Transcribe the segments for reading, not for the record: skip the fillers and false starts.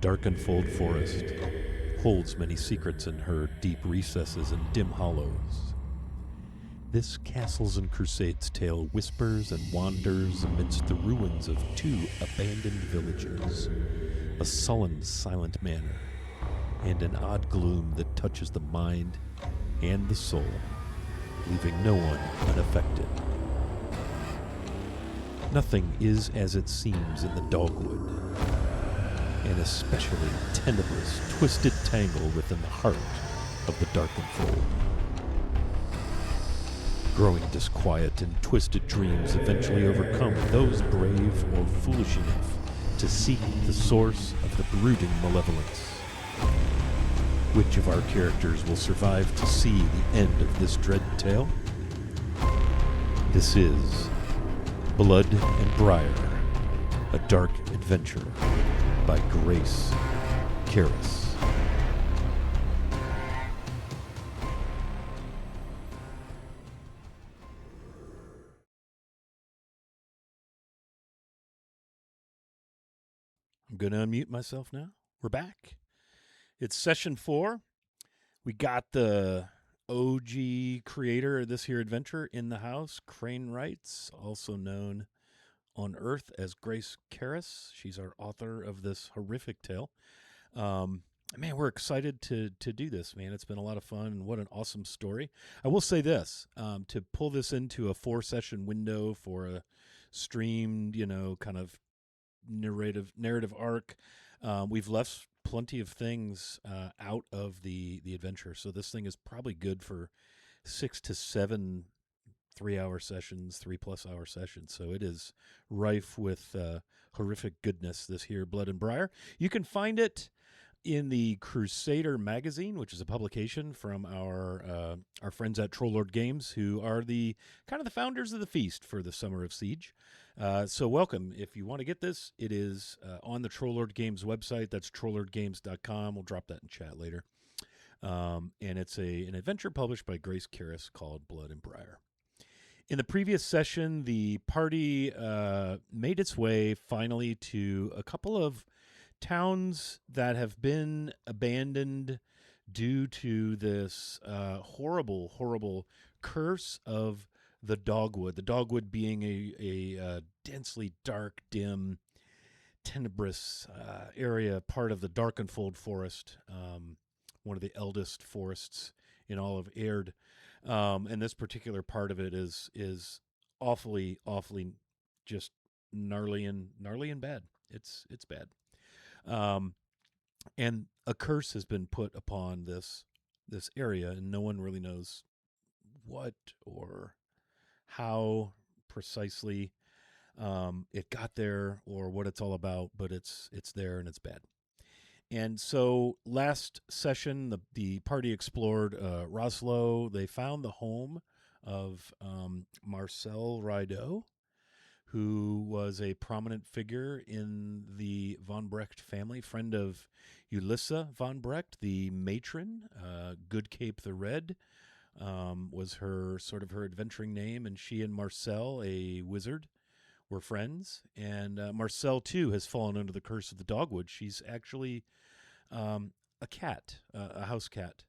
Darkenfold Forest holds many secrets in her deep recesses and dim hollows. This Castles and Crusades tale whispers and wanders amidst the ruins of two abandoned villages, a sullen, silent manor, and an odd gloom that touches the mind and the soul, leaving no one unaffected. Nothing is as it seems in the dogwood, an especially tenebrous, twisted tangle within the heart of the Darkenfold. Growing disquiet and twisted dreams eventually overcome those brave or foolish enough to seek the source of the brooding malevolence. Which of our characters will survive to see the end of this dread tale? This is Blood and Briar, a dark adventure by Grace Carras. I'm going to unmute myself now. We're back. It's session 4. We got the OG creator of this here adventure in the house, Crane Wrights, also known on Earth as Grace Carras. She's our author of this horrific tale. Man, we're excited to do this, man. It's been a lot of fun, and what an awesome story. I will say this, to pull this into a 4-session window for a streamed, kind of narrative arc, we've left plenty of things out of the adventure. So this thing is probably good for 6 to 7 3-hour sessions, 3+ hour sessions. So it is rife with horrific goodness, this here Blood and Briar. You can find it in the Crusader magazine, which is a publication from our friends at Troll Games, who are the kind of the founders of the feast for the Summer of Siege. So welcome. If you want to get this, it is on the Troll Games website. That's trollgames.com. We'll drop that in chat later. And it's an adventure published by Grace Carras called Blood and Briar. In the previous session, the party made its way finally to a couple of towns that have been abandoned due to this horrible curse of the dogwood. The dogwood being a densely dark, dim, tenebrous area, part of the Darkenfold forest, one of the eldest forests in all of Aihrde. And this particular part of it is awfully just gnarly and bad. It's bad. And a curse has been put upon this area, and no one really knows what or how precisely it got there or what it's all about, but it's there and it's bad. And so last session, the party explored Roslo. They found the home of Marcel Rideau, who was a prominent figure in the von Brecht family, friend of Ulissa von Brecht, the matron. Good Cape the Red was her adventuring name, and she and Marcel, a wizard, were friends. And Marcel, too, has fallen under the curse of the dogwood. She's actually a cat, a house cat.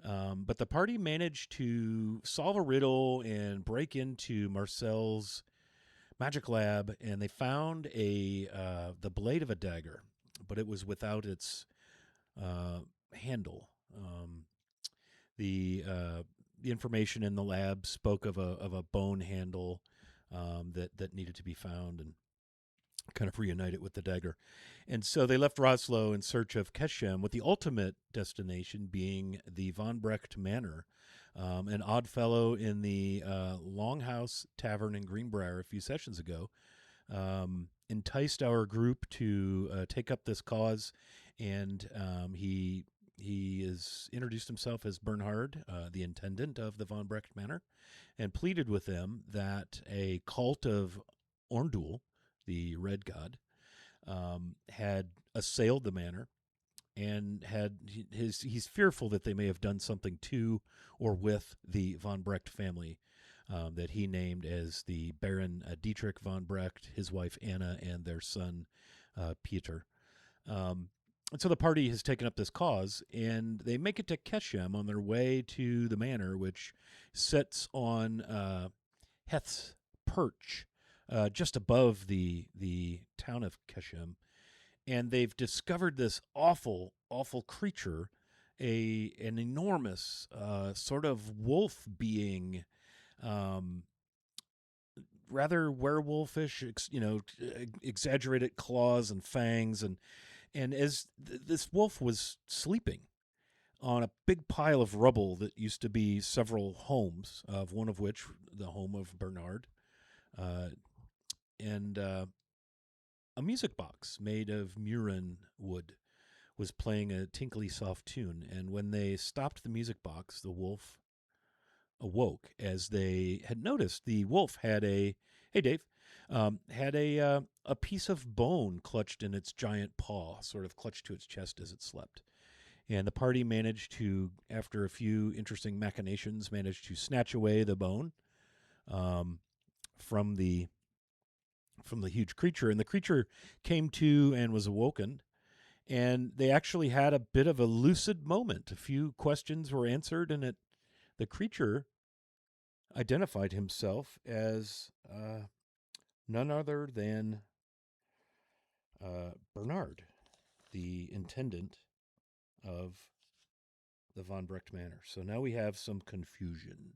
But the party managed to solve a riddle and break into Marcel's magic lab, and they found the blade of a dagger, but it was without its handle. The information in the lab spoke of a bone handle that needed to be found and kind of reunite it with the dagger. And so they left Roslo in search of Keshem, with the ultimate destination being the Von Brecht Manor. An odd fellow in the Longhouse Tavern in Greenbrier a few sessions ago enticed our group to take up this cause, and he is introduced himself as Bernhard, the intendant of the Von Brecht Manor, and pleaded with them that a cult of Orndul, the red god, had assailed the manor, and he's fearful that they may have done something to or with the von Brecht family, that he named as the Baron Dietrich von Brecht, his wife Anna, and their son Peter. so the party has taken up this cause, and they make it to Keshem on their way to the manor, which sits on Heth's Perch, just above the town of Keshem. And they've discovered this awful creature, an enormous sort of wolf being, um, rather werewolfish, exaggerated claws and fangs, and as this wolf was sleeping on a big pile of rubble that used to be several homes, of one of which the home of Bernard, uh, and a music box made of Murin wood was playing a tinkly soft tune. And when they stopped the music box, the wolf awoke, as they had noticed the wolf had hey Dave, had a piece of bone clutched in its giant paw, sort of clutched to its chest as it slept. And the party managed to, after a few interesting machinations, managed to snatch away the bone um, from the huge creature. And the creature came to and was awoken. And they actually had a bit of a lucid moment. A few questions were answered, and the creature identified himself as none other than Bernard, the intendant of the Von Brecht Manor. So now we have some confusion.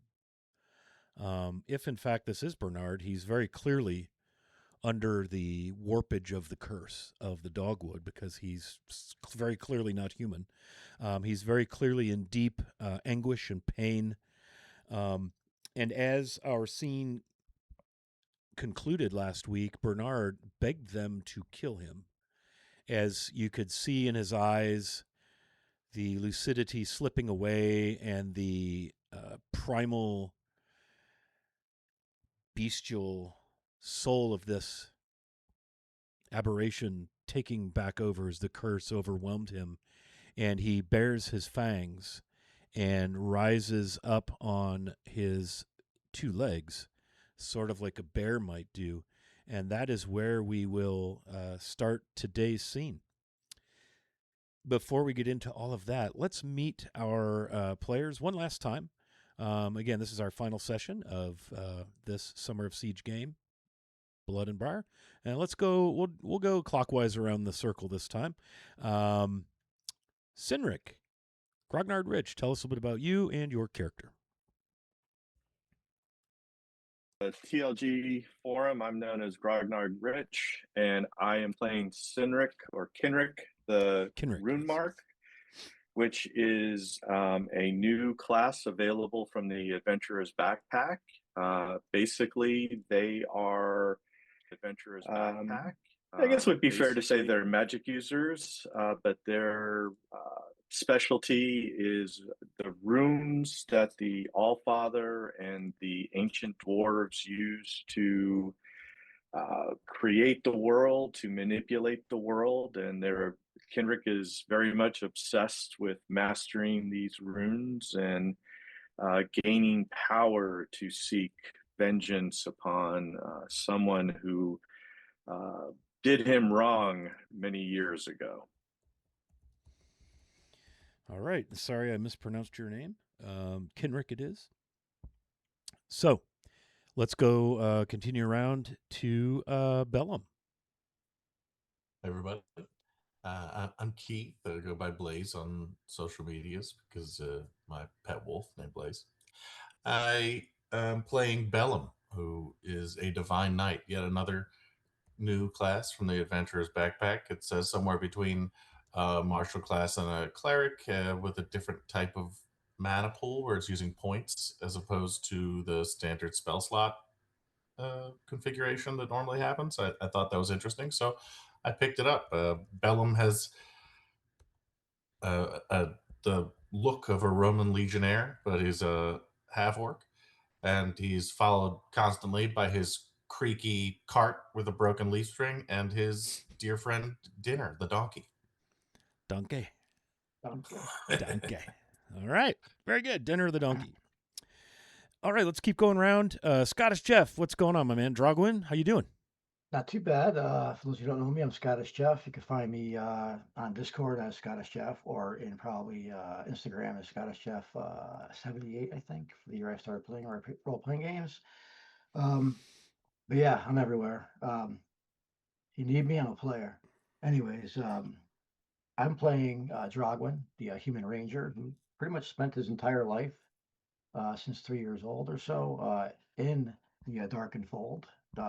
If in fact this is Bernard, he's very clearly under the warpage of the curse of the dogwood, because he's very clearly not human. He's very clearly in deep anguish and pain. And as our scene concluded last week, Bernard begged them to kill him. As you could see in his eyes, the lucidity slipping away and the primal, bestial soul of this aberration taking back over as the curse overwhelmed him. And he bares his fangs and rises up on his two legs, sort of like a bear might do. And that is where we will start today's scene. Before we get into all of that, let's meet our players one last time. Again, this is our final session of this Summer of Siege game, Blood and Briar. And let's go, we'll go clockwise around the circle this time. Sinric, Grognard Rich, tell us a bit about you and your character. The TLG forum, I'm known as Grognard Rich, and I am playing Sinric or Kinric, the Rune Mark, which is a new class available from the Adventurer's Backpack. Basically, they are Adventurer's Backpack. I guess it would be fair to say they're magic users, but their specialty is the runes that the Allfather and the ancient dwarves use to create the world, to manipulate the world, and Kenrick is very much obsessed with mastering these runes and gaining power to seek vengeance upon someone who did him wrong many years ago. All right. Sorry I mispronounced your name. Kenrick it is. So let's go continue around to Bellum. Hey, everybody. I'm Keith. I go by Blaze on social medias because my pet wolf named Blaze. I am playing Bellum, who is a divine knight, yet another new class from the Adventurer's Backpack. It says somewhere between a martial class and a cleric with a different type of mana pool where it's using points as opposed to the standard spell slot configuration that normally happens. I thought that was interesting, so I picked it up. Bellum has the look of a Roman legionnaire, but he's a half-orc, and he's followed constantly by his creaky cart with a broken leaf string and his dear friend Dinner, the donkey. Donkey. Donkey. All right. Very good. Dinner the donkey. All right, let's keep going around. Scottish Jeff, what's going on, my man? Drogwin, how you doing? Not too bad. For those who don't know me, I'm Scottish Jeff. You can find me on Discord as Scottish Jeff, or in probably Instagram as Scottish Jeff 78, I think, for the year I started playing role playing games. But yeah, I'm everywhere. You need me, I'm a player. Anyways, I'm playing Drogwin, the human ranger, who pretty much spent his entire life since 3 years old or so in the Darkened Fold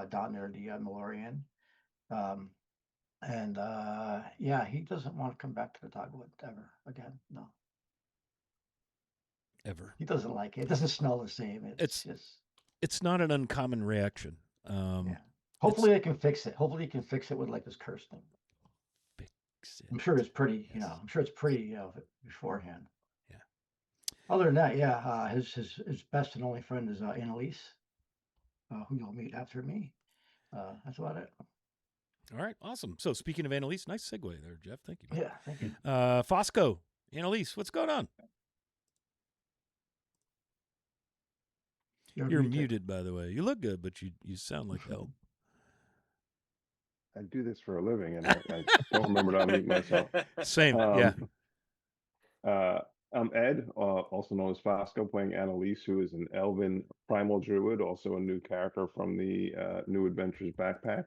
down near the Malorian. Um, and yeah, he doesn't want to come back to the dogwood ever again. No, Ever. he doesn't like it. It doesn't smell the same. It's just. It's not an uncommon reaction. Yeah. Hopefully they can fix it. Hopefully he can fix it with like this curse thing. Fix it. I'm sure it's pretty. Yes. I'm sure it's pretty. Beforehand. Yeah. Other than that, yeah, his best and only friend is Annalise, who you'll meet after me. That's about it. All right, awesome. So speaking of Annalise, nice segue there, Jeff. Thank you. Yeah, thank you. Fosco, Annalise, what's going on? You're muted, by the way. You look good, but you sound like hell. I do this for a living, and I don't remember to unmute myself. Same, yeah. I'm Ed, also known as Fosco, playing Annalise, who is an elven primal druid, also a new character from the New Adventures backpack.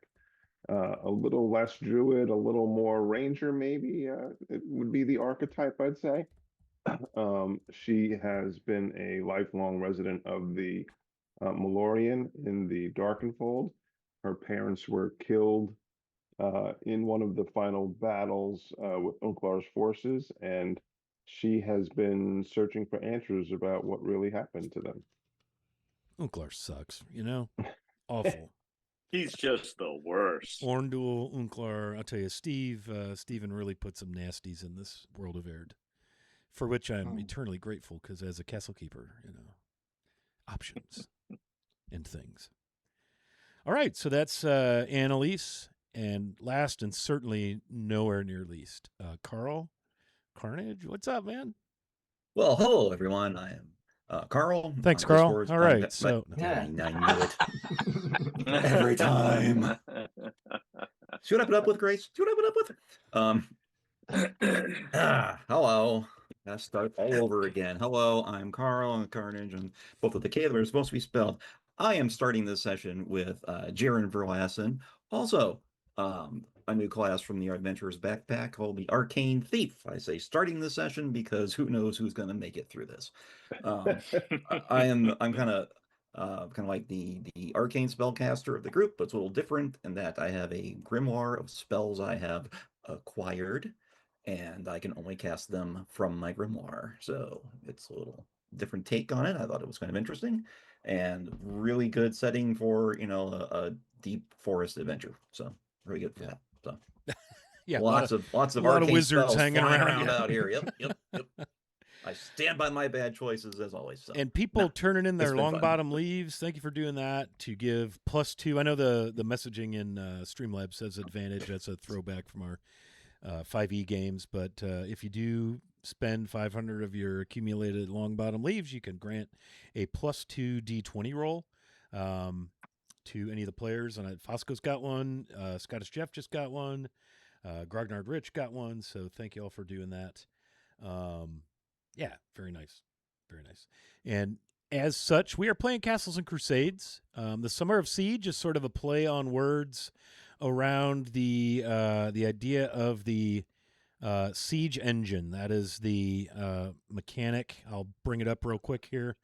A little less druid, a little more ranger, maybe it would be the archetype, I'd say. She has been a lifelong resident of the Malorian in the Darkenfold. Her parents were killed in one of the final battles with Unklar's forces, and she has been searching for answers about what really happened to them. Unklar sucks, awful. He's just the worst. Orndul, Unklar, I'll tell you, Steven really put some nasties in this world of Aihrde, for which I'm eternally grateful, because as a castle keeper, options and things. All right, so that's Annalise, and last and certainly nowhere near least, Carl Carnage. What's up, man? Well, hello, everyone. I am Carl. Thanks, Carl. All right, so I knew it. Every time. See what I put up with, Grace? See what I put up with? Hello. Let's start all over again. Hello, I'm Carl. I'm Carnage, and both of the K that are supposed to be spelled. I am starting this session with Jaren Verlassen. Also, a new class from the Adventurers backpack called the Arcane Thief. I say starting this session because who knows who's going to make it through this. I'm kind of like the arcane spellcaster of the group, but it's a little different in that I have a grimoire of spells I have acquired, and I can only cast them from my grimoire. So it's a little different take on it. I thought it was kind of interesting and really good setting for a deep forest adventure. So really good for that. So yeah, lots of a lot of wizards hanging around out here. Yep. I stand by my bad choices as always. So. And people turning in their long bottom leaves. Thank you for doing that to give +2. I know the messaging in Streamlabs says advantage. That's a throwback from our 5e games. But if you do spend 500 of your accumulated long bottom leaves, you can grant a +2 d20 roll to any of the players. And Fosco's got one. Scottish Jeff just got one. Grognard Rich got one. So thank you all for doing that. Yeah, very nice. Very nice. And as such, we are playing Castles and Crusades. The Summer of Siege is sort of a play on words around the idea of the siege engine. That is the mechanic. I'll bring it up real quick here.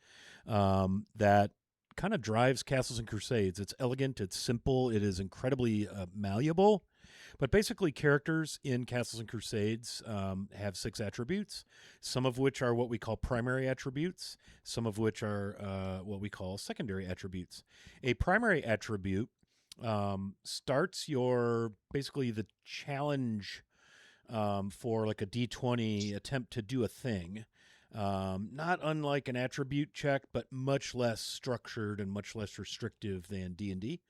That kind of drives Castles and Crusades. It's elegant. It's simple. It is incredibly malleable. But basically, characters in Castles and Crusades have 6 attributes, some of which are what we call primary attributes, some of which are what we call secondary attributes. A primary attribute starts basically the challenge for like a D20 attempt to do a thing. Not unlike an attribute check, but much less structured and much less restrictive than D&D.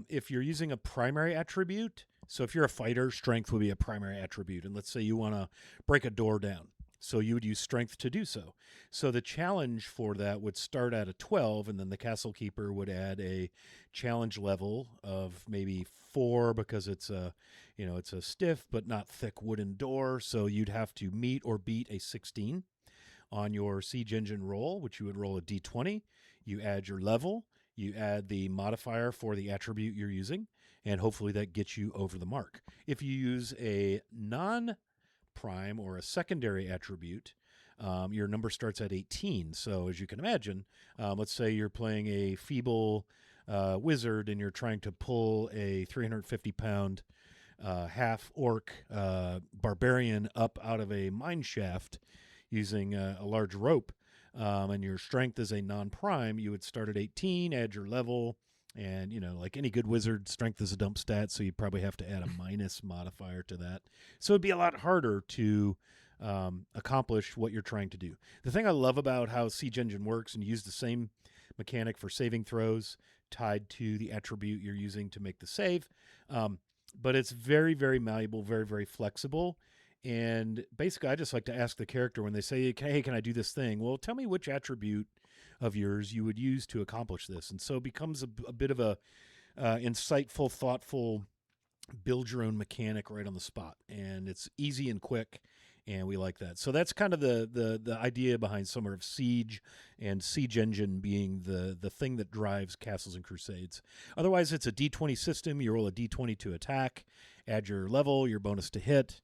If you're using a primary attribute, so if you're a fighter, strength would be a primary attribute. And let's say you want to break a door down. So you would use strength to do so. So the challenge for that would start at a 12, and then the castle keeper would add a challenge level of maybe 4 because it's a stiff but not thick wooden door. So you'd have to meet or beat a 16 on your siege engine roll, which you would roll a d20. You add your level, you add the modifier for the attribute you're using, and hopefully that gets you over the mark. If you use a non-prime or a secondary attribute, your number starts at 18. So as you can imagine, let's say you're playing a feeble wizard and you're trying to pull a 350-pound half-orc barbarian up out of a mine shaft using a large rope, and your strength is a non-prime, you would start at 18, add your level, and, like any good wizard, strength is a dump stat, so you'd probably have to add a minus modifier to that. So it'd be a lot harder to accomplish what you're trying to do. The thing I love about how Siege Engine works, and you use the same mechanic for saving throws tied to the attribute you're using to make the save, but it's very, very malleable, very, very flexible. And basically, I just like to ask the character when they say, hey, can I do this thing? Well, tell me which attribute of yours you would use to accomplish this. And so it becomes a bit of a insightful, thoughtful, build your own mechanic right on the spot. And it's easy and quick, and we like that. So that's kind of the idea behind Summer of Siege, and Siege Engine being the thing that drives Castles and Crusades. Otherwise, it's a D20 system. You roll a D20 to attack, add your level, your bonus to hit.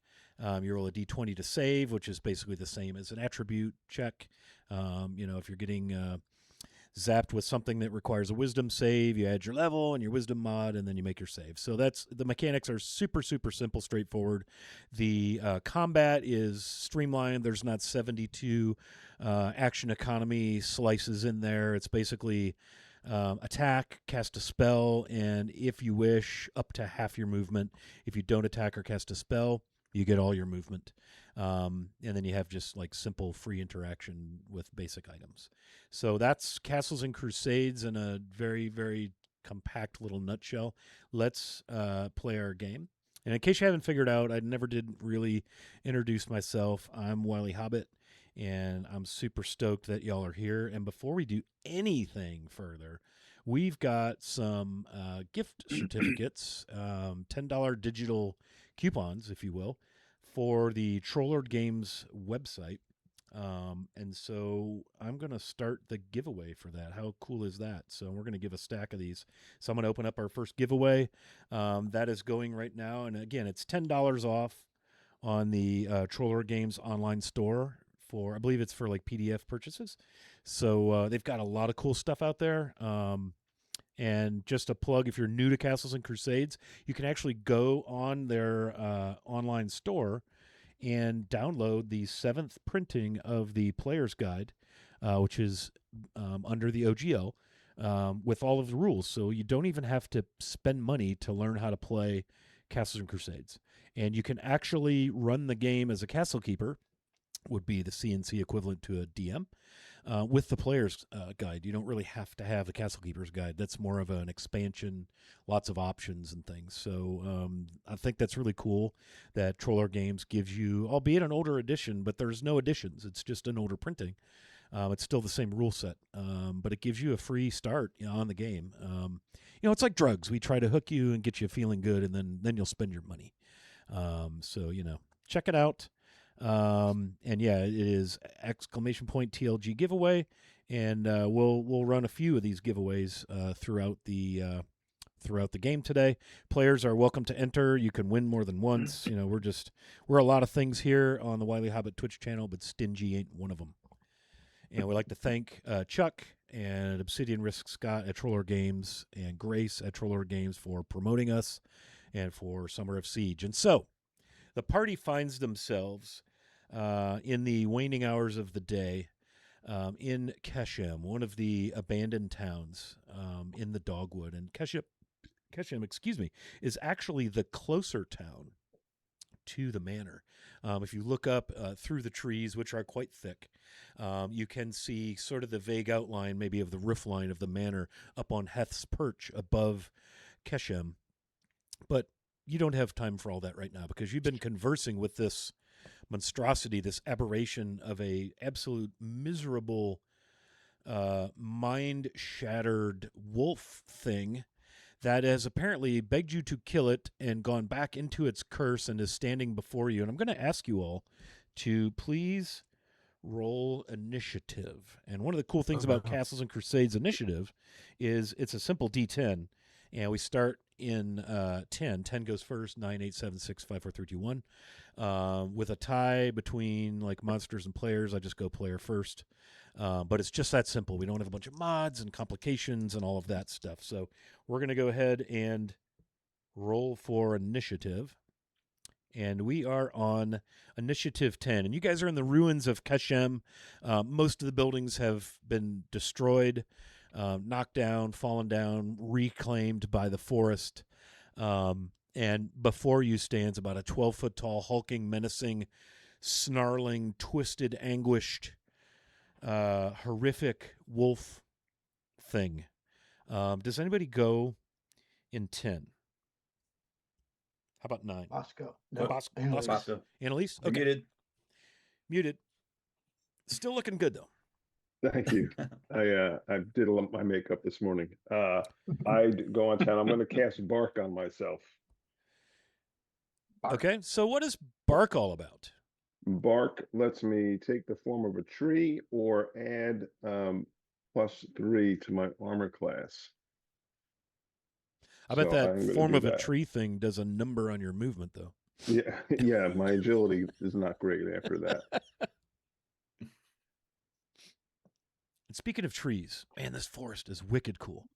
You roll a d20 to save, which is basically the same as an attribute check. If you're getting zapped with something that requires a wisdom save, you add your level and your wisdom mod, and then you make your save. So the mechanics are super, super simple, straightforward. The combat is streamlined. There's not 72 action economy slices in there. It's basically attack, cast a spell, and if you wish, up to half your movement. If you don't attack or cast a spell, you get all your movement. And then you have just like simple free interaction with basic items. So that's Castles and Crusades in a very, very compact little nutshell. Let's play our game. And in case you haven't figured out, I never did really introduce myself. I'm Wily Hobbit, and I'm super stoked that y'all are here. And before we do anything further, we've got some gift certificates, $10 digital coupons, if you will, for the Trollord Games website. And so I'm going to start the giveaway for that. How cool is that? So we're going to give a stack of these. So I'm going to open up our first giveaway. That is going right now. And again, it's $10 off on the Trollord Games online store for, I believe it's for like PDF purchases. So they've got a lot of cool stuff out there. And just a plug, if you're new to Castles and Crusades, you can actually go on their online store and download the 7th printing of the Player's Guide, which is under the OGL, with all of the rules. So you don't even have to spend money to learn how to play Castles and Crusades. And you can actually run the game as a castle keeper, would be the CNC equivalent to a DM. With the Player's Guide. You don't really have to have the Castle Keeper's Guide. That's more of an expansion, lots of options and things. So I think that's really cool that Trollord Games gives you, albeit an older edition, but there's no additions. It's just an older printing. It's still the same rule set, but it gives you a free start on the game. It's like drugs. We try to hook you and get you feeling good, and then you'll spend your money. So check it out. And yeah, it is !TLG giveaway, and we'll run a few of these giveaways throughout the game today. Players are welcome to enter. You can win more than once. We're a lot of things here on the Wily Hobbit Twitch channel, but stingy ain't one of them. And we'd like to thank Chuck and Obsidian Risk Scott at Trollord Games and Grace at Trollord Games for promoting us and for Summer of Siege. And so the party finds themselves in the waning hours of the day in Keshem, one of the abandoned towns in the Dogwood. And Keshem, is actually the closer town to the manor. If you look up through the trees, which are quite thick, you can see sort of the vague outline maybe of the roof line of the manor up on Heth's Perch above Keshem. But you don't have time for all that right now because you've been conversing with this monstrosity, this aberration of a absolute miserable, mind-shattered wolf thing that has apparently begged you to kill it and gone back into its curse and is standing before you. And I'm going to ask you all to please roll initiative. And one of the cool things about Castles and Crusades initiative is it's a simple D10, and we start in 10. 10 goes first, 9, 8, 7, 6, 5, 4, 3, 2, 1. With a tie between like monsters and players, I just go player first. But it's just that simple. We don't have a bunch of mods and complications and all of that stuff. So we're going to go ahead and roll for initiative. And we are on initiative 10. And you guys are in the ruins of Kashem. Most of the buildings have been destroyed, knocked down, fallen down, reclaimed by the forest. And before you stands about a 12-foot tall, hulking, menacing, snarling, twisted, anguished, horrific wolf thing. Does anybody go in 10? How about 9? Bosco. No, Annalise. Bosco. Annalise? You're Okay. muted. Muted. Still looking good, though. Thank you. I did my makeup this morning. I go on 10. I'm going to cast Bark on myself. Bark. Okay, so what is Bark all about? Bark lets me take the form of a tree or add +3 to my armor class. I bet So I'm that gonna form do of a that. tree thing does a number on your movement, though. Yeah, yeah. My agility is not great after that. And speaking of trees, man, this forest is wicked cool.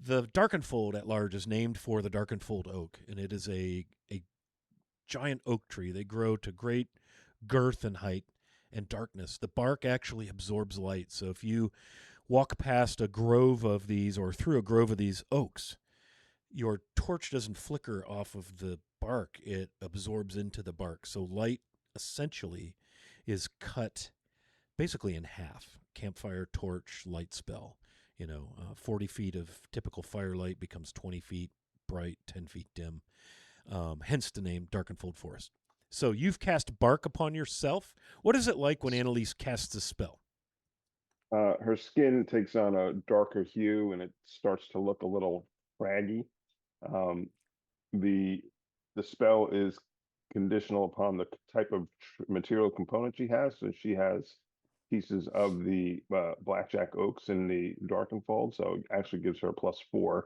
The Darkenfold at large is named for the Darkenfold oak, and it is a giant oak tree. They grow to great girth and height and darkness. The bark actually absorbs light, so if you walk past a grove of these or through a grove of these oaks, your torch doesn't flicker off of the bark. It absorbs into the bark. So light essentially is cut basically in half. Campfire, torch, light spell. 40 feet of typical firelight becomes 20 feet bright, 10 feet dim. Hence the name Darkenfold Forest. So you've cast bark upon yourself. What is it like when Annalise casts a spell? Her skin takes on a darker hue and it starts to look a little craggy. The spell is conditional upon the type of material component she has. So she has pieces of the blackjack oaks in the Darkenfold, so it actually gives her +4,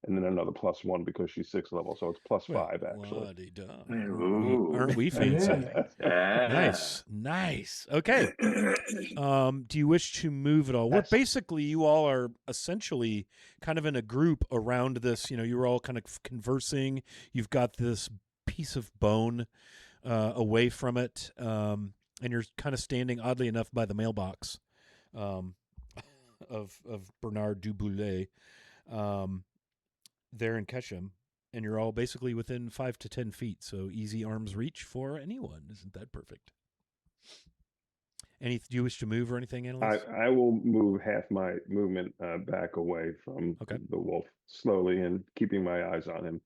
and then another +1 because she's 6th level, so it's +5 actually. La-di-da. Ooh. Aren't we fancy? Yeah. Nice. Okay. Do you wish to move at all? We're basically, you all are essentially kind of in a group around this. You're all kind of conversing. You've got this piece of bone away from it, and you're kind of standing, oddly enough, by the mailbox of Bernard Duboulet there in Keshem. And you're all basically within 5 to 10 feet, so easy arm's reach for anyone. Isn't that perfect? Do you wish to move or anything, Annalise? I will move half my movement back away from the wolf slowly and keeping my eyes on him.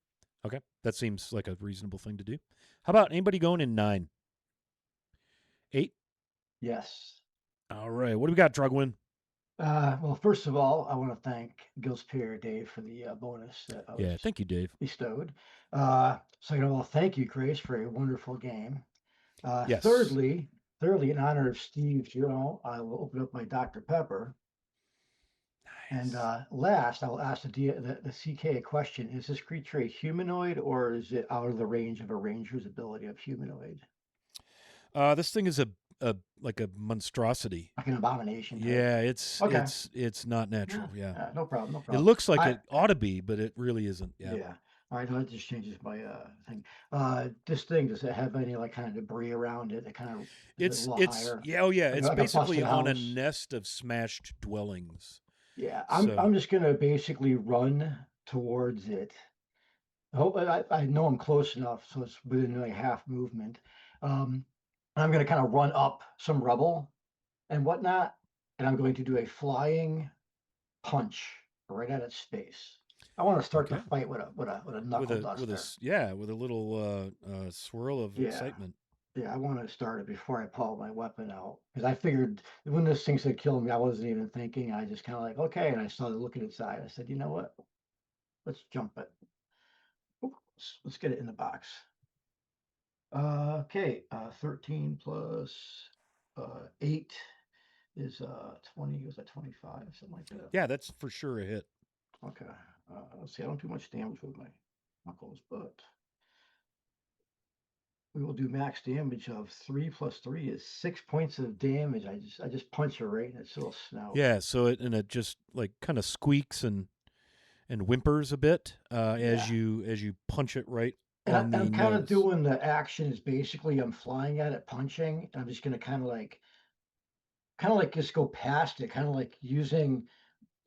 Okay, that seems like a reasonable thing to do. How about anybody going in 9? 8? Yes. All right, what do we got, Drugwin? Well, first of all, I want to thank Gilspierre Dave for the bonus that I was thank you, Dave. bestowed. Second of all, thank you, Grace, for a wonderful game. Yes. Thirdly, in honor of Steve Giro, I will open up my Dr. Pepper. Nice. And last, I will ask the CK a question. Is this creature a humanoid, or is it out of the range of a ranger's ability of humanoid? This thing is a monstrosity. Like an abomination type. Yeah, it's not natural. Yeah. No problem. It looks like it ought to be, but it really isn't. Yeah. All right, that just changes my thing. This thing, does it have any kind of debris around it? That kind of it's a little higher? It's like a basically busted on a house? nest of smashed dwellings. Yeah, So- I'm just gonna basically run towards it. I know I'm close enough, so it's within like half movement. I'm gonna kind of run up some rubble and whatnot, and I'm going to do a flying punch right at its face. I want to start the fight with a knuckle duster. With a little swirl of excitement. Yeah, I want to start it before I pull my weapon out because I figured when this thing said kill me, I wasn't even thinking. I just kind of like, okay, and I started looking inside. I said, you know what? Let's jump it. Oop, let's get it in the box. Okay, 13 plus 8 is 20. Was that 25? Something like that. Yeah, that's for sure a hit. Okay. Let's see. I don't do much damage with my knuckles, but we will do max damage of 3 plus 3 is 6 points of damage. I just punch her right in its little snout. Yeah, so it just like kind of squeaks and whimpers a bit as you punch it right on the I'm kind of nose. doing the action is basically I'm flying at it, punching, and I'm just gonna kind of like just go past it, kind of like using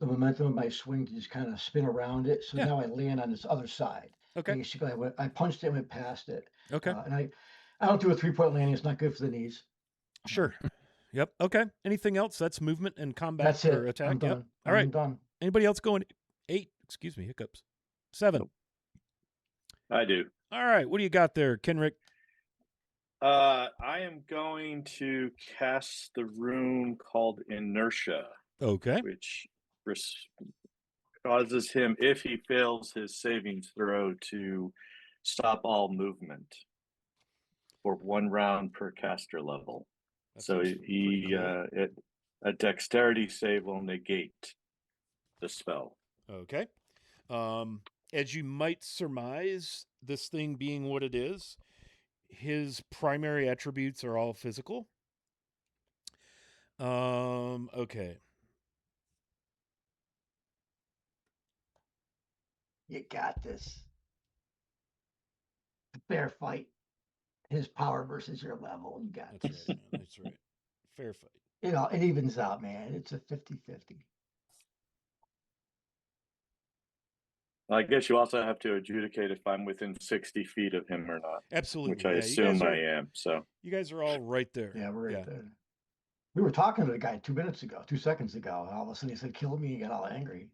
the momentum of my swing to just kind of spin around it. So Yeah. now I land on this other side. Okay. Basically, I punched it, went past it. Okay. And I don't do a 3-point landing. It's not good for the knees. Sure. Yep. Okay. Anything else? That's movement and combat That's or it. attack. I'm Yep. done. All right. I'm done. Anybody else going? 8. Excuse me. Hiccups. 7. I do. All right. What do you got there, Kenrick? I am going to cast the rune called Inertia, Okay. which causes him, if he fails his savings throw, to stop all movement for 1 round per caster level. That's So actually pretty cool. a dexterity save will negate the spell. Okay. As you might surmise, this thing being what it is, his primary attributes are all physical. Okay. You got this. Fair fight. His power versus your level. You got That's this. right, man. That's right. Fair fight. You know, it evens out, man. It's a 50-50. I guess you also have to adjudicate if I'm within 60 feet of him or not, Absolutely. which I Yeah, assume I am. So you guys are all right there. Yeah, we're right there. We were talking to the guy 2 seconds ago. And all of a sudden he said, kill me. He got all angry.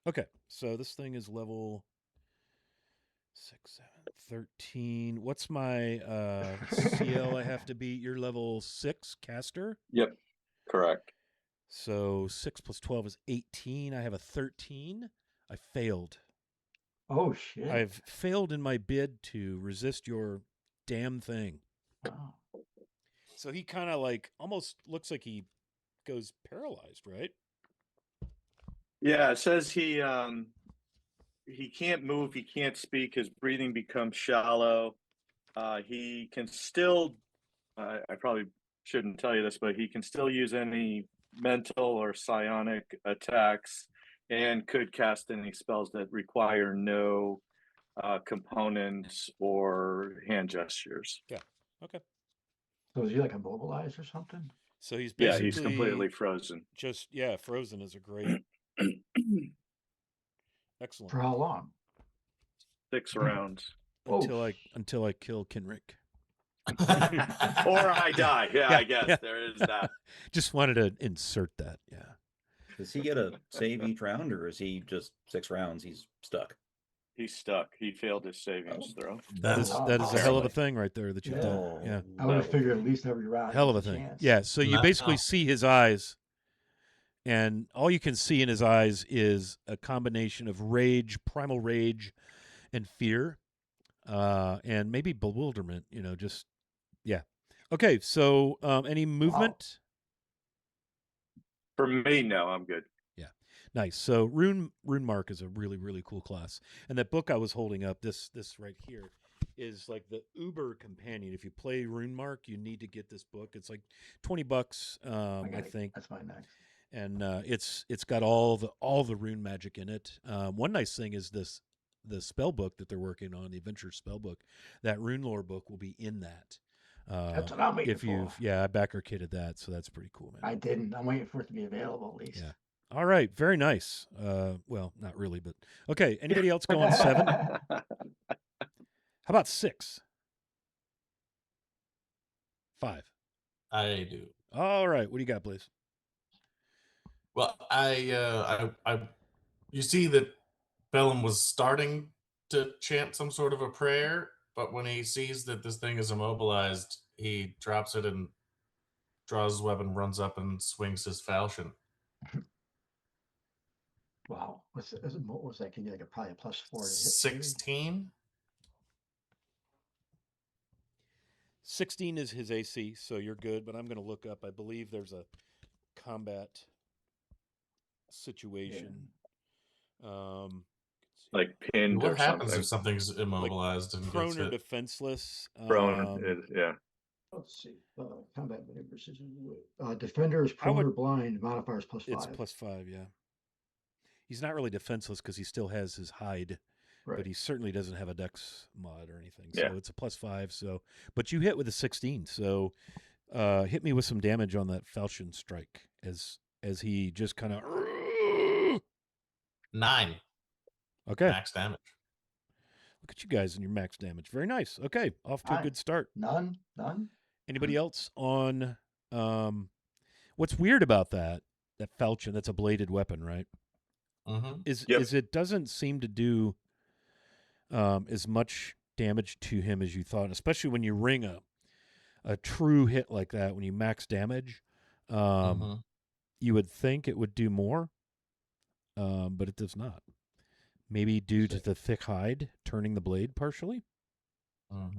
Okay, so this thing is level 6, 7, 13. What's my CL I have to beat? You're level 6 caster? Yep, correct. So 6 plus 12 is 18. I have a 13. I failed. Oh, shit. I've failed in my bid to resist your damn thing. Wow. So he kind of like almost looks like he goes paralyzed, right? Yeah, it says he can't move, he can't speak, his breathing becomes shallow. He can still, I probably shouldn't tell you this, but he can still use any mental or psionic attacks and could cast any spells that require no components or hand gestures. Yeah. Okay. So is he like immobilized or something? So he's Yeah, basically he's completely frozen. Just frozen is a great. Excellent. For how long? 6 rounds. Until I kill Kenrick. Or I die. Yeah, I guess there is that. Just wanted to insert that. Yeah. Does he get a save each round, or is he just 6 rounds? He's stuck. He's stuck. He failed his savings throw. That is a hell of a thing right there that you've done. Yeah. I would have figured at least every round. Hell of a thing. Yeah. So you basically see his eyes, and all you can see in his eyes is a combination of rage, primal rage, and fear, and maybe bewilderment. Just yeah. Okay. So any movement? For me, no, I'm good. Yeah. Nice. So Rune Mark is a really, really cool class. And that book I was holding up, this right here, is like the Uber companion. If you play Rune Mark, you need to get this book. It's like $20, I think. That's my next. And it's got all the rune magic in it. One nice thing is the spell book that they're working on, the adventure spell book. That rune lore book will be in that. That's what I'm waiting for. I backer kitted that, so that's pretty cool, man. I didn't. I'm waiting for it to be available at least. Yeah. All right. Very nice. Well, not really, but okay. Anybody else going 7? How about 6? 5. I do. All right. What do you got, please? Well, you see that Bellum was starting to chant some sort of a prayer, but when he sees that this thing is immobilized, he drops it and draws his weapon, runs up and swings his falchion. Wow. What was that? Can you like probably a +4 to hit? 16? 16 is his AC, so you're good, but I'm going to look up. I believe there's a combat situation. Like pinned What or happens something. if something's immobilized and Prone gets or hit? defenseless. Prone is, yeah. Let's see. Combat precision. Defender is prone or blind. Modifier is +5. It's +5, yeah. He's not really defenseless because he still has his hide, but he certainly doesn't have a dex mod or anything. So it's a +5. So, but you hit with a 16. So, hit me with some damage on that falchion strike as he just kind of 9. Okay. Max damage. Look at you guys and your max damage. Very nice. Okay, off to a good start. None. Anybody else on? What's weird about that falchion? That's a bladed weapon, right? Mm-hmm. Is it doesn't seem to do as much damage to him as you thought, especially when you ring a true hit like that. When you max damage, you would think it would do more, but it does not. Maybe due to the thick hide turning the blade partially. Or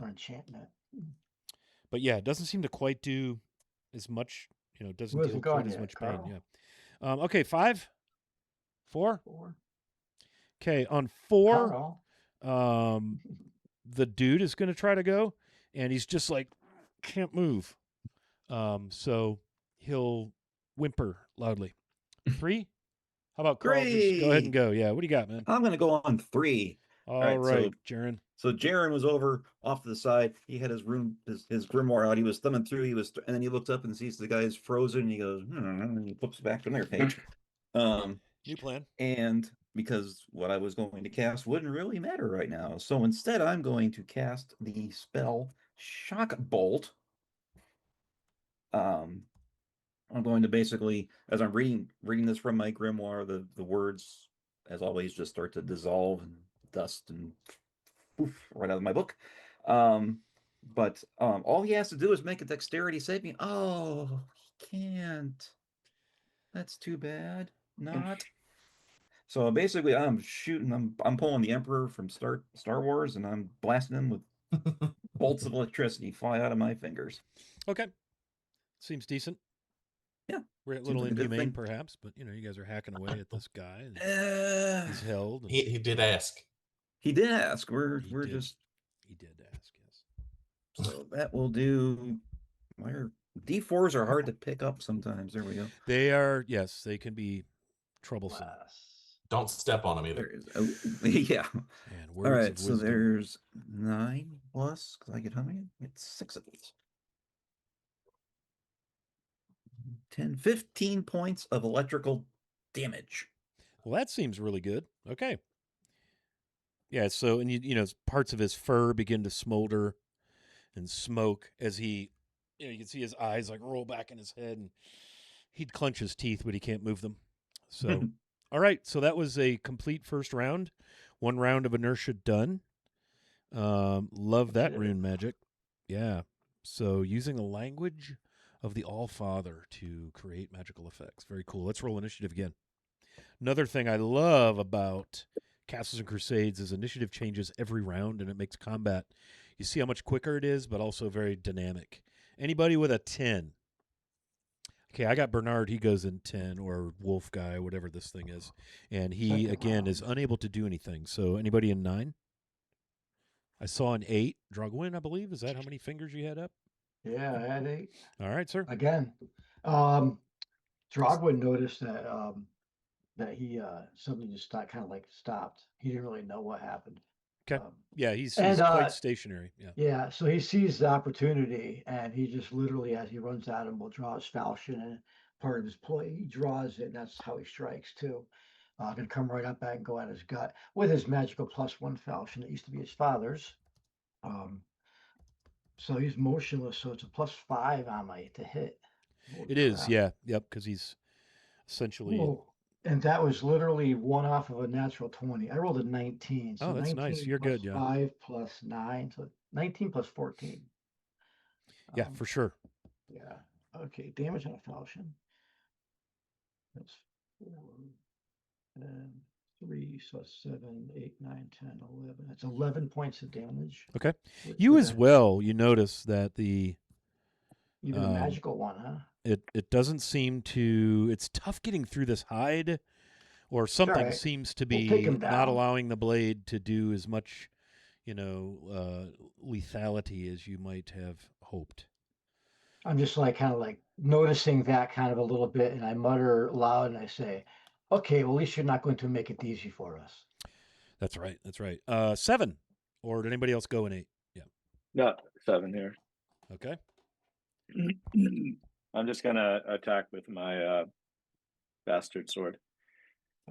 enchantment. But yeah, it doesn't seem to quite do as much. It doesn't deal quite as much pain. Yeah. Okay, 5, 4. Okay, on 4, the dude is going to try to go, and he's just like can't move. So he'll whimper loudly. 3. How about Carl? Just go ahead and go. Yeah, what do you got, man? I'm going to go on 3. All right, Jaren. So Jaren was over off to the side. He had his grimoire out. He was thumbing through. And then he looked up and sees the guy's frozen. And he goes, and he flips back to another page. New plan. And because what I was going to cast wouldn't really matter right now, so instead I'm going to cast the spell Shock Bolt. I'm going to basically, as I'm reading this from my grimoire, the words, as always, just start to dissolve and dust and poof right out of my book. But all he has to do is make a dexterity saving. Oh, he can't. That's too bad. Not. So basically, I'm shooting. I'm pulling the Emperor from Star Wars, and I'm blasting him with bolts of electricity fly out of my fingers. Okay, seems decent. Yeah, we're a little inhumane, perhaps, but you guys are hacking away at this guy. And he's held. And he did ask. He did ask. He did ask. Yes. So that will do. D4s are hard to pick up sometimes. There we go. They are. Yes, they can be troublesome. Don't step on them either. Yeah. And all right. So there's 9 plus because I get how many? It's 6 of these. 10, 15 points of electrical damage. Well, that seems really good. Okay. Yeah, so, and parts of his fur begin to smolder and smoke as he, you can see his eyes like roll back in his head, and he'd clench his teeth, but he can't move them. So, all right, so that was a complete first round. 1 round of inertia done. Love that rune magic. Yeah. So using the language of the All-Father to create magical effects. Very cool. Let's roll initiative again. Another thing I love about Castles and Crusades is initiative changes every round, and it makes combat. You see how much quicker it is, but also very dynamic. Anybody with a 10? Okay, I got Bernard. He goes in 10, or Wolf Guy, whatever this thing is. And he, again, is unable to do anything. So anybody in 9? I saw an 8. Drogwin, I believe. Is that how many fingers you had up? Yeah, I had 8. All right, sir. Again, Drogwin noticed that that he something just kind of like stopped. He didn't really know what happened. Okay. Yeah, he's quite stationary. Yeah. Yeah. So he sees the opportunity, and he just literally, as he runs at him, will draw his falchion, and part of his play, he draws it, and that's how he strikes too. Gonna come right up back and go at his gut with his magical +1 falchion that used to be his father's. So he's motionless, so it's a +5 on my to hit. It is, yeah, yep, because he's essentially And that was literally one off of a natural 20. I rolled a 19. So Oh, that's 19 nice. You're plus good, yeah. 5 plus 9. So 19 plus 14. Yeah, for sure. Yeah. Okay. Damage on a falchion. That's 4 and 3. So 7, 8, 9, 10, 11. That's 11 points of damage. Okay. You as well, you notice that even a magical one, huh? It doesn't seem to. It's tough getting through this hide, or something seems to be not allowing the blade to do as much, lethality as you might have hoped. I'm just kind of noticing that kind of a little bit, and I mutter loud and I say, "Okay, well, at least you're not going to make it easy for us." That's right. That's right. 7, or did anybody else go in 8? Yeah. No, 7 here. Okay. I'm just gonna attack with my bastard sword.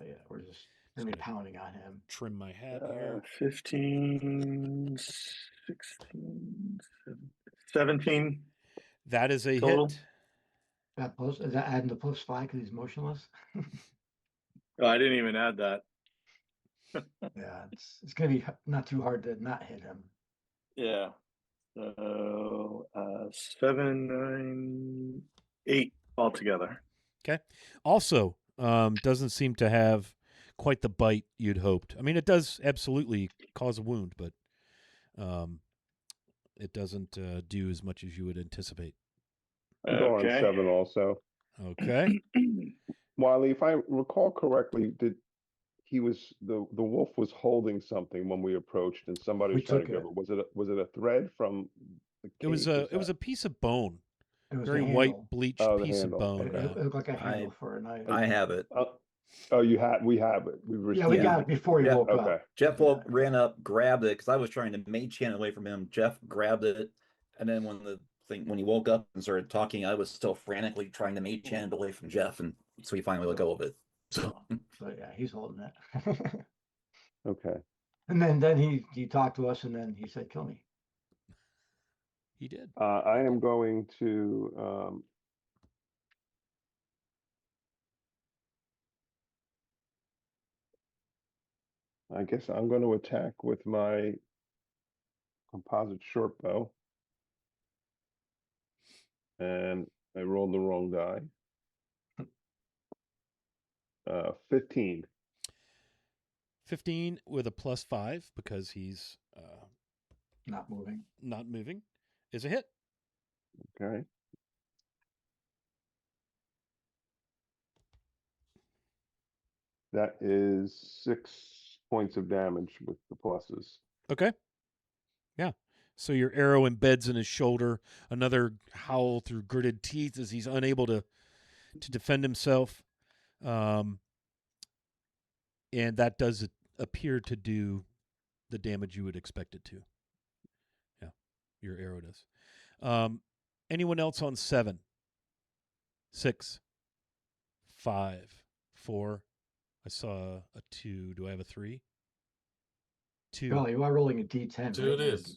Oh yeah, we're just gonna be pounding on him. Trim my hat here. 15, 16, 17. That is a total. hit. Is that adding the +5 because he's motionless? Oh, I didn't even add that. Yeah, it's gonna be not too hard to not hit him. Yeah. So 7, 9, 8 altogether. Okay. Also, doesn't seem to have quite the bite you'd hoped. I mean, it does absolutely cause a wound, but it doesn't do as much as you would anticipate. Go on 7 also. Okay. Wiley, if I recall correctly, the wolf was holding something when we approached, and somebody was trying to give it. Was it a thread from the cage? It was a piece of bone. It was very white bleached piece of bone. It looked like a handle for a knife. I have it. We have it. We got it before he woke up. Jeff ran up, grabbed it because I was trying to mage hand away from him. Jeff grabbed it, and then when he woke up and started talking, I was still frantically trying to mage hand away from Jeff, and so he finally let go of it. So yeah, he's holding it. Okay. And then he talked to us, and then he said, "Kill me." He did. I am going to I guess I'm going to attack with my composite short bow. And I rolled the wrong die. 15. 15 with a +5 because he's not moving is a hit. Okay. That is 6 points of damage with the pluses. Okay. Yeah. So your arrow embeds in his shoulder. Another howl through gritted teeth as he's unable to defend himself. And that does appear to do the damage you would expect it to. Yeah. Your arrow does. Anyone else on 7? 6, 5, 4. I saw a 2. Do I have a 3? 2. Oh, you are rolling a D10. 2 it is.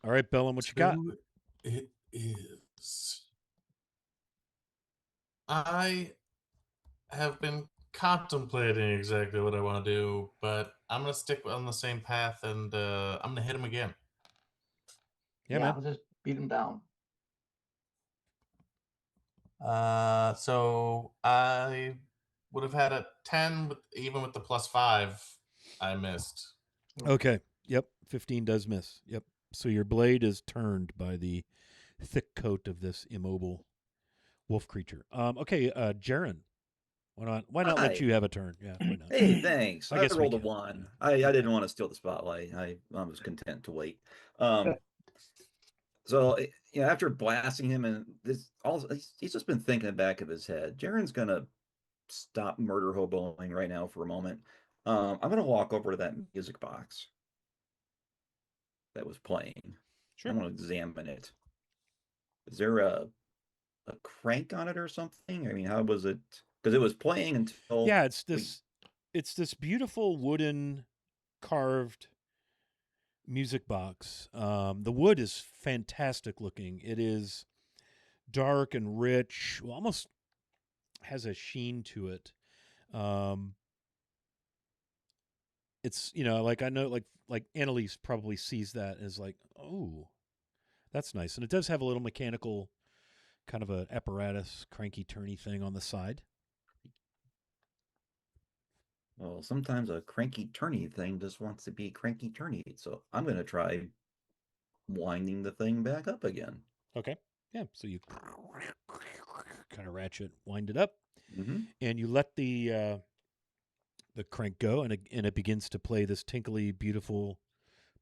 All right, Bellum, what you got? It is. I have been contemplating exactly what I want to do, but I'm going to stick on the same path, and I'm going to hit him again. Yeah, man. I'll just beat him down. So I would have had a 10, even with the +5, I missed. Okay. Yep. 15 does miss. Yep. So your blade is turned by the thick coat of this immobile wolf creature. Okay, Jaren. Why not let you have a turn? Yeah, why not? Hey, thanks. I guess rolled a 1. I didn't want to steal the spotlight. I was content to wait. So after blasting him and he's just been thinking in the back of his head. Jaren's gonna stop murder hoboing right now for a moment. I'm gonna walk over to that music box that was playing. Sure. I'm gonna examine it. Is there a crank on it or something? I mean, how was it? Because it was playing until it's this beautiful wooden carved music box. The wood is fantastic looking. It is dark and rich, almost has a sheen to it. It's like I know like Annalise probably sees that as like, oh, that's nice, and it does have a little mechanical kind of a apparatus cranky turny thing on the side. Well, sometimes a cranky turny thing just wants to be cranky turny, so I'm gonna try winding the thing back up again. Okay, yeah. So you kind of ratchet, wind it up, and you let the crank go, and it begins to play this tinkly, beautiful,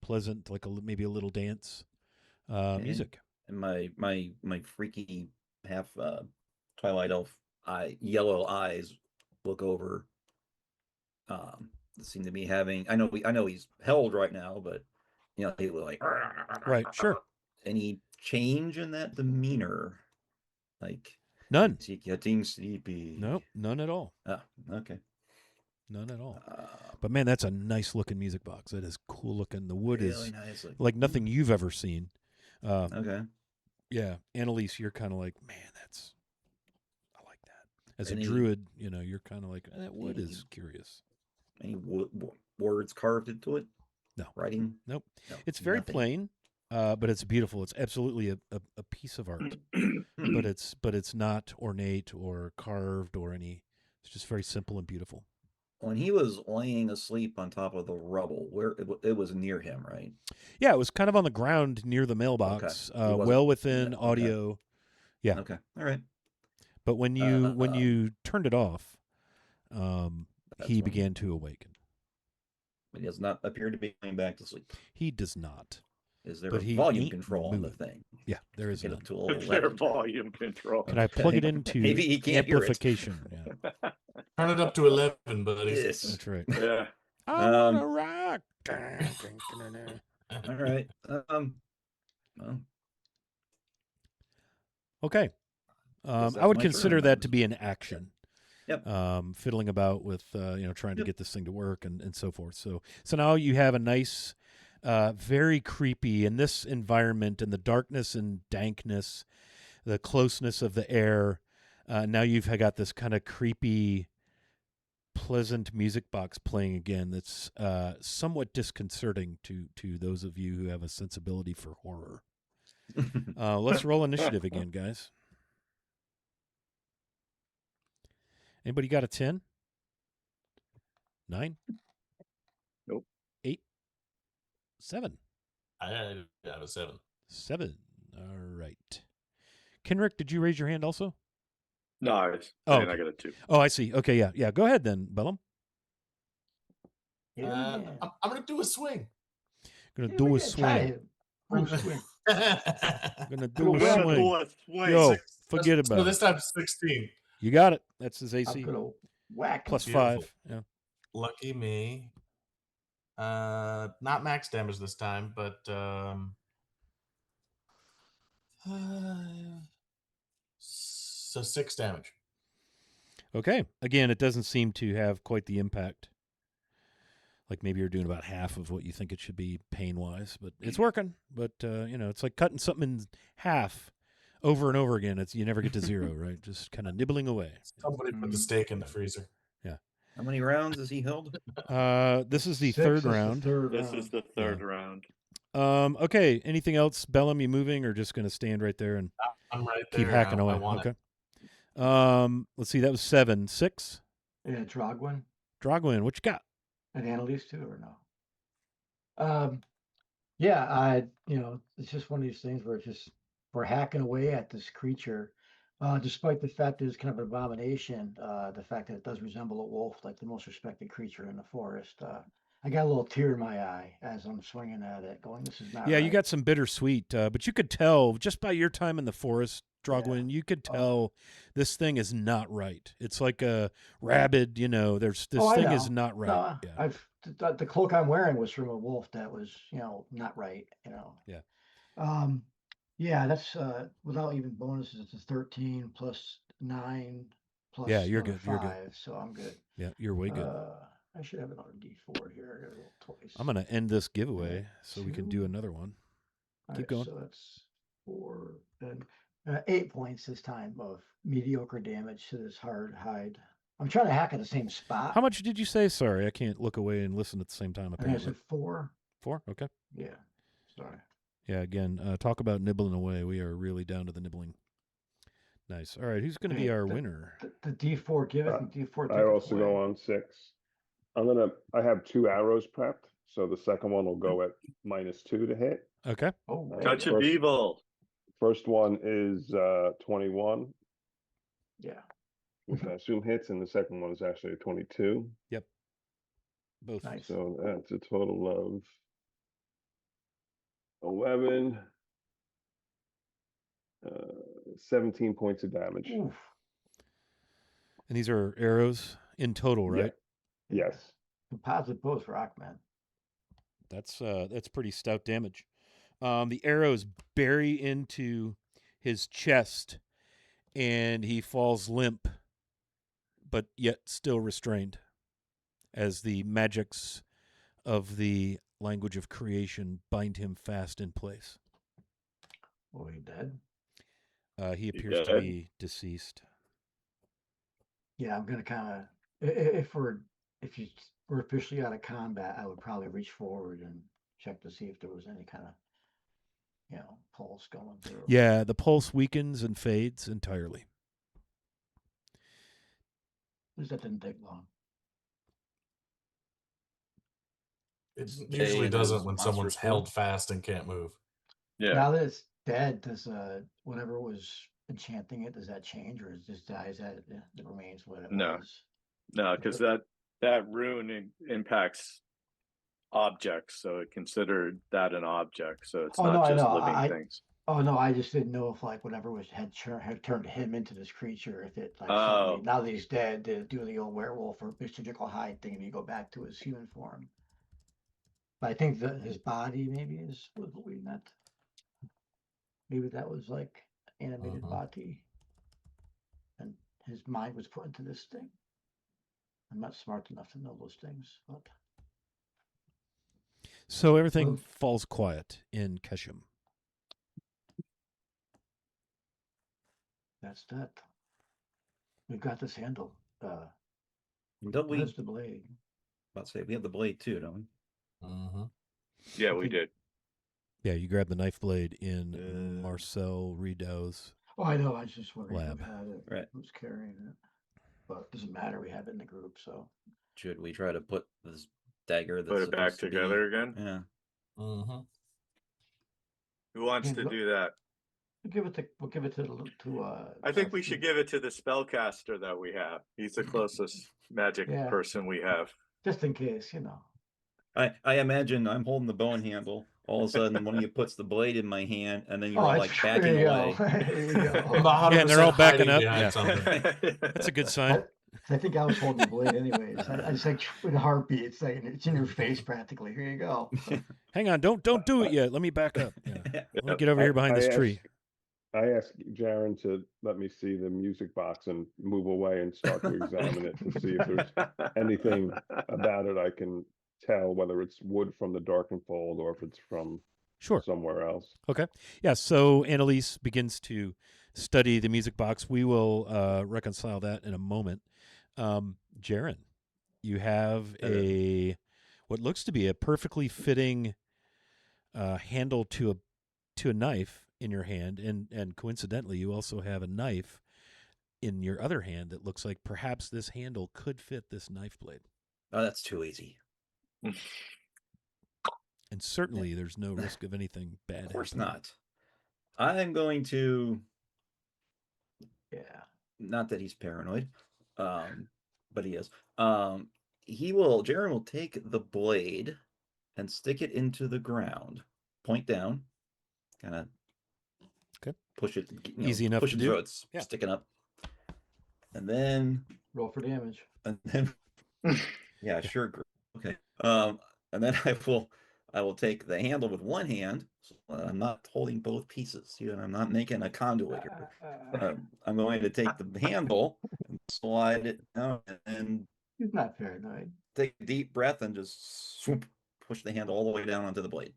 pleasant, like maybe a little dance music. And my freaky half Twilight Elf yellow eyes look over. Seem to be having. I know he's held right now, but he was like right. Sure. Any change in that demeanor? Like none. Is he getting sleepy? Nope, none at all. Oh, okay. None at all. But man, that's a nice looking music box. That is cool looking. The wood really is nice like nothing you've ever seen. Okay. Yeah, Annalise, you're kind of like, man, I like that. As a druid, you're kind of like, that wood is curious. Any words carved into it? No. Writing? Nope. No, it's very plain, but it's beautiful. It's absolutely a piece of art. but it's not ornate or carved or any. It's just very simple and beautiful. When he was laying asleep on top of the rubble, where it was near him, right? Yeah, it was kind of on the ground near the mailbox, well within audio. Okay. Yeah. Okay. All right. But when you turned it off, he began to awaken. But he does not appear to be going back to sleep. He does not. Is there a volume control on the thing? Yeah, there is. Is there volume control? Can I plug it into Maybe he can't amplification? Yeah. Turn it up to 11, buddies. Yes. That's right. Yeah. I wanna rock. All right. Well. Okay. I would consider that to be an action. Yep. Fiddling about with trying to get this thing to work and so forth. So now you have a nice, very creepy in this environment and the darkness and dankness, the closeness of the air. Now you've got this kind of creepy, pleasant music box playing again. That's somewhat disconcerting to those of you who have a sensibility for horror. Let's roll initiative again, guys. Anybody got a 10? 9? Nope. 8? 7? I have a 7. 7. All right. Kenrick, did you raise your hand also? No, I got a 2. Oh, I see. Okay, yeah. Go ahead then, Bellum. I'm going to do a swing. Gonna do a swing. Gonna swing. Gonna do a swing. Yo, forget about it. So this time 16. You got it. That's his AC. I'm gonna whack. Plus Beautiful. 5. Yeah. Lucky me. Not max damage this time, but so 6 damage. Okay. Again, it doesn't seem to have quite the impact. Like maybe you're doing about half of what you think it should be pain-wise, but it's working. But it's like cutting something in half over and over again. You never get to 0, right? Just kind of nibbling away. Somebody put the steak in the freezer. Yeah. How many rounds is he held? This is the third round. This is the third round. Okay. Anything else, Bellum? You moving or just going to stand right there and I'm right keep there. hacking away? Okay. Let's see. That was 7. 6. Yeah, Drogwin. What you got? And Annalise too, or no? Yeah, it's just one of these things where we're hacking away at this creature, despite the fact that it's kind of an abomination. The fact that it does resemble a wolf, like the most respected creature in the forest. I got a little tear in my eye as I'm swinging at it, going, "This is not." Yeah, right. you got some bittersweet, but you could tell just by your time in the forest, Drogwin, you could tell this thing is not right. It's like a rabid, this thing is not right. No, yeah. The cloak I'm wearing was from a wolf that was, not right. Yeah. Yeah, that's without even bonuses. It's a 13 plus 9 plus. Yeah, you're good. 5, You're good. So I'm good. Yeah, you're way good. I should have another D4 here. I got to roll twice. I'm gonna end this giveaway so we can do another one. Keep going. So that's 4 and 8 points this time of mediocre damage to this hard hide. I'm trying to hack at the same spot. How much did you say? Sorry, I can't look away and listen at the same time. I think I Apparently, said 4. 4. Okay. Yeah. Sorry. Yeah. Again, talk about nibbling away. We are really down to the nibbling. Nice. All right. Who's going to be our winner? The D4 give it and D4 take I it also away. go on 6. I have 2 arrows prepped, so the second one will go at -2 to hit. Okay. Oh, Touch of evil. First one is 21, yeah. which I assume hits, and the second one is actually a 22. Yep. Both. Nice. So that's a total of 11, 17 points of damage. Oof. And these are arrows in total, right? Yeah. Yes. Composite both rock, man. That's pretty stout damage. The arrows bury into his chest, and he falls limp, but yet still restrained, as the magics of the language of creation bind him fast in place. Oh, he dead? He appears to be deceased. Yeah, I'm gonna kind of if we're officially out of combat, I would probably reach forward and check to see if there was any kind of pulse going through. Yeah, the pulse weakens and fades entirely. At least that didn't take long. It Okay, usually doesn't there's when monsters someone's too. held fast and can't move. Yeah. Now that it's dead, does whatever was enchanting it, does that change, or is just dies that it remains what it No. was? No, because that rune impacts objects, so it considered that an object. So it's Oh, not no, I just know. living things. Oh no, I just didn't know if whatever was had turned him into this creature, if it Oh. suddenly, now that he's dead, did it do the old werewolf or Mr. Jekyll Hyde thing and you go back to his human form. But I think that his body maybe was what we meant. Maybe that was like animated body, and his mind was put into this thing. I'm not smart enough to know those things, but So everything falls quiet in Keshim. that's that. We've got this handle. Don't we? Where's the blade? About to say we have the blade too, don't we? Mm-hmm. Yeah, we did. Yeah, you grab the knife blade in Marcel Rideau's. Oh, I know. I was just wondering Lab. who had it. Right. Who's carrying it? But it doesn't matter. We have it in the group, so. Should we try to put this dagger that's Put it back supposed to be- together again. Yeah. Mm-hmm. Who wants to do that? We'll give it to I think we should give it to the spellcaster that we have. He's the closest magic Yeah. person we have. just in case, I imagine I'm holding the bone handle. All of a sudden, one of you puts the blade in my hand, and then you're Oh, all it's- like backing there you away. go. There you go. Yeah, and they're all backing up. behind Yeah. something. That's a good sign. I think I was holding the blade anyways. I just like with a heartbeat. It's like it's in your face practically. Here you go. Hang on, don't do it yet. Let me back up. Yeah. Let me get over here behind this tree. I asked Jaren to let me see the music box and move away and start to examine it to see if there's anything about it I can tell, whether it's wood from the Darkened Fold or if it's from somewhere else. Okay. Yeah, so Annalise begins to study the music box. We will reconcile that in a moment. Jaren, you have what looks to be a perfectly fitting handle to a knife in your hand, and coincidentally, you also have a knife in your other hand that looks like perhaps this handle could fit this knife blade. Oh, that's too easy. And certainly, there's no risk of anything bad. Of course happening. not. I'm going to. Yeah. Not that he's paranoid, but he is. Jaren will take the blade and stick it into the ground, point down, kind of push it. Easy enough push to it do. so it's sticking up, and then roll for damage. And then, yeah, sure. Okay. And then I will take the handle with one hand. So I'm not holding both pieces. And I'm not making a conduit here. I'm going to take the handle and slide it down and he's not paranoid. Take a deep breath and just swoop, push the handle all the way down onto the blade.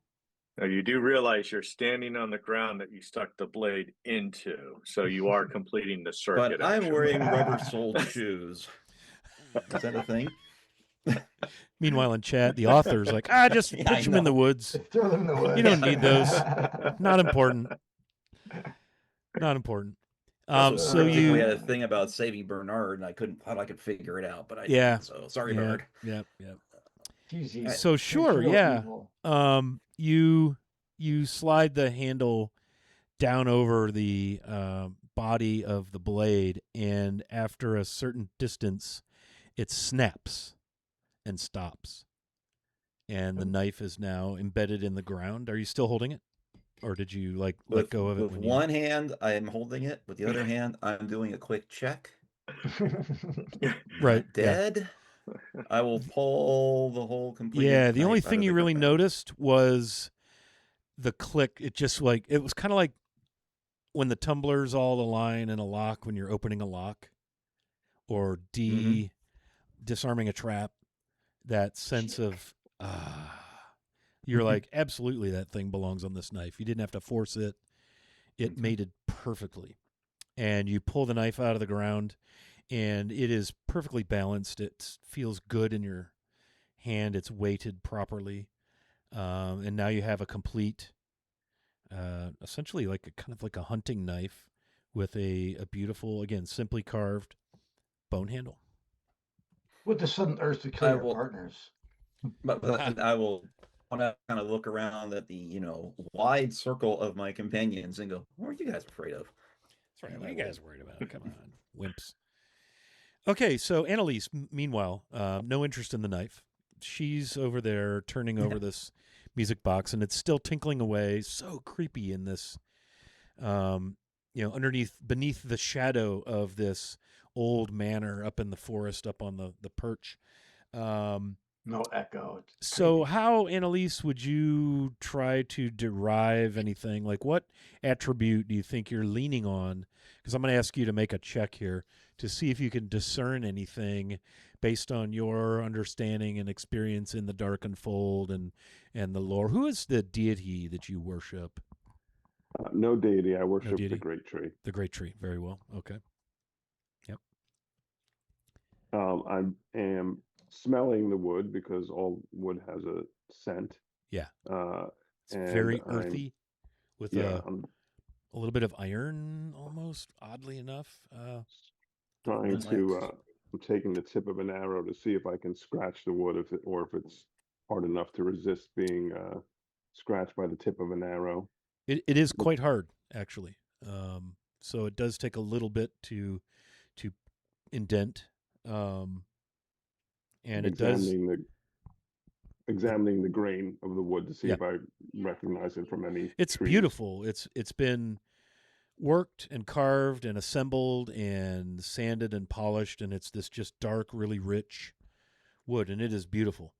Now, you do realize you're standing on the ground that you stuck the blade into, so you are completing the circuit. But I'm actually. wearing rubber-soled shoes. Is that a thing? Meanwhile, in chat, the author's like, just Yeah, pitch I them in the know. woods. Throw them in the woods. You don't need those. Not important. Not important. So we had you, a thing about saving Bernard, and I thought I could figure it out, but I Yeah. didn't. So sorry, yeah, Bernard. yeah. He's evil. So He's sure, real yeah. evil. You slide the handle down over the body of the blade, and after a certain distance, it snaps and stops. And the knife is now embedded in the ground. Are you still holding it? Or did you let go of it? With one hand, I am holding it. With the other hand, I'm doing a quick check. Right. Dead. I will pull the whole complete. Yeah, the only thing you really noticed was the click. It just it was kind of like when the tumblers all align in a lock when you're opening a lock, or disarming a trap. That sense of you're like, absolutely, that thing belongs on this knife. You didn't have to force it. It mated perfectly. And you pull the knife out of the ground, and it is perfectly balanced. It feels good in your hand. It's weighted properly. And now you have a complete, essentially kind of like a hunting knife with a beautiful, again, simply carved bone handle. With the sudden urge to kill your partners. But I will want to kind of look around at the wide circle of my companions and go, what are you guys afraid of? That's right. What are you guys worried about? Come on, wimps. Okay, so Annalise, meanwhile, no interest in the knife. She's over there turning over this music box, and it's still tinkling away. So creepy in this, beneath the shadow of this old manor up in the forest, up on the perch. No echo. So how, Annalise, would you try to derive anything? Like, what attribute do you think you're leaning on? Because I'm going to ask you to make a check here to see if you can discern anything based on your understanding and experience in the Darkened Fold and the lore. Who is the deity that you worship? No deity. I worship the Great Tree. The Great Tree. Very well. Okay. Yep. I am smelling the wood because all wood has a scent. Yeah. It's very earthy with a little bit of iron almost, oddly enough. I'm taking the tip of an arrow to see if I can scratch the wood if it's hard enough to resist being scratched by the tip of an arrow. It is quite hard, actually. So it does take a little bit to indent. And examining the grain of the wood to see if I recognize it from any It's trees. Beautiful. It's been worked and carved and assembled and sanded and polished, and it's this just dark, really rich wood, and it is beautiful.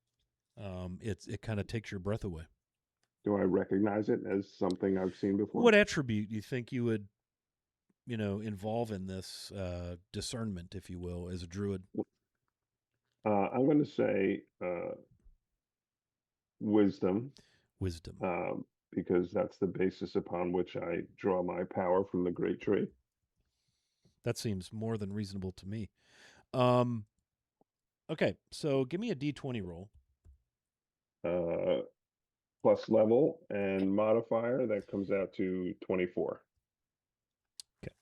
It kind of takes your breath away. Do I recognize it as something I've seen before? What attribute do you think you would, involve in this discernment, if you will, as a druid? I'm going to say wisdom. Wisdom. Because that's the basis upon which I draw my power from the Great Tree. That seems more than reasonable to me. Okay, so give me a D20 roll. Plus level and modifier, that comes out to 24. Okay.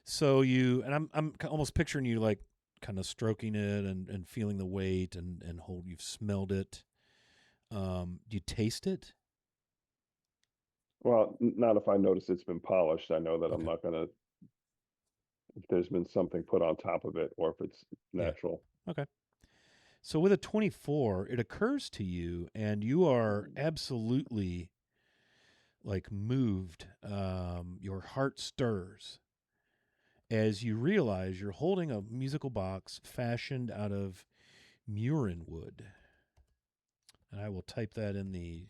So I'm almost picturing you like kind of stroking it and feeling the weight and you've smelled it. Do you taste it? Well, not if I notice it's been polished. I know that I'm not going to, if there's been something put on top of it or if it's natural. Yeah. Okay. So with a 24, it occurs to you, and you are absolutely moved. Your heart stirs as you realize you're holding a musical box fashioned out of murin wood. And I will type that in the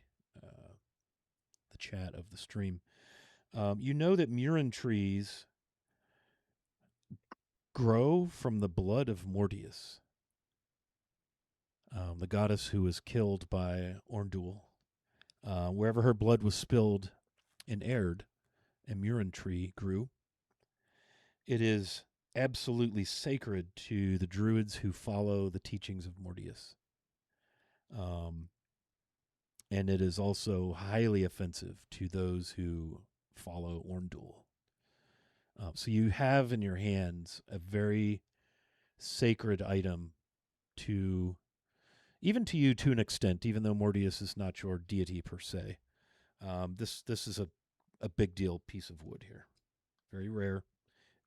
chat of the stream. You know that murin trees grow from the blood of Mortius, the goddess who was killed by Orndul Wherever her blood was spilled in Aihrde, a Murin tree grew. It is absolutely sacred to the druids who follow the teachings of Mortius. And it is also highly offensive to those who follow Orndul. So you have in your hands a very sacred item to, even to you to an extent, even though Mortius is not your deity per se. This is a big deal piece of wood here. Very rare,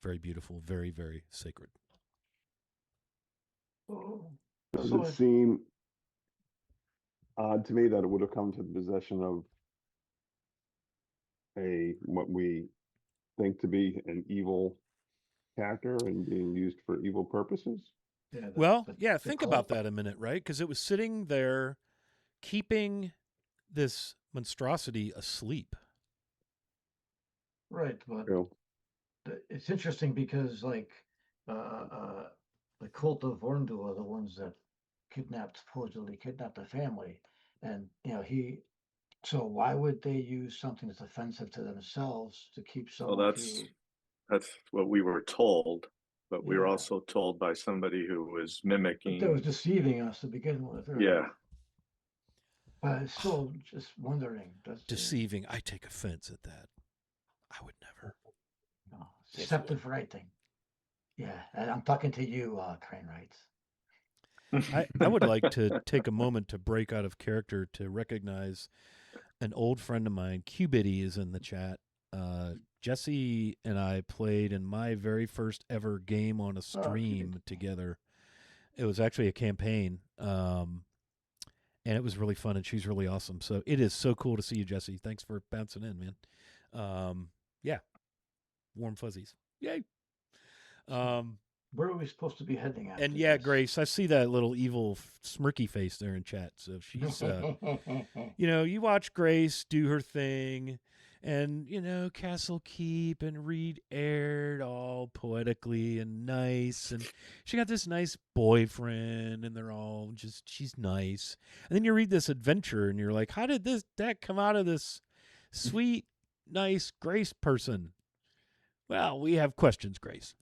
very beautiful, very, very sacred. Does it seem odd to me that it would have come to the possession of what we think to be an evil character and being used for evil purposes? Yeah, think about that a minute, right? Because it was sitting there keeping this monstrosity asleep. Right, but it's interesting because, like, the cult of Vorndul are the ones that supposedly kidnapped the family, and so why would they use something that's offensive to themselves to keep someone? Well, that's what we were told, but we were Yeah. also told by somebody who was mimicking. That was deceiving us to begin with. Right? Yeah. But still, just wondering. Deceiving. I take offense at that. I would never. No, deceptive writing. Yeah, and I'm talking to you, Crane Wrights. I would like to take a moment to break out of character to recognize an old friend of mine. Cubitty is in the chat. Jesse and I played in my very first ever game on a stream together. It was actually a campaign, and it was really fun, and she's really awesome. So it is so cool to see you, Jesse. Thanks for bouncing in, man. Yeah, warm fuzzies. Yay. Where are we supposed to be heading at? And yeah, Grace, I see that little evil smirky face there in chat. So she's, you watch Grace do her thing, and Castle Keep and read Aihrde all poetically and nice, and she got this nice boyfriend, and they're all she's nice. And then you read this adventure, and you're like, how did that come out of this sweet, nice Grace person? Well, we have questions, Grace.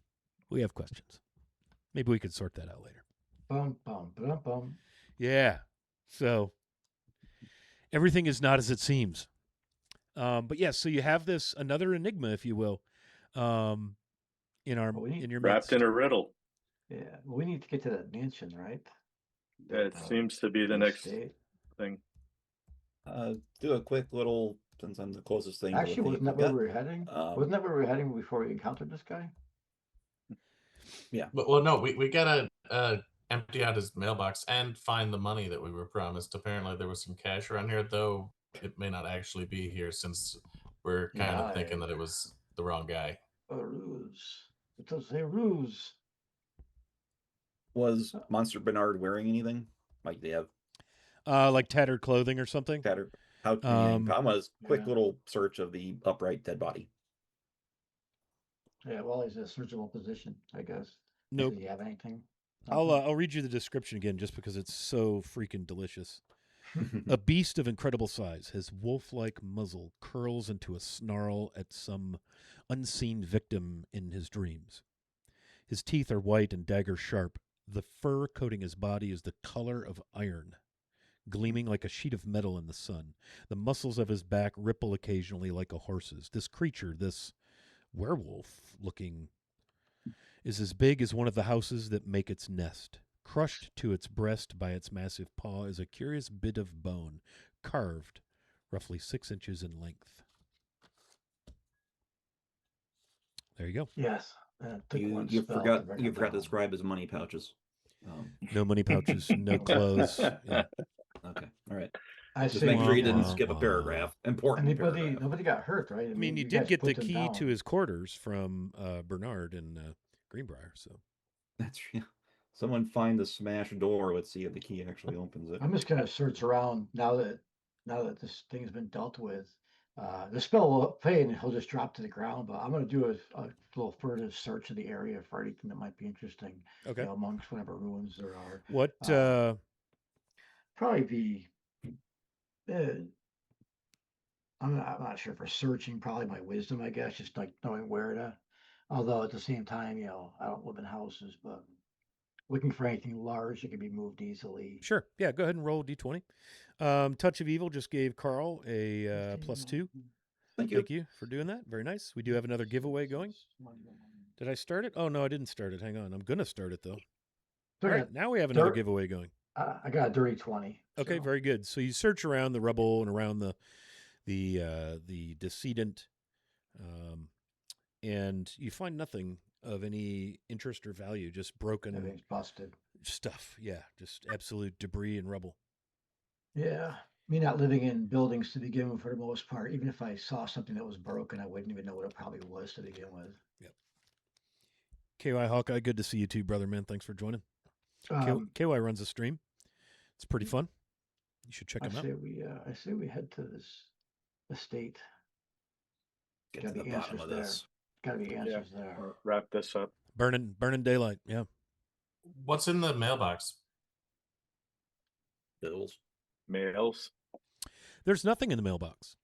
We have questions. Maybe we could sort that out later. Bum, bum, bum, bum. Yeah. So everything is not as it seems. But yes, so you have another enigma, if you will, in your wrapped midst. in a riddle. Yeah, we need to get to that mansion, right? It seems to be the next thing. Do a quick little, since I'm the closest thing. Actually, wasn't that where we were heading? Wasn't that where we were heading before we encountered this guy? Yeah. Well, no, we gotta empty out his mailbox and find the money that we were promised. Apparently, there was some cash around here, though it may not actually be here since we're kind of thinking that it was the wrong guy. A ruse. It does say ruse. Was Monster Bernard wearing anything? Like they have, like tattered clothing or something? Tattered. Palma's quick little search of the upright dead body. Yeah, well, he's in a surgical position, I guess. Nope. Does he have anything? I'll read you the description again just because it's so freaking delicious. A beast of incredible size, his wolf-like muzzle curls into a snarl at some unseen victim in his dreams. His teeth are white and dagger sharp. The fur coating his body is the color of iron, gleaming like a sheet of metal in the sun. The muscles of his back ripple occasionally like a horse's. This creature, this werewolf-looking, is as big as one of the houses that make its nest. Crushed to its breast by its massive paw is a curious bit of bone, carved roughly 6 inches in length. There you go. Yes. You forgot to describe his money pouches. No money pouches, no clothes. Yeah. Okay. All right. Just make sure you didn't skip a paragraph. Important. Nobody got hurt, right? I mean, you did get the key to his quarters from Bernard and Greenbriar, so. That's real. Someone find the smashed door. Let's see if the key actually opens it. I'm just gonna search around now that this thing has been dealt with. The spell will fade and he'll just drop to the ground, but I'm gonna do a little further search of the area for anything that might be interesting. Okay. Amongst whatever ruins there are. What? Probably be I'm not sure for searching, probably my wisdom, I guess, just like knowing where to. Although at the same time, I don't live in houses, but looking for anything large that can be moved easily. Sure. Yeah, go ahead and roll d20. Touch of Evil just gave Carl a +2. Thank you. Thank you for doing that. Very nice. We do have another giveaway going. Did I start it? Oh, no, I didn't start it. Hang on. I'm going to start it, though. All right, now we have another giveaway going. I got a dirty 20. Okay, so. very good. So you search around the rubble and around the decedent, and you find nothing of any interest or value, just broken Everything's busted stuff. Yeah, just absolute debris and rubble. Yeah. Me not living in buildings to begin with for the most part, even if I saw something that was broken, I wouldn't even know what it probably was to begin with. Yep. KY Hawkeye, good to see you too, brother, man. Thanks for joining. KY runs a stream. It's pretty fun. You should check him out. I say we head to this estate. Get to the bottom of this. Gotta be answers there. Wrap this up. Burning daylight. Yeah. What's in the mailbox? Bills. Mails. There's nothing in the mailbox.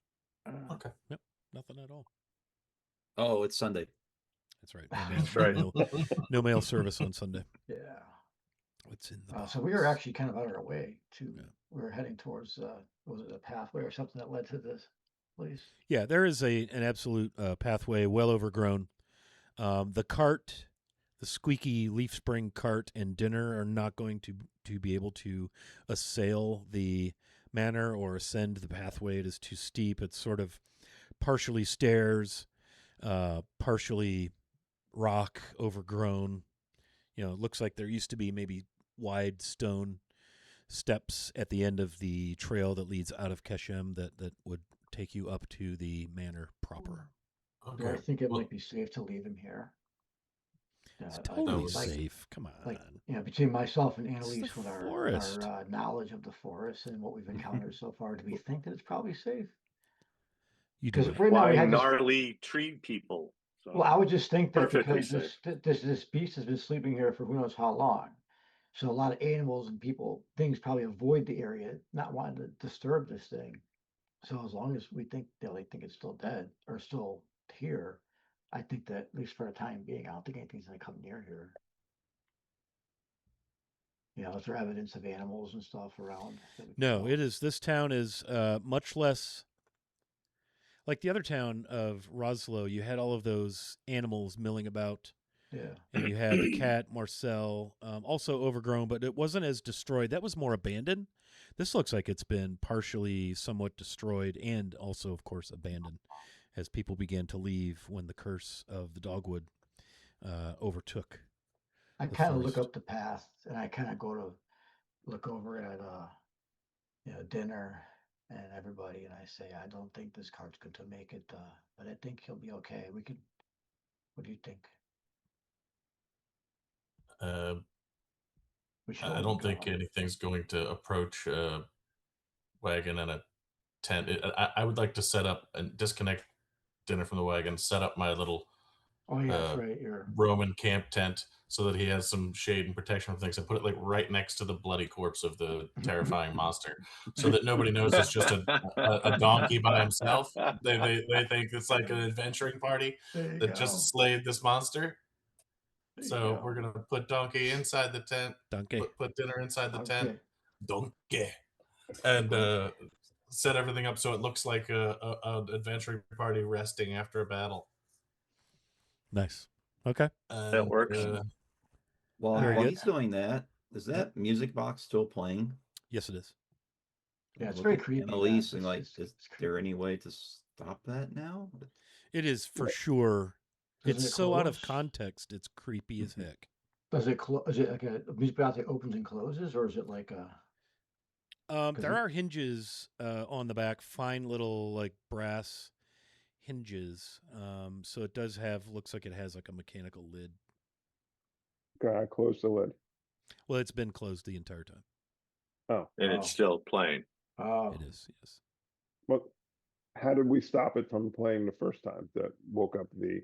Okay. Yep. Nothing at all. Oh, it's Sunday. That's right. That's right. No mail service on Sunday. Yeah. What's in the box? So we were actually kind of on our way to. Yeah. We were heading towards. Was it a pathway or something that led to this place? Yeah, there is an absolute pathway, well overgrown. The cart, the squeaky leaf spring cart, and dinner are not going to be able to assail the manor or ascend the pathway. It is too steep. It's sort of partially stairs, partially rock, overgrown. It looks like there used to be maybe wide stone steps at the end of the trail that leads out of Keshem that would take you up to the manor proper. Okay. I think it might be safe to leave him here. It's totally safe. Come on. Between myself and Annalise, with forest. our knowledge of the forest and what we've encountered so far, do we think that it's probably safe? Because right now we have gnarly tree people. So well, I would just think that because safe. this beast has been sleeping here for who knows how long. So a lot of animals and things probably avoid the area, not wanting to disturb this thing. So as long as we think they think it's still dead or still here, I think that at least for the time being, I don't think anything's going to come near here. Is there evidence of animals and stuff around? No, it is. This town is much less like the other town of Roslo. You had all of those animals milling about. Yeah. And you had the cat, Marcel, also overgrown, but it wasn't as destroyed. That was more abandoned. This looks like it's been partially somewhat destroyed and also, of course, abandoned as people began to leave when the curse of the dogwood overtook. I kind of look up the path and I kind of go to look over at dinner and everybody, and I say, I don't think this cart's going to make it, but I think he'll be okay. What do you think? I don't think anything's going to approach a wagon and a tent. I would like to set up and disconnect dinner from the wagon, set up my little that's right. Roman camp tent so that he has some shade and protection from things, and put it right next to the bloody corpse of the terrifying monster so that nobody knows it's just a donkey by himself. They think it's like an adventuring party that just slayed this monster. So we're going to put Donkey inside the tent. Donkey. Put dinner inside the tent. Donkey. And set everything up so it looks like an adventuring party resting after a battle. Nice. Okay. That works. While he's doing that, is that music box still playing? Yes, it is. Yeah, it's very creepy. Annalise, and is there any way to stop that now? It is for sure. It's so out of context. It's creepy as heck. Does it close? Is it like a music box that opens and closes, or is it like a? There are hinges on the back, fine little brass hinges. So it does looks like it has like a mechanical lid. I close the lid. Well, it's been closed the entire time. Oh, and it's still playing. Oh, it is. Yes. But how did we stop it from playing the first time? That woke up the.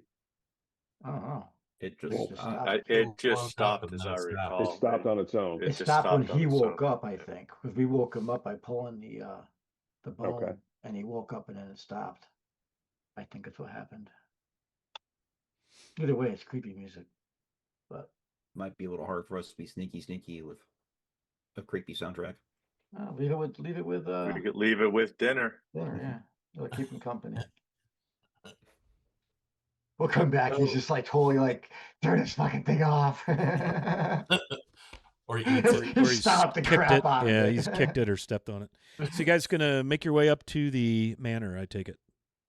Oh, it just stopped. It just stopped, as I recall. It stopped on its own. It stopped when he woke up, I think, because we woke him up by pulling the bone. Okay. and he woke up and then it stopped. I think that's what happened. Either way, it's creepy music, but Might be a little hard for us to be sneaky with a creepy soundtrack. leave it with We could leave it with dinner. dinner. Yeah, it'll keep him company. We'll come back. He's just like totally like, turn this fucking thing off. Or he eats it. Or he's stopped the kicked crap it. out of Yeah, it. he's kicked it or stepped on it. So you guys gonna make your way up to the manor? I take it.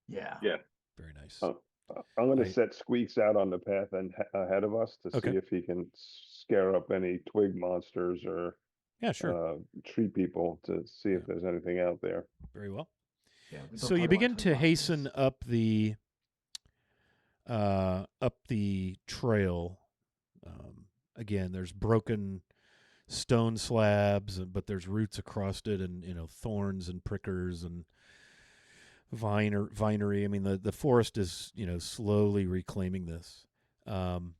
Yeah. Yeah. Very nice. I'm going I- to set Squeaks out on the path and ahead of us to Okay. see if he can scare up any twig monsters or Yeah, sure. tree people to see if there's anything out there. Very well. Yeah, we don't So talk you about begin twin to monsters. hasten up the trail. Again, there's broken stone slabs, but there's roots across it, and thorns and prickers and vinery. I mean, the forest is slowly reclaiming this. And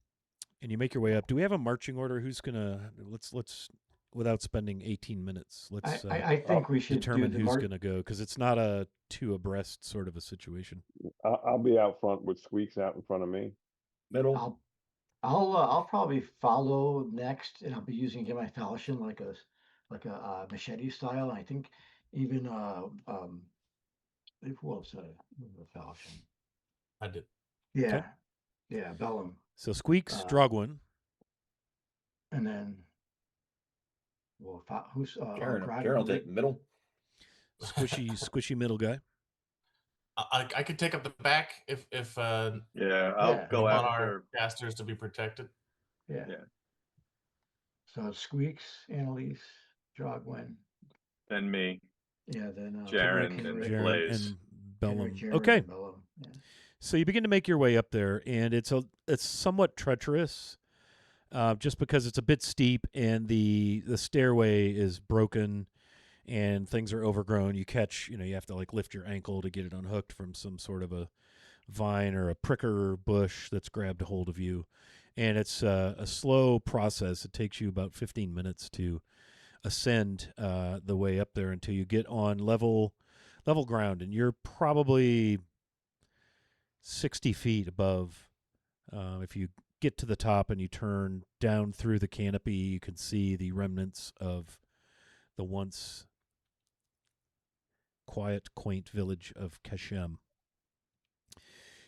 you make your way up. Do we have a marching order? Who's gonna let's without spending 18 minutes? Let's I think we should determine do the who's gonna go, because it's not a two abreast sort of a situation. I'll be out front with Squeaks out in front of me. Middle. I'll probably follow next, and I'll be using again my falchion like a machete style. And I think even who else had a falchion? I did. Yeah, Okay. yeah, Bellum, So Squeaks, Uh, Drogwin. and then who's Karen Grog- will take middle. Squishy middle guy. I could take up the back if Yeah, I'll Yeah. go we want after. our casters to be protected. Yeah. Yeah. So it's Squeaks, Annalise, Drogwin. Then me. Yeah, then Jaren Kenrick, and Kenrick, Jaren Blaze. and Bellum. Jaren Okay. and Bellum, yeah. So you begin to make your way up there, and it's somewhat treacherous, just because it's a bit steep and the stairway is broken and things are overgrown. You catch, you have to like lift your ankle to get it unhooked from some sort of a vine or a pricker bush that's grabbed a hold of you, and it's a slow process. It takes you about 15 minutes to ascend the way up there until you get on level ground, and you're probably 60 feet above. If you get to the top and you turn down through the canopy, you can see the remnants of the once quiet, quaint village of Kashem.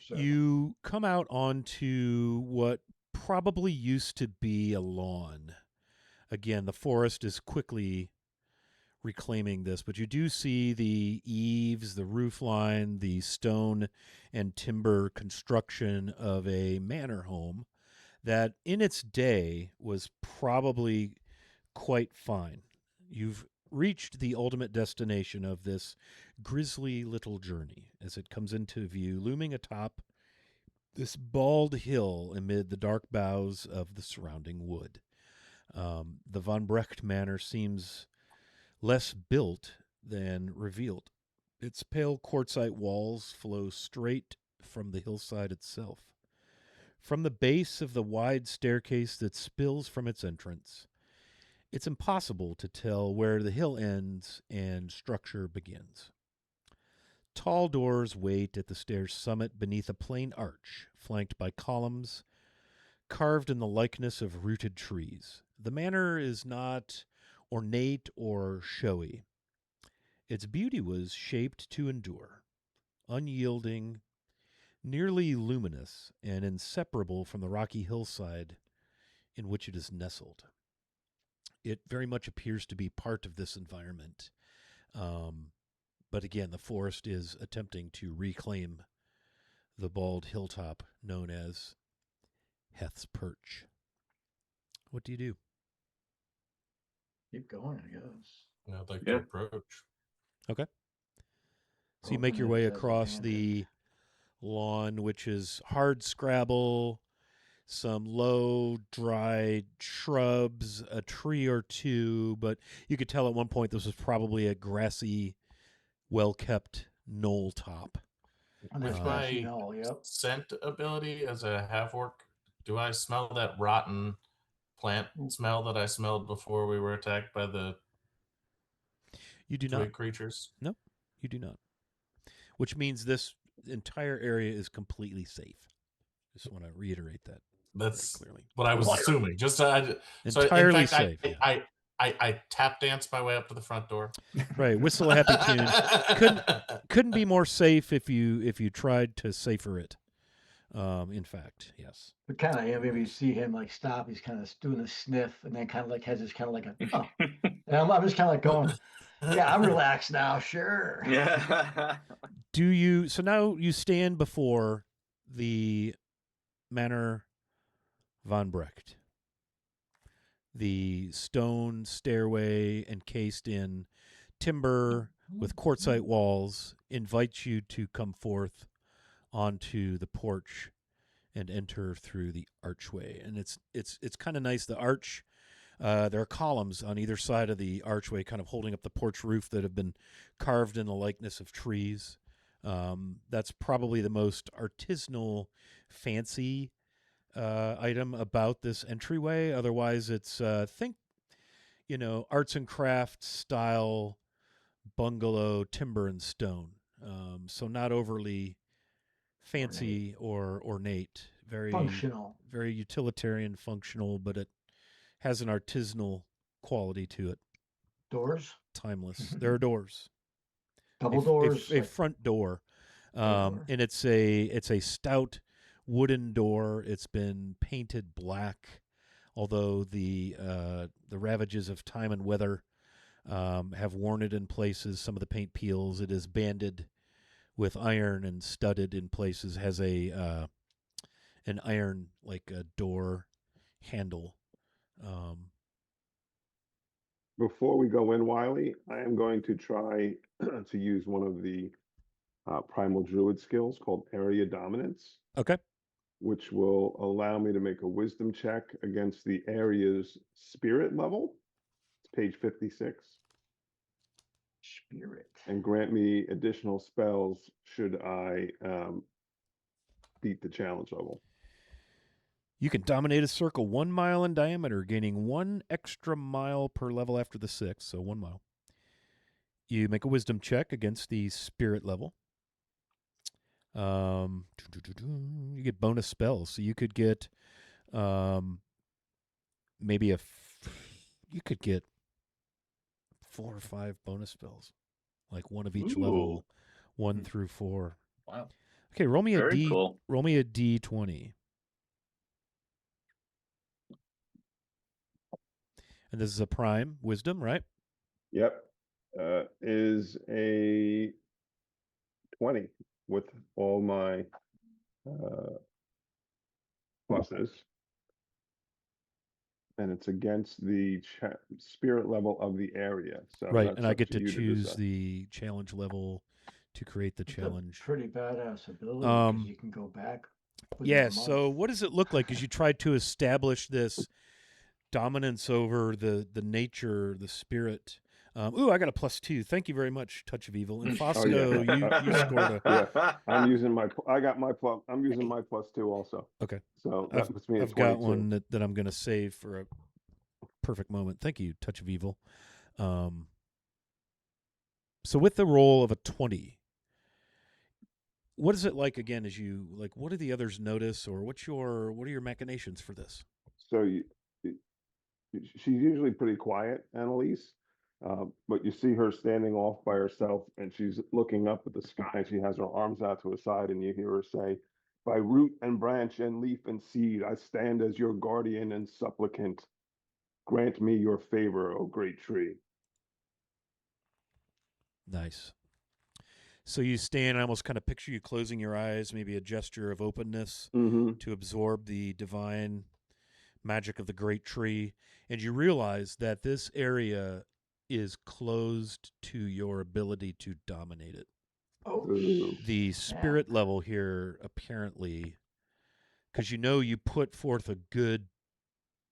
So, You come out onto what probably used to be a lawn. Again, the forest is quickly reclaiming this, but you do see the eaves, the roof line, the stone and timber construction of a manor home that in its day was probably quite fine. You've reached the ultimate destination of this grisly little journey as it comes into view, looming atop this bald hill amid the dark boughs of the surrounding wood. The Von Brecht Manor seems less built than revealed. Its pale quartzite walls flow straight from the hillside itself. From the base of the wide staircase that spills from its entrance, it's impossible to tell where the hill ends and structure begins. Tall doors wait at the stair's summit beneath a plain arch, flanked by columns carved in the likeness of rooted trees. The manor is not ornate or showy. Its beauty was shaped to endure, unyielding, nearly luminous, and inseparable from the rocky hillside in which it is nestled. It very much appears to be part of this environment. But again, the forest is attempting to reclaim the bald hilltop known as Heth's Perch. What do you do? keep going, I guess. I'd like Yeah. to approach. Okay. So you make your Broken way it says across the abandoned. lawn, which is hard scrabble, some low, dry shrubs, a tree or two, but you could tell at one point this was probably a grassy, well-kept knoll top. On With that Uh, grassy my knoll, yep. scent ability as a half orc, do I smell that rotten plant smell that I smelled before we were attacked by the You do twig not. creatures? Nope, you do not. which means this entire area is completely safe. Just want to reiterate that That's clearly. what I was assuming. Just so entirely in fact, safe. I tap dance my way up to the front door. Right, whistle a happy tune. Couldn't be more safe if you tried to safer it. In fact, yes. But kind of, maybe you see him like stop. He's kind of doing a sniff, and then kind of like has this kind of like a. Oh. And I'm just kind of like going, yeah, I'm relaxed now. Sure. Yeah. Do you? So now you stand before the Manor von Brecht. The stone stairway encased in timber with quartzite walls invites you to come forth onto the porch and enter through the archway. And it's kind of nice. The arch, there are columns on either side of the archway kind of holding up the porch roof that have been carved in the likeness of trees. That's probably the most artisanal, fancy item about this entryway. Otherwise, it's think, arts and crafts style bungalow, timber and stone. So not overly fancy or ornate. Very functional, very utilitarian, functional, but it has an artisanal quality to it. Doors, Timeless. There are doors. double doors, a front door. And it's a stout wooden door. It's been painted black, although the ravages of time and weather have worn it in places. Some of the paint peels. It is banded with iron and studded in places. Has an iron like a door handle. Before we go in, Wiley, I am going to try to use one of the primal druid skills called area dominance. Okay. Which will allow me to make a wisdom check against the area's spirit level. It's page 56. Spirit. And grant me additional spells should I beat the challenge level. You can dominate a circle 1 mile in diameter, gaining 1 extra mile per level after the 6, so 1 mile. You make a wisdom check against the spirit level. You get bonus spells, so you could get maybe you could get 4 or 5 bonus spells, like one of each level, 1 through 4. Wow. Okay, roll me a Very D. cool. Roll me a D20. And this is a prime wisdom, right? Yep. Is a 20 with all my pluses. And it's against the spirit level of the area. So right, and I get to you choose the challenge level to create the It's challenge. a pretty badass ability because you can go back. Yeah, so what does it look like as you try to establish this dominance over the nature, the spirit? I got a +2. Thank you very much, Touch of Evil. And Fosco, you scored a... Yeah, I'm using my +2 also. Okay. So that puts me at 22. I've got one that I'm going to save for a perfect moment. Thank you, Touch of Evil. So with the roll of a 20, what is it like again as you what do the others notice, or what are your machinations for this? So she's usually pretty quiet, Annalise, but you see her standing off by herself and she's looking up at the sky and she has her arms out to her side and you hear her say, "By root and branch and leaf and seed, I stand as your guardian and supplicant. Grant me your favor, O great tree." Nice. So you stand, I almost kind of picture you closing your eyes, maybe a gesture of openness to absorb the divine magic of the great tree. And you realize that this area is closed to your ability to dominate it. Oh, the spirit level here, apparently, because you put forth a good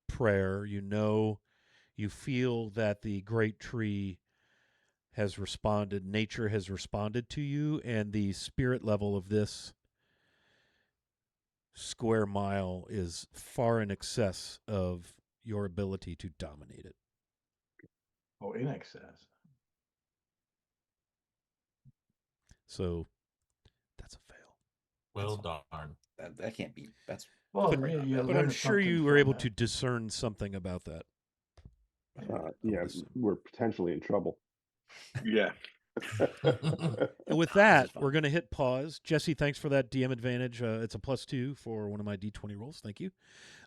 prayer, you feel that the great tree has responded, nature has responded to you, and the spirit level of this square mile is far in excess of your ability to dominate it. Oh, in excess. So Well, darn. That can't be. That's Well, But- you But I'm learn sure you something were from able that. to discern something about that. Yeah, assume. we're potentially in trouble. Yeah. And with This that, is fun. we're going to hit pause. Jesse, thanks for that DM advantage. It's a +2 for one of my D20 rolls. Thank you.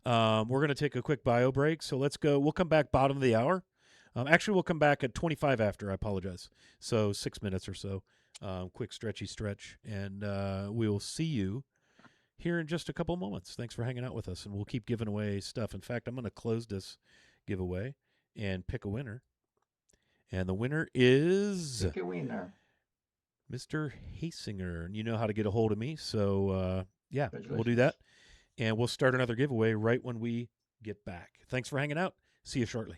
We're going to take a quick bio break. So let's go. We'll come back bottom of the hour. Actually, we'll come back at 25 after. I apologize. So 6 minutes or so. Quick stretchy stretch. And we will see you here in just a couple moments. Thanks for hanging out with us. And we'll keep giving away stuff. In fact, I'm going to close this giveaway and pick a winner. And the winner is Pick a wiener. Mr. Hasinger. And you know how to get a hold of me. So, yeah, we'll do Congratulations. that. And we'll start another giveaway right when we get back. Thanks for hanging out. See you shortly.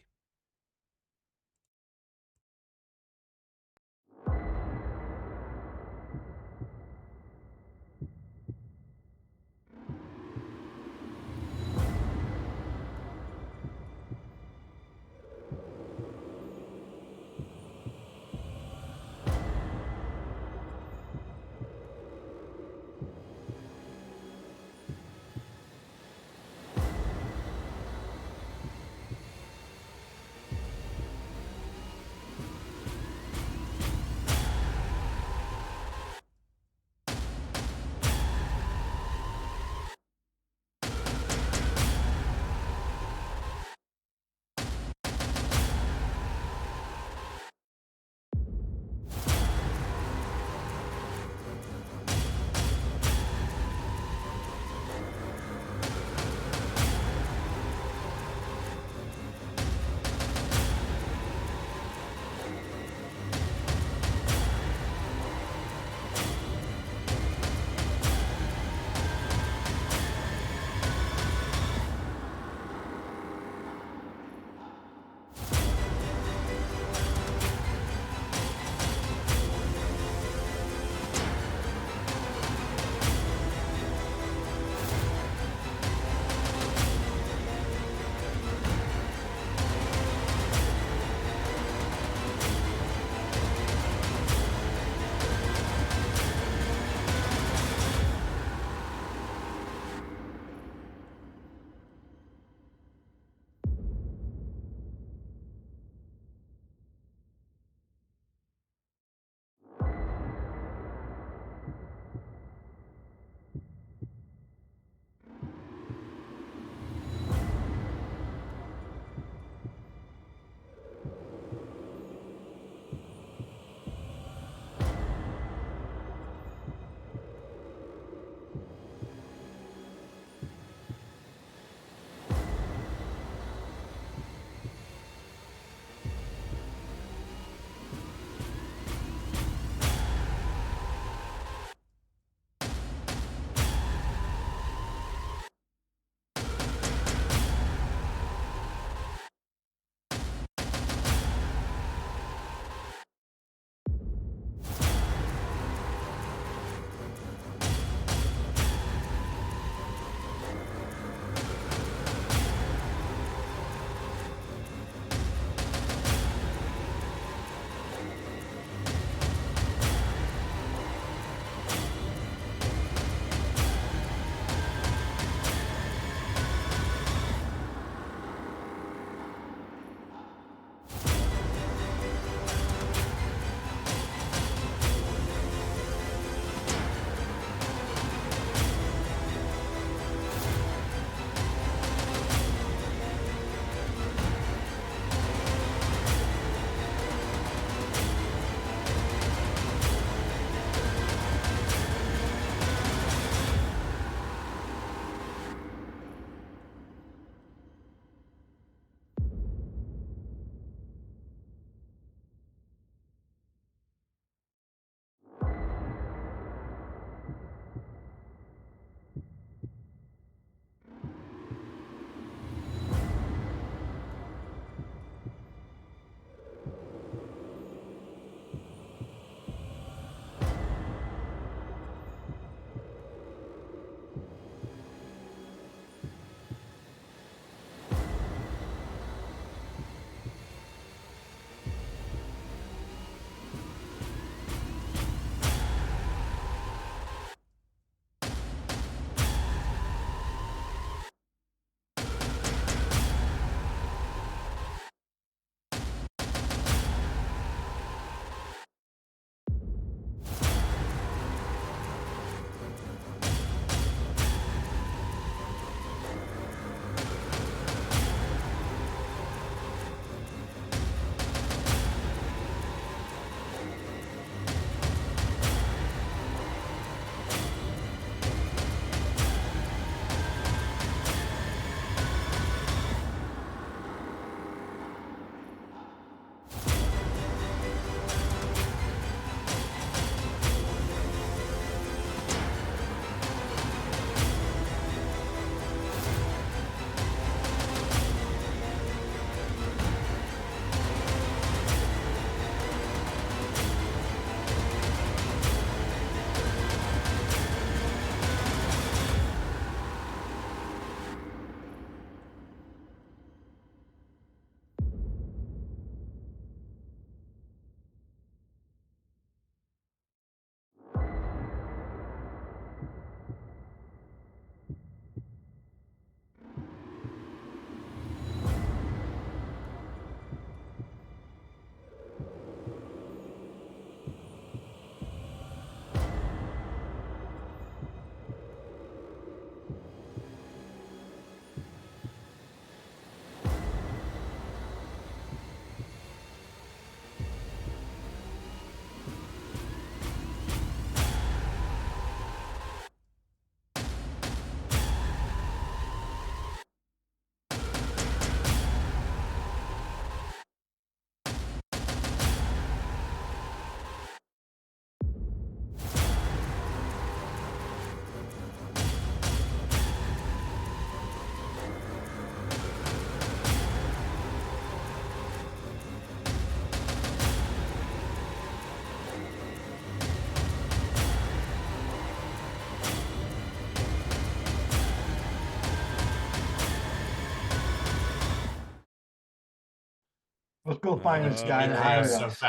Let's go find this guy that All hired right. us.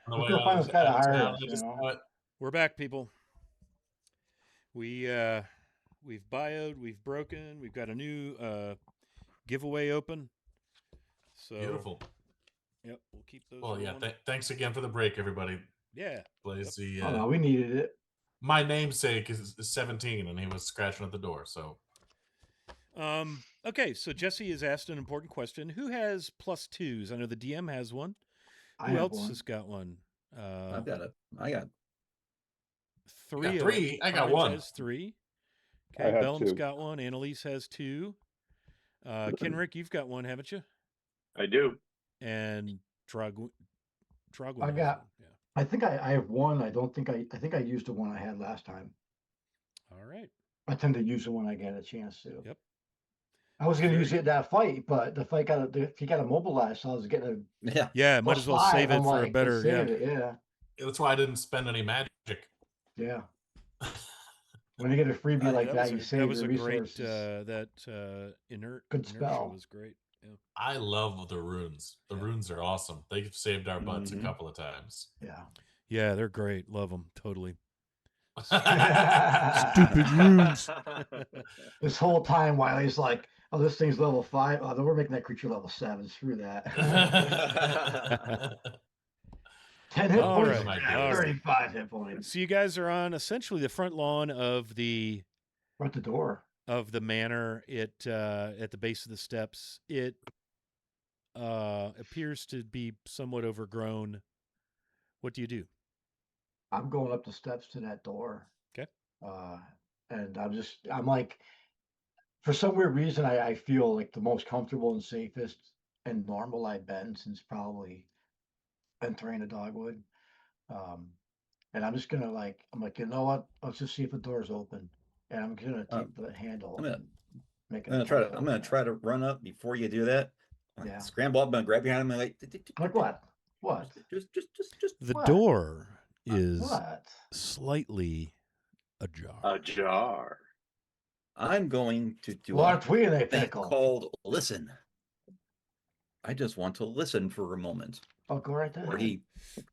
Let's go find this guy that hired us. You know. We're back, people. We've bioed, we've broken, we've got a new giveaway open. So Beautiful. Yep, we'll keep those. Well, yeah. Thanks again for the break, everybody. Yeah, Blaze. Oh no, we needed it. My namesake is 17, and he was scratching at the door. So, okay. So Jesse has asked an important question: who has +2s? I know the DM has one. I Who have else one. has got one? I've got it. I got 3. got 3. I got Orange 1. has 3. I Okay, have Bellum's 2. got 1. Annalise has 2. Kenrick, you've got 1, haven't you? I do. And Dragwin. I has got. 1. Yeah. I think I have 1. I don't think I think I used the one I had last time. All right. I tend to use the one I get a chance to. Yep. I was going to Very use it in that fight, but the fight he got immobilized, so I was getting a Yeah, might as well +5. save it I'm for a like, better. save Yeah. it, yeah. That's why I didn't spend any magic. Yeah. When you get a freebie like that, you save that was your a resources. great inertia Good spell. was great. Yeah. I love the runes. The runes are awesome. They've saved our butts a couple of times. Yeah. Yeah, they're great. Love them totally. Stupid runes. This whole time, Wiley's like, "Oh, this thing's level 5. Oh, then we're making that creature level 7. Screw that." 10 hit All points. right. 35 hit points. So you guys are on essentially the front lawn of the At the door of the manor. It at the base of the steps. It appears to be somewhat overgrown. What do you do? I'm going up the steps to that door. Okay. And I'm like, for some weird reason, I feel like the most comfortable and safest and normal I've been since probably entering a dogwood. And I'm just gonna I'm like, you know what? Let's just see if the door's open. And I'm gonna take the handle. I'm make gonna try to run up before you do that. Yeah. Scramble up and grab behind him and like what? What? Just The what? door is What? slightly ajar. Ajar. I'm going to do What we in a thing pickle? called listen. I just want to listen for a moment. Oh, go right there. Or he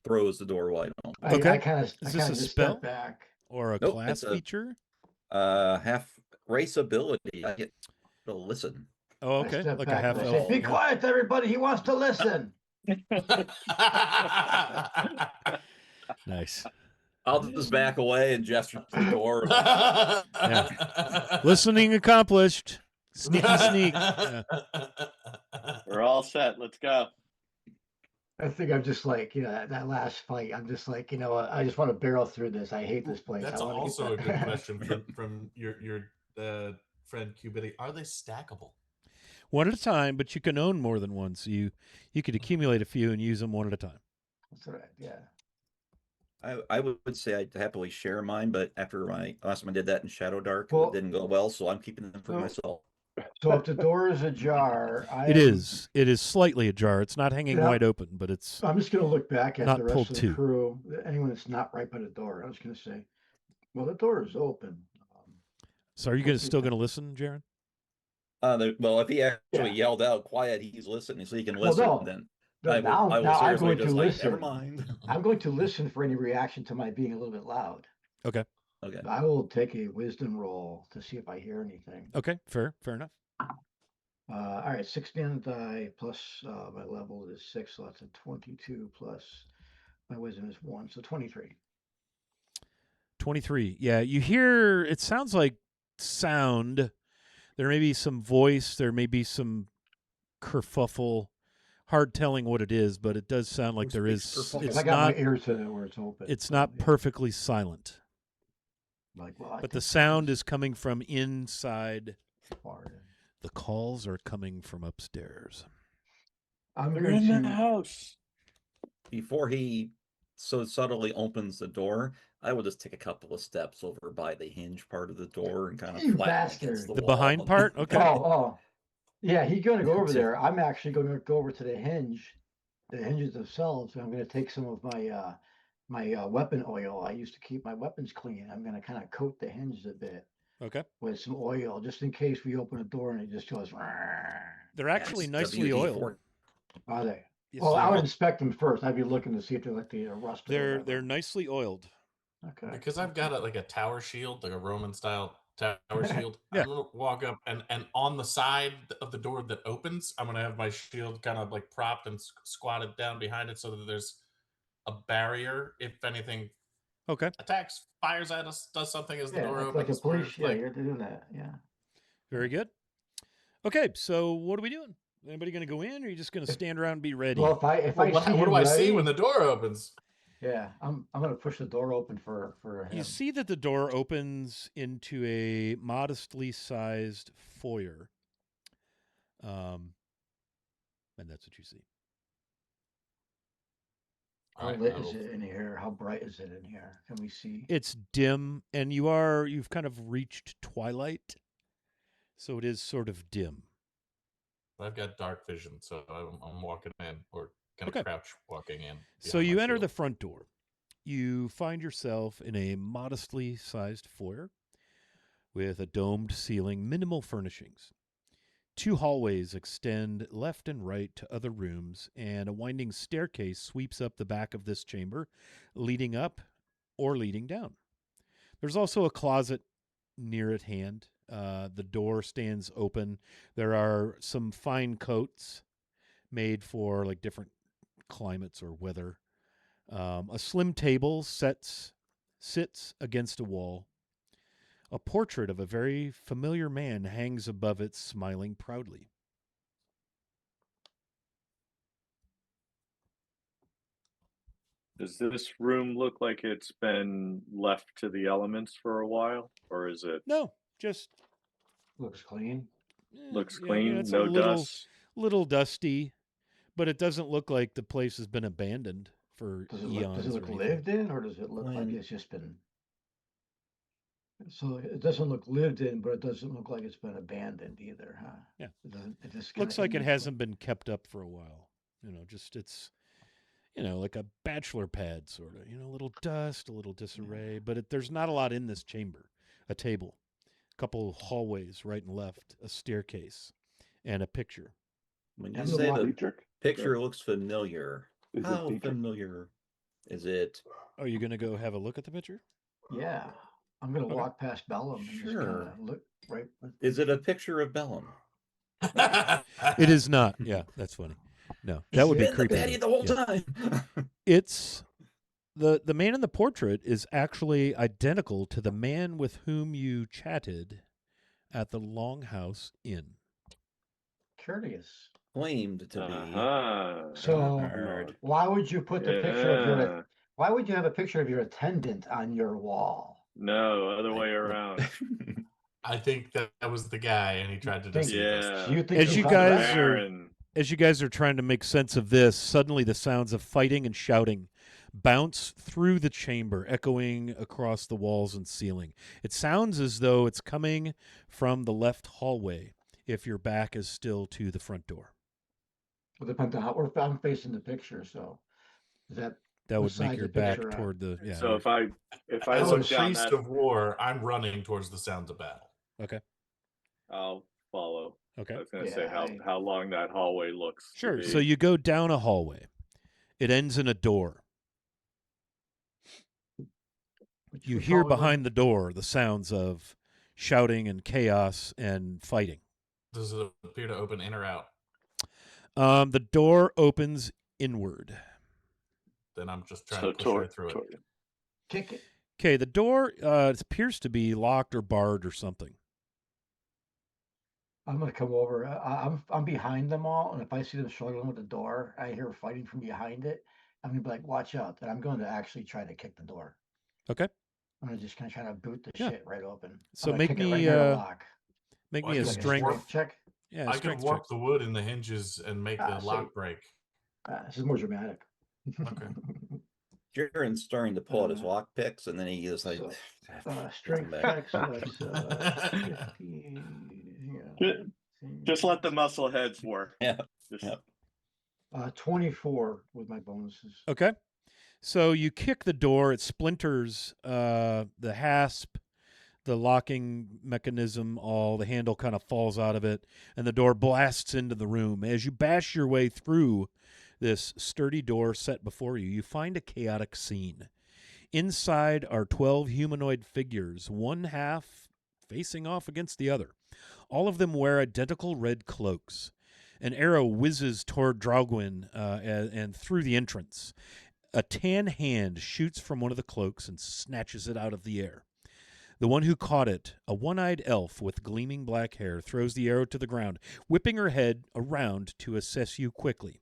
throws the door wide open. Okay. I kind of Is this a just spell? step back. Or a Nope, class it's a- feature? Half race ability. I get to listen. Oh, I okay. step Like a back half and I elf. say, "Be yeah. quiet, everybody. He wants to listen." Nice. I'll just back away and gesture to the door. Yeah. Listening accomplished. Sneaky sneak. Yeah. We're all set. Let's go. I think I'm just like, that last fight. I'm just like, I just want to barrel through this. I hate this place. That's I wanna get also a that- good question from your friend Cubity. Are they stackable? One at a time, but you can own more than one. So you could accumulate a few and use them one at a time. That's right. Yeah. I would say I'd happily share mine, but after last time I did that in Shadow Dark, Well- it didn't go well, so I'm keeping them for myself. So if the door is ajar, It is slightly ajar. It's not hanging Yeah. wide open, but it's I'm just going to look back at Not the rest pulled of the to. crew. Anyone that's not right by the door, I was going to say, well, the door is open. So are you still going to listen, Jaron? Well, if he actually Yeah. yelled out quiet, he's listening, so he can Well, listen. no. Then Now, I will now I'm seriously going to just listen. never mind. I'm going to listen for any reaction to my being a little bit loud. Okay. Okay. I will take a wisdom roll to see if I hear anything. Okay. Fair enough. All right, 16 die plus my level is 6, so that's a 22 plus my wisdom is 1, so 23. 23. Yeah, you hear, it sounds like sound. There may be some voice. There may be some kerfuffle. Hard telling what it is, but it does sound like there is. kerfuffle? It's I got not. my ear to where it's open. It's so, not yeah. perfectly silent, Like, well, I but the think sound is coming from inside. it's far in. The calls are coming from upstairs. I'm They're going in the to. house. Before he so subtly opens the door, I will just take a couple of steps over by the hinge part of the door and kind of You flatten bastard. against the The wall. behind part? Okay. Oh. Yeah, he's going to go over there. I'm actually going to go over to the hinges themselves, and I'm going to take some of my weapon oil. I used to keep my weapons clean. I'm going to kind of coat the hinges a bit Okay. with some oil, just in case we open a door and it just goes. They're actually Yes, nicely WD-40. oiled. Are they? Yes, Well, I would sir. inspect them first. I'd be looking to see if they're like the rusted. or They're whatever. nicely oiled. Okay. Because I've got like a tower shield, like a Roman style tower shield. Yeah. I'm gonna walk up and on the side of the door that opens, I'm gonna have my shield kind of like propped and squatted down behind it, so that there's a barrier if anything Okay. attacks, fires at us, does something as the Yeah, door like a opens. where police. it's Yeah, like, you're doing that. Yeah. Very good. Okay, so what are we doing? Anybody going to go in, or are you just going to stand around and be ready? Well, if well, I what, see what him do I see ready- when the door opens? Yeah, I'm gonna push the door open for him. You see that the door opens into a modestly sized foyer. And that's what you see. How All right, lit I is will- it in here? How bright is it in here? Can we see? It's dim, and you've kind of reached twilight, so it is sort of dim. I've got dark vision, so I'm walking in, or kind of Okay. crouch walking in. So behind you my enter the shield. front door. You find yourself in a modestly sized foyer with a domed ceiling, minimal furnishings. 2 hallways extend left and right to other rooms, and a winding staircase sweeps up the back of this chamber, leading up or leading down. There's also a closet near at hand. The door stands open. There are some fine coats made for like different climates or weather. A slim table sits against a wall. A portrait of a very familiar man hangs above it, smiling proudly. Does this room look like it's been left to the elements for a while, or is it No, just Looks clean. looks yeah, clean, it's no a little dust? dusty, but it doesn't look like the place has been abandoned for Does it eons look or anything. lived in, or does it look like Clean. it's just been? So it doesn't look lived in, but it doesn't look like it's been abandoned either, huh? Yeah. It doesn't. It just Looks kinda like it looks hasn't been kept up for a while. Just it's like a bachelor pad sort of. A little dust, a little disarray, but there's not a lot in this chamber. A table, a couple hallways right and left, a staircase, and a picture. When I'm you gonna say walk- the Dietrich? picture looks familiar, Is it how Dietrich? familiar is it? Are you going to go have a look at the picture? Yeah, I'm gonna Okay. walk past Bellum and just kind Sure. of look right. Is it a picture of Bellum? It is not. Yeah, that's funny. No, that would be Been the creepy. baddie the whole Yeah. time. It's the man in the portrait is actually identical to the man with whom you chatted at the Longhouse Inn. Curious. Claimed to be. So Nerd. why would you put the picture of your? Yeah. Why would you have a picture of your attendant on your wall? No, other way around. I think that was the guy, and he tried to Think- deceive us. Yeah. Do you think As he you found guys that? are- Baron. As you guys are trying to make sense of this, suddenly the sounds of fighting and shouting bounce through the chamber, echoing across the walls and ceiling. It sounds as though it's coming from the left hallway, if your back is still to the front door. Well, depends on how I'm facing the picture. So is that That What would make side your the back picture on? toward the So if I As look a down priest that, of war, I'm running towards the sounds of battle. Okay. I'll follow. Okay. I was going to Yeah, say how long that hallway looks. to Sure. be. So you go down a hallway. It ends in a door. You hear behind the door the sounds of shouting and chaos and fighting. Does it appear to open in or out? The door opens inward. Then I'm just trying So to push right through it. kick it. Okay, the door appears to be locked or barred or something. I'm gonna come over. I'm behind them all, and if I see them struggling with the door, I hear fighting from behind it. I'm gonna be like, "Watch out!" And I'm going to actually try to kick the door. Okay. I'm gonna just kind of try to boot the Yeah. shit right open. So I'm gonna make kick it me, right near the lock. Make Well, me a I Like strength. check. Yeah, I can strength warp check. the wood in the hinges and make the see. lock break. This is more dramatic. Okay. Jaren's starting to pull out his Uh, lock picks, and then he is like, So, strength back. check. So that's 15. Ju- Just let the muscle heads work. Yeah. Just, Yeah. 24 with my bonuses. Okay. So you kick the door, it splinters the hasp, the locking mechanism, all the handle kind of falls out of it, and the door blasts into the room. As you bash your way through this sturdy door set before you, you find a chaotic scene. Inside are 12 humanoid figures, one half facing off against the other. All of them wear identical red cloaks. An arrow whizzes toward Draugwin and through the entrance. A tan hand shoots from one of the cloaks and snatches it out of the air. The one who caught it, a one-eyed elf with gleaming black hair, throws the arrow to the ground, whipping her head around to assess you quickly.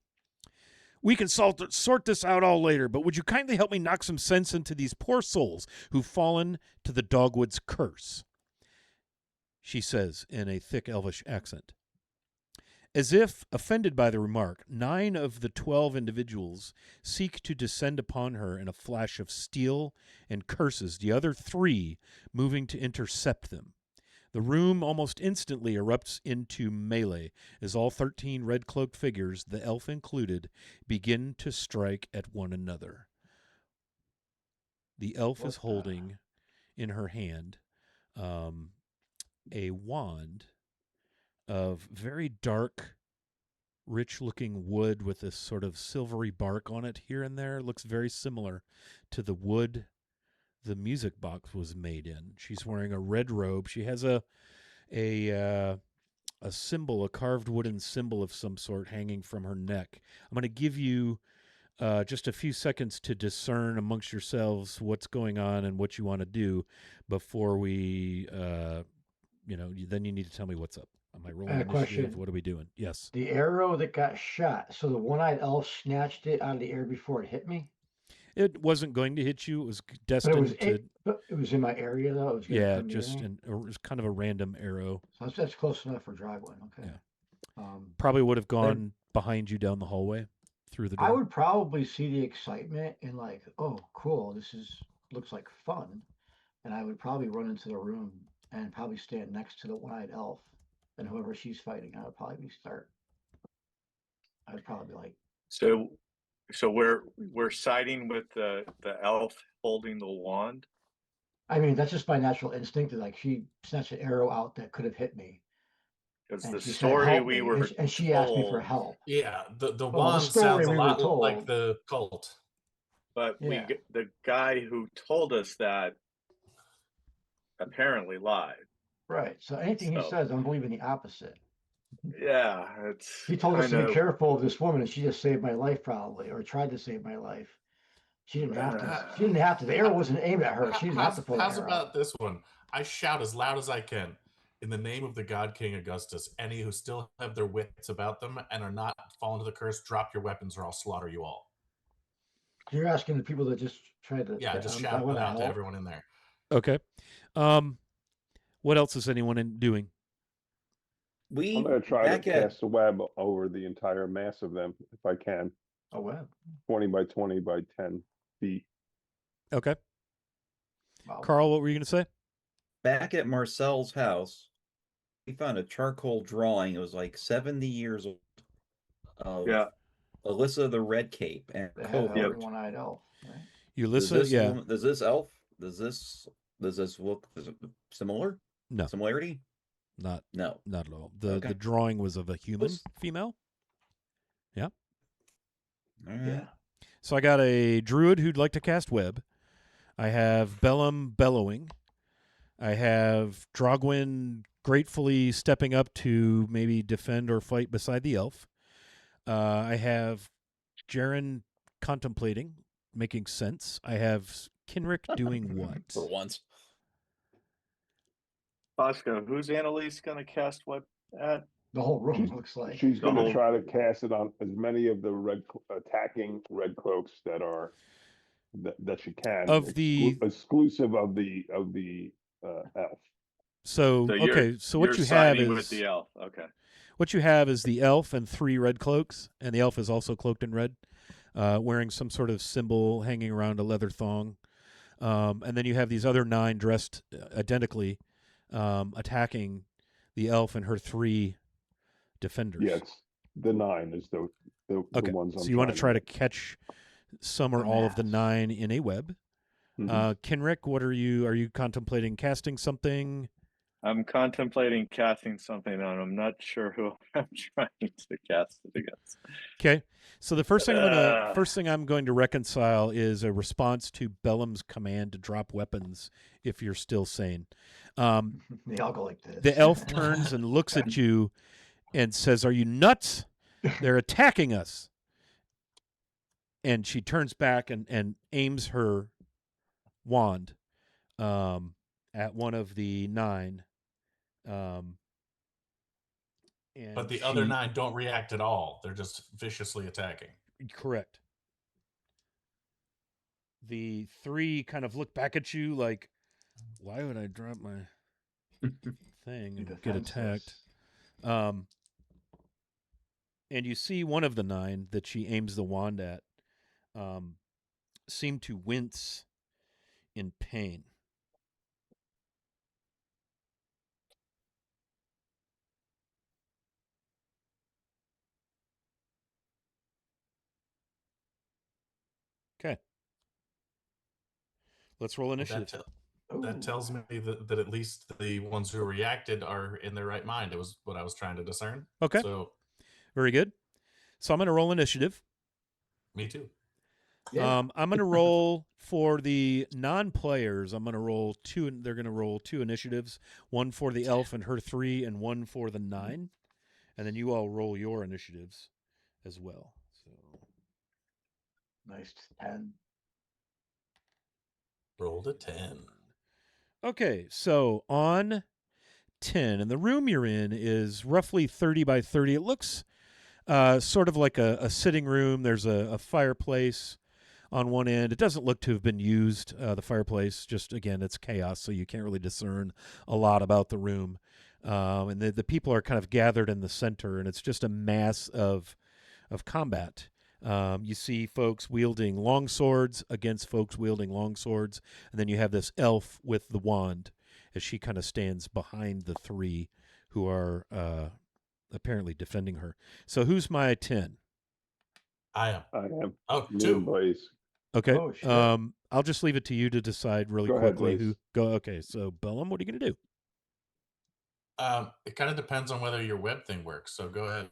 We can sort this out all later, but would you kindly help me knock some sense into these poor souls who've fallen to the Dogwood's curse? She says in a thick elvish accent. As if offended by the remark, 9 of the 12 individuals seek to descend upon her in a flash of steel and curses, the other 3 moving to intercept them. The room almost instantly erupts into melee as all 13 red-cloaked figures, the elf included, begin to strike at one another. The elf is holding in her hand a wand of very dark, rich-looking wood with this sort of silvery bark on it here and there. It looks very similar to the wood the music box was made in. She's wearing a red robe. She has a symbol, a carved wooden symbol of some sort hanging from her neck. I'm going to give you just a few seconds to discern amongst yourselves what's going on and what you want to do before we, then you need to tell me what's up. Am I rolling initiative? Question. What are we doing? Yes. The arrow that got shot, so the one-eyed elf snatched it out of the air before it hit me? It wasn't going to hit you. It was destined But it was in my area, though? It was it was kind of a random arrow. So that's close enough for Dragwin. Okay. Yeah. Probably would have gone behind you down the hallway through the door. I would probably see the excitement and like, oh, cool, looks like fun. And I would probably run into the room and probably stand next to the one-eyed elf. And whoever she's fighting, I would probably I'd probably be like. So we're siding with the elf holding the wand. I mean, that's just my natural instinct. Like she snatched an arrow out that could have hit me. Because the story we were and she asked me for help. Yeah, the wand sounds a lot like the cult. But the guy who told us that apparently lied. Right. So anything he says, I'm believing the opposite. Yeah, he told us to be careful of this woman, and she just saved my life, probably, or tried to save my life. She didn't have to. She didn't have to. The arrow wasn't aimed at her. She didn't have to pull the arrow. How's about this one? I shout as loud as I can, in the name of the God King Augustus. Any who still have their wits about them and are not fallen to the curse, drop your weapons, or I'll slaughter you all. You're asking the people that just tried to. Yeah, just shout it out to everyone in there. Okay. What else is anyone doing? I'm going to try to cast a web over the entire mass of them, if I can. A web? 20 by 20 by 10 feet. Okay. Wow. Carl, what were you going to say? Back at Marcel's house, we found a charcoal drawing. It was like 70 years old. Alyssa the Red Cape and one-eyed elf. Right? Ulysses, Does this elf? Does this look similar? No. Similarity? Not at all. Okay. The drawing was of a human female. Yeah. All right. Yeah. So I got a druid who'd like to cast web. I have Bellum bellowing. I have Drogwin gratefully stepping up to maybe defend or fight beside the elf. I have Jaren contemplating, making sense. I have Kinrick doing what? For once. Bosco, who's Annalise going to cast what at? The whole room looks like. She's going to try to cast it on as many of the attacking red cloaks that she can. Of the exclusive of the elf. So what you have is with the elf. Okay. What you have is the elf and 3 red cloaks, and the elf is also cloaked in red, wearing some sort of symbol hanging around a leather thong. And then you have these other 9 dressed identically, attacking the elf and her 3 defenders. Yes, the 9 is the ones. So you want to try to catch some or all of the 9 in a web. Mm-hmm. Kinrick, what are you contemplating casting something? I'm contemplating casting something on. I'm not sure who I'm trying to cast it against. Okay. So the first thing I'm going to reconcile is a response to Bellum's command to drop weapons if you're still sane. They all go like this. The elf turns and looks at you and says, "Are you nuts? They're attacking us." And she turns back and aims her wand at one of the 9. And But the other 9 don't react at all. They're just viciously attacking. Correct. The 3 kind of look back at you like, why would I drop my thing and get attacked? And you see one of the 9 that she aims the wand at seem to wince in pain. Okay. Let's roll initiative. That tells me that at least the ones who reacted are in their right mind. It was what I was trying to discern. Okay. So, very good. So I'm going to roll initiative. Me too. Yeah. I'm going to roll for the non-players. I'm going to roll 2. They're going to roll 2 initiatives, one for the elf and her 3, and one for the 9. And then you all roll your initiatives as well. So nice 10. Rolled a 10. Okay, so on 10, and the room you're in is roughly 30 by 30. It looks sort of like a sitting room. There's a fireplace on one end. It doesn't look to have been used, the fireplace. Just, again, it's chaos, so you can't really discern a lot about the room. And the people are kind of gathered in the center, and it's just a mass of combat. You see folks wielding long swords against folks wielding long swords, and then you have this elf with the wand as she kind of stands behind the 3 who are apparently defending her. So who's my 10? I am. Oh, Me 2. and Blaze. Okay. Oh, sure. I'll just leave it to you to decide really Go ahead, quickly Blaze. Okay, so Bellum, what are you going to do? It kind of depends on whether your web thing works. So go ahead.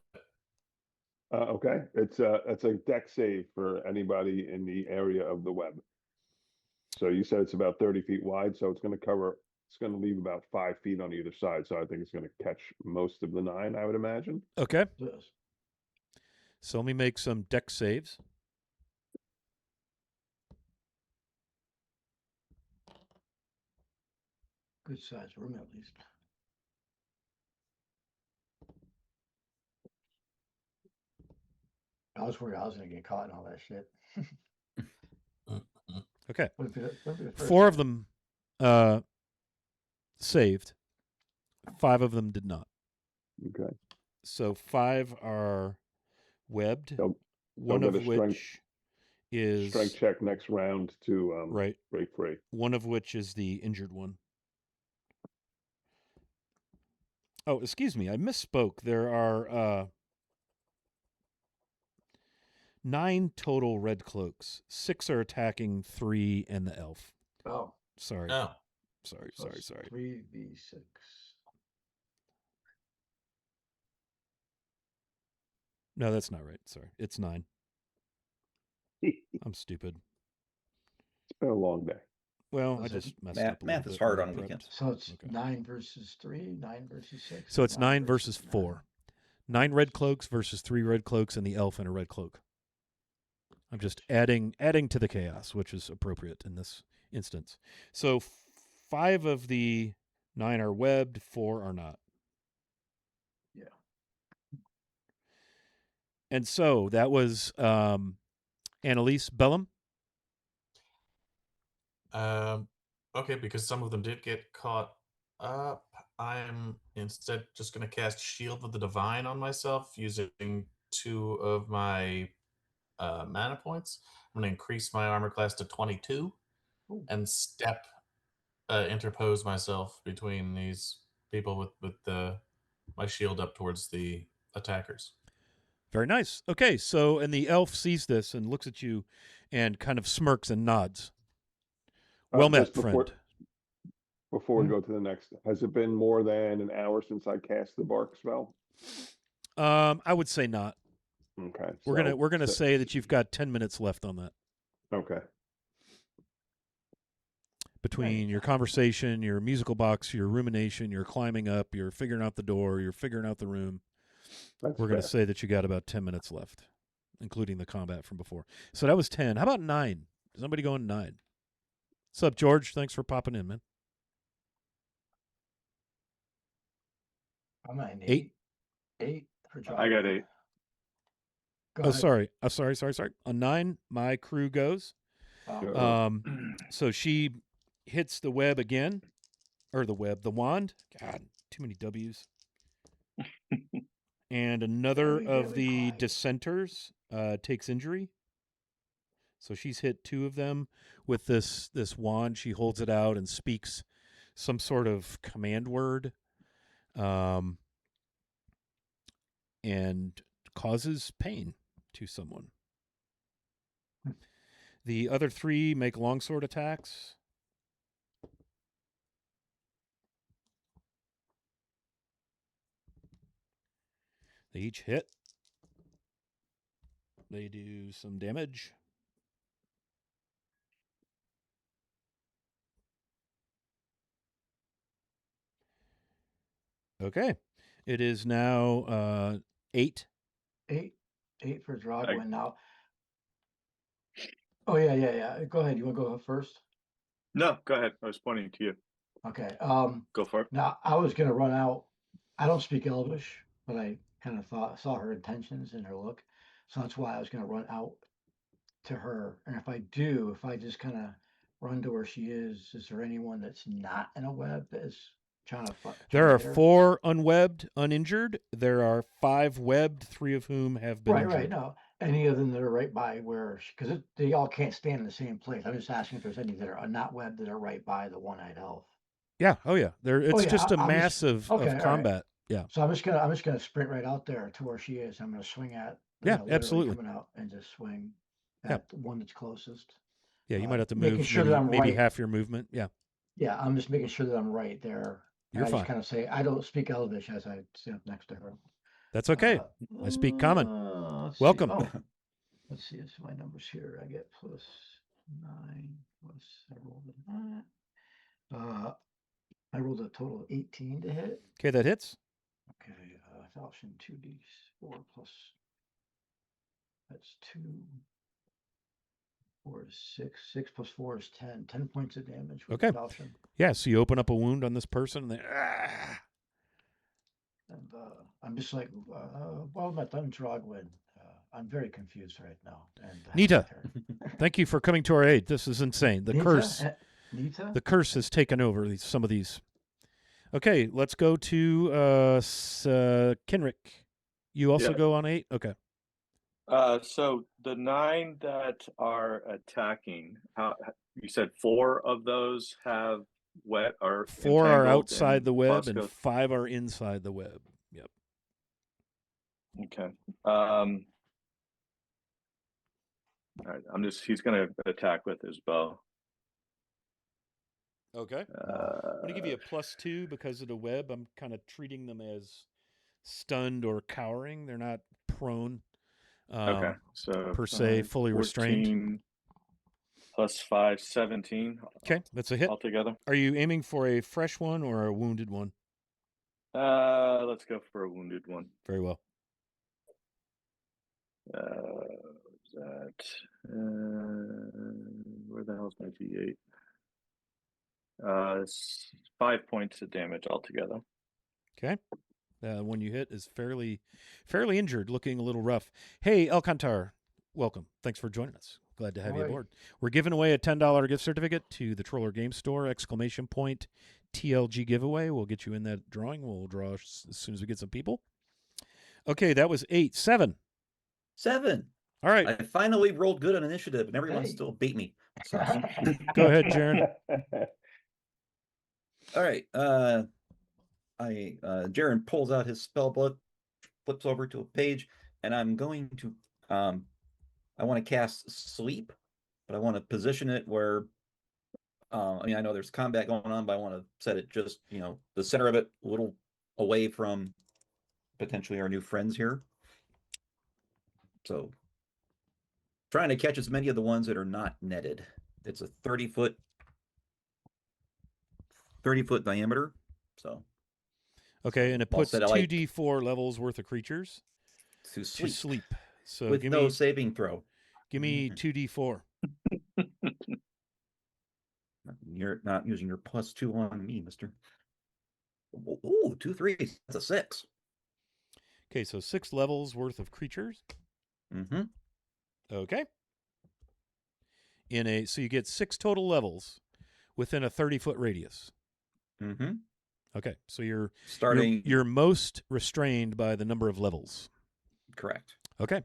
Okay, it's a deck save for anybody in the area of the web. So you said it's about 30 feet wide, so it's going to leave about 5 feet on either side. So I think it's going to catch most of the 9, I would imagine. Okay. Yes. So let me make some deck saves. Good size room, at least. I was worried I was going to get caught in all that shit. Okay. What if it 4 of them saved. 5 of them did not. Okay. So 5 are webbed. They'll One get of a which is strength check next round to right. break free. One of which is the injured one. Oh, excuse me, I misspoke. There are 9 total red cloaks. 6 are attacking 3 and the elf. Oh. Sorry. Oh. Sorry. 3v6. No, that's not right. Sorry. It's 9. I'm stupid. It's been a long day. Well, Was I it- just messed up a Math little is bit hard when on I prepped. weekends. So it's Okay. 9 versus 3, 9 versus 6. So it's 9 versus 9. 4. 9 red cloaks versus 3 red cloaks and the elf in a red cloak. I'm just adding to the chaos, which is appropriate in this instance. So 5 of the 9 are webbed, 4 are not. Yeah. And so that was Annalise Bellum. Okay, because some of them did get caught up, I'm instead just going to cast Shield of the Divine on myself using 2 of my mana points. I'm going to increase my armor class to 22 and interpose myself between these people with my shield up towards the attackers. Very nice. Okay, so and the elf sees this and looks at you and kind of smirks and nods. Well met, Just before- friend. before we go to the next, has it been more than an hour since I cast the bark spell? I would say not. Okay. We're gonna say that you've got 10 minutes left on that. Okay. Between your conversation, your musical box, your rumination, your climbing up, your figuring out the door, you're figuring out the room. We're going to say that you got about 10 minutes left, including the combat from before. So that was 10. How about 9? Is somebody going 9? What's up, George? Thanks for popping in, man. I'm at 8. 8 for John. I got 8. Oh, sorry. Sorry. On 9, my crew goes. So she hits the web again, or the wand. God, too many W's. And another of the dissenters takes injury. So she's hit 2 of them with this wand. She holds it out and speaks some sort of command word, and causes pain to someone. The other 3 make longsword attacks. They each hit. They do some damage. Okay. It is now 8. 8 for Drogwin now. Oh, yeah. Go ahead. You want to go first? No, go ahead. I was pointing to you. Okay. Go for it. Now, I was going to run out. I don't speak Elvish, but I kind of saw her intentions in her look. So that's why I was going to run out to her. And if I just kind of run to where she is there anyone that's not in a web that is trying to There are 4 unwebbed, uninjured. There are 5 webbed, 3 of whom have been injured. Right. No, any of them that are right by where, because they all can't stand in the same place. I'm just asking if there's any that are not webbed that are right by the one-eyed elf. Yeah. Oh, yeah. It's just a mass of combat. Right. Yeah. So I'm just gonna sprint right out there to where she is. I'm gonna swing at. Absolutely. Coming out and just swing at the one that's closest. Yeah, you might have to move maybe half your movement. Yeah. Yeah, I'm just making sure that I'm right there. You're fine. I just kind of say I don't speak Elvish as I sit up next to her. That's okay. I speak common. Welcome. Let's see. It's my numbers here. I get +9 plus I rolled a 9. I rolled a total of 18 to hit. Okay, that hits. Okay, Falchion 2d4 plus. That's 2. 4 is 6. 6 plus 4 is 10. 10 points of damage. Okay. Falchion. Yeah, so you open up a wound on this person, and And I'm just like, well, my done Drogwin. I'm very confused right now. And Nita, thank you for coming to our aid. This is insane. The curse has taken over some of these. Okay, let's go to Kenrick. You also go on 8? Okay. So the 9 that are attacking, you said 4 of those have wet or 4 are outside the web and 5 are inside the web. Yep. Okay. All right. He's going to attack with his bow. Okay. I'm going to give you a +2 because of the web. I'm kind of treating them as stunned or cowering. They're not prone. Okay. So per se, fully 14 restrained. Plus 5, 17. Okay, that's a hit altogether. Are you aiming for a fresh one or a wounded one? Let's go for a wounded one. Very well. Where the hell's my D8? It's 5 points of damage altogether. Okay. One you hit is fairly injured, looking a little rough. Hey, Alcantar, welcome. Thanks for joining us. Glad to have you aboard. We're giving away a $10 gift certificate to the Troller Game Store, ! TLG giveaway. We'll get you in that drawing. We'll draw as soon as we get some people. Okay, that was 8. 7. 7. All right. I finally rolled good on initiative, and everyone still beat me. So. Go ahead, Jaren. All right. Jaren pulls out his spell book, flips over to a page, and I'm going to I want to cast Sleep, but I want to position it where I mean, I know there's combat going on, but I want to set it just, the center of it, a little away from potentially our new friends here. So trying to catch as many of the ones that are not netted. It's a 30-foot diameter. So Okay, and it I'll puts set it like 2d4 levels worth of creatures to to sleep. So with give no me saving throw. give me 2d4. You're not using your +2 on me, mister. Ooh, 2 3s. That's a 6. Okay, so 6 levels worth of creatures. Mm-hmm. Okay. So you get 6 total levels within a 30-foot radius. Mm-hmm. Okay, so you're Starting. you're most restrained by the number of levels. Correct. Okay.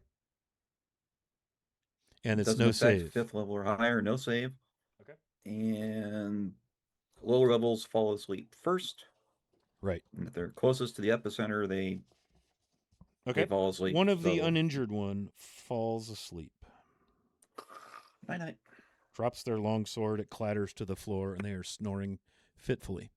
And it's Doesn't no affect save. 5th level or higher, no save. Okay. And lower levels fall asleep first. Right. And if they're closest to the epicenter, they fall asleep. One of the uninjured one falls asleep. Night-night. Drops their longsword, it clatters to the floor, and they are snoring fitfully.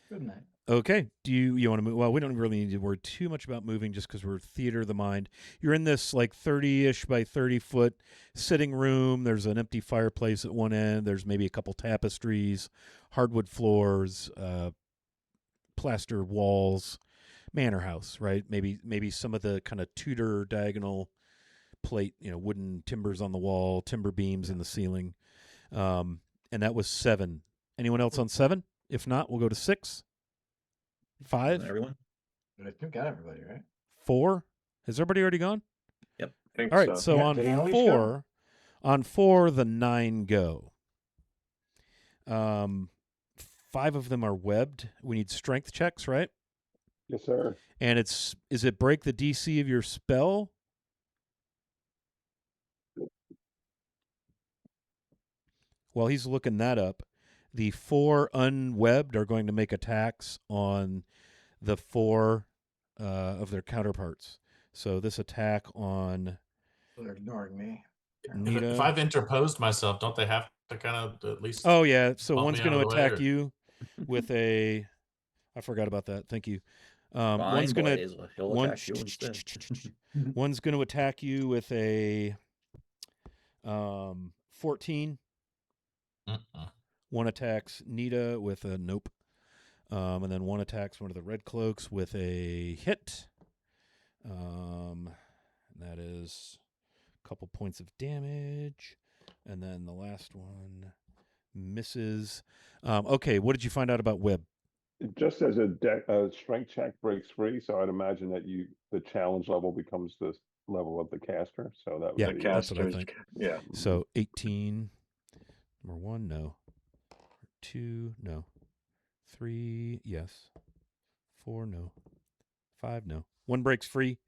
Good night. Okay. Do you want to move? Well, we don't really need to worry too much about moving just because we're theater of the mind. You're in this like 30-ish by 30-foot sitting room. There's an empty fireplace at one end. There's maybe a couple tapestries, hardwood floors, plaster walls, manor house, right? Maybe some of the kind of Tudor diagonal plate, wooden timbers on the wall, timber beams in the ceiling. And that was 7. Anyone else on 7? If not, we'll go to 6. 5? Everyone? I think got everybody, right? 4? Has everybody already gone? Yep. Think All right, so Yeah, on did Annalise 4, the 9 go. 5 of them are webbed. We need strength checks, right? Yes, sir. And is it break the DC of your spell? While he's looking that up, the 4 unwebbed are going to make attacks on the 4 of their counterparts. So this attack on They're ignoring me. Nita. If I've interposed myself, don't they have to kind of at least? Oh yeah, so bump one's me going to out of the way, attack or- you with a. I forgot about that. Thank you. Fine, One's going boys. to He'll attack you instead. one's going to attack you with a 14. Mm-mm. One attacks Nita with a nope. And then one attacks one of the red cloaks with a hit. That is a couple points of damage. And then the last one misses. Okay, what did you find out about Web? Just as a strength check breaks free, so I'd imagine that the challenge level becomes the level of the caster. So that would be that's what I casters, think. yeah. So 18. Number 1, no. 2, no. 3, yes. 4, no. 5, no. 1 breaks free,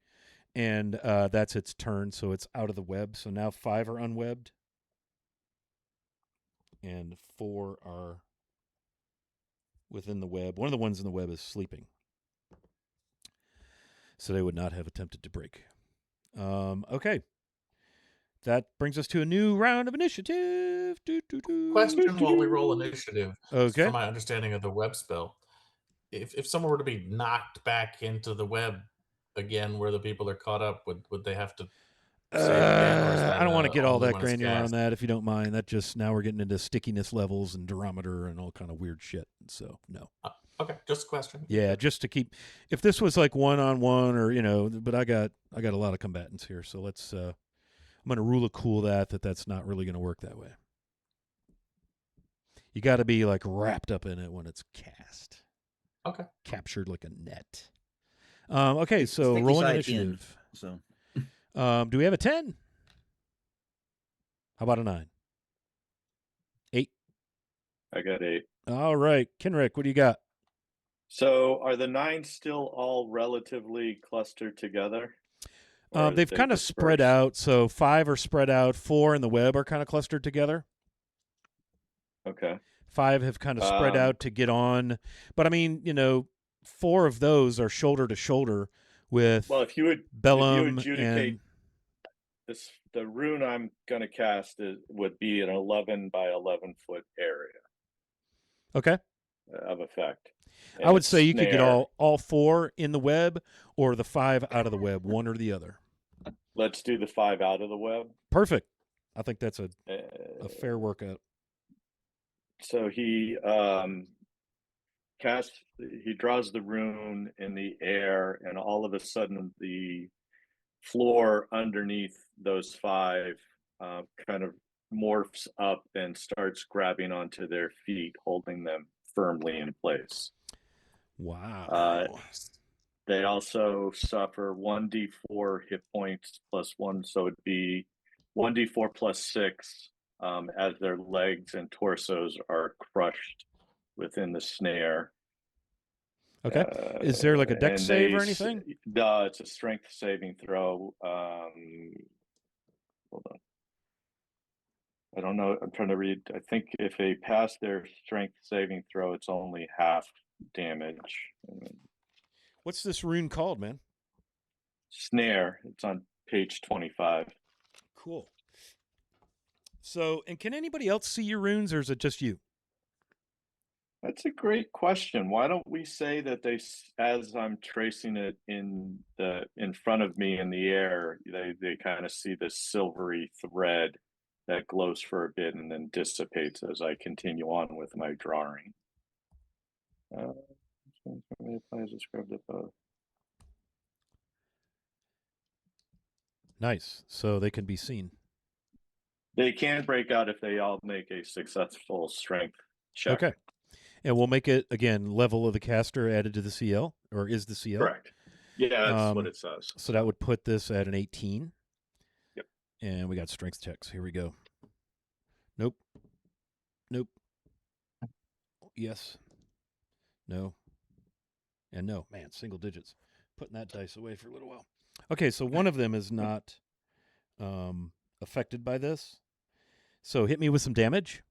and that's its turn, so it's out of the web. So now 5 are unwebbed, and 4 are within the web. One of the ones in the web is sleeping, so they would not have attempted to break. Okay. That brings us to a new round of initiative. Question while we roll initiative. Okay. From my understanding of the web spell, if someone were to be knocked back into the web again where the people are caught up, would they have to save again? Or is that I don't want to get all only that when it's granular on cast? that, if you don't mind. That just, now we're getting into stickiness levels and durometer and all kind of weird shit. So, no. Okay, just a question. Yeah, just to keep. If this was like 1-on-1 or, but I got a lot of combatants here. So let's, I'm going to rule of cool that's not really going to work that way. You got to be like wrapped up in it when it's cast. Okay. Captured like a net. Okay, so Sticky rolling side initiative. in, so Do we have a 10? How about a 9? 8. I got 8. All right, Kenrick, what do you got? So are the 9 still all relatively clustered together? Or They've they kind of spread dispersed? out. So 5 are spread out. 4 in the web are kind of clustered together. Okay. 5 have kind of spread out to get on. But I mean, 4 of those are shoulder to shoulder with Well, if you would Bellum adjudicate, and the rune I'm gonna cast would be an 11 by 11-foot area Okay. of effect. I would say you could get snare. all 4 in the web or the 5 out of the web, one or the other. Let's do the 5 out of the web. Perfect. I think that's a fair workout. So he draws the rune in the air, and all of a sudden the floor underneath those 5 kind of morphs up and starts grabbing onto their feet, holding them firmly in place. Wow. They also suffer 1d4 hit points plus 1, so it'd be 1d4 plus 6 as their legs and torsos are crushed within the snare. Okay. Is there like a dex save or anything? No, it's a strength saving throw. Hold on. I don't know. I'm trying to read. I think if they pass their strength saving throw, it's only half damage. What's this rune called, man? Snare. It's on page 25. Cool. So, and can anybody else see your runes, or is it just you? That's a great question. Why don't we say that as I'm tracing it in front of me in the air, they kind of see this silvery thread that glows for a bit and then dissipates as I continue on with my drawing. Nice. So they can be seen. They can break out if they all make a successful strength check. Okay. And we'll make it, again, level of the caster added to the CL, or is the CL? Correct. Yeah, that's what it says. So that would put this at an 18. Yep. And we got strength checks. Here we go. Nope. Nope. Yes. No. And no. Man, single digits. Putting that dice away for a little while. Okay, so one of them is not affected by this. So hit me with some damage.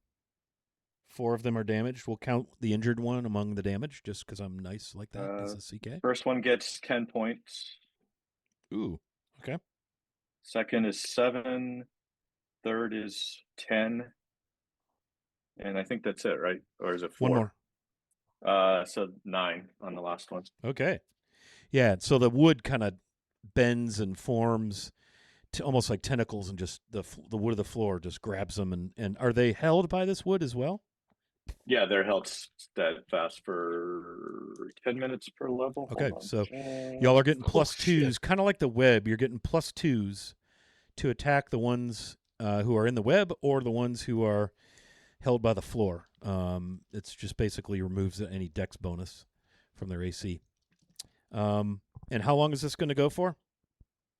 4 of them are damaged. We'll count the injured one among the damage just because I'm nice like that as a CK. First one gets 10 points. Ooh, okay. Second is 7. Third is 10. And I think that's it, right? Or is it 4? One more. So 9 on the last one. Okay. Yeah, so the wood kind of bends and forms to almost like tentacles, and just the wood of the floor just grabs them. And are they held by this wood as well? Yeah, they're held steadfast for 10 minutes per level. Okay, so y'all are getting plus 2s, kind of like the web. You're getting plus 2s to attack the ones who are in the web or the ones who are held by the floor. It's just basically removes any dex bonus from their AC. And how long is this going to go for?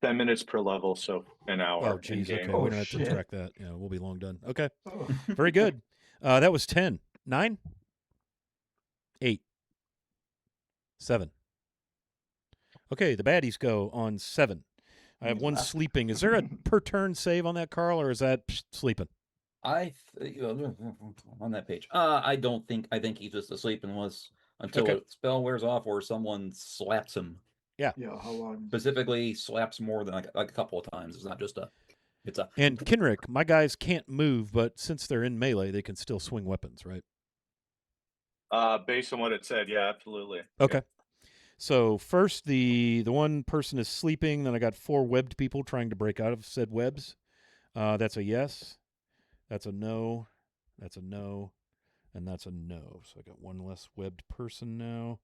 10 minutes per level, so an hour. Oh, geez, okay. Oh, we don't have to track that. Yeah, we'll be long done. Okay, very good. That was 10. 9? 8. 7. Okay, the baddies go on 7. I have one sleeping. Is there a per turn save on that, Carl, or is that sleeping? On that page. I think he's just asleep until a spell wears off or someone slaps him. Yeah. Yeah, how long? Specifically slaps more than like a couple of times. It's not just And Kenrick, my guys can't move, but since they're in melee, they can still swing weapons, right? Based on what it said, yeah, absolutely. Okay. Yeah. So first, the one person is sleeping. Then I got 4 webbed people trying to break out of said webs. That's a yes. That's a no. That's a no. And that's a no. So I got one less webbed person now.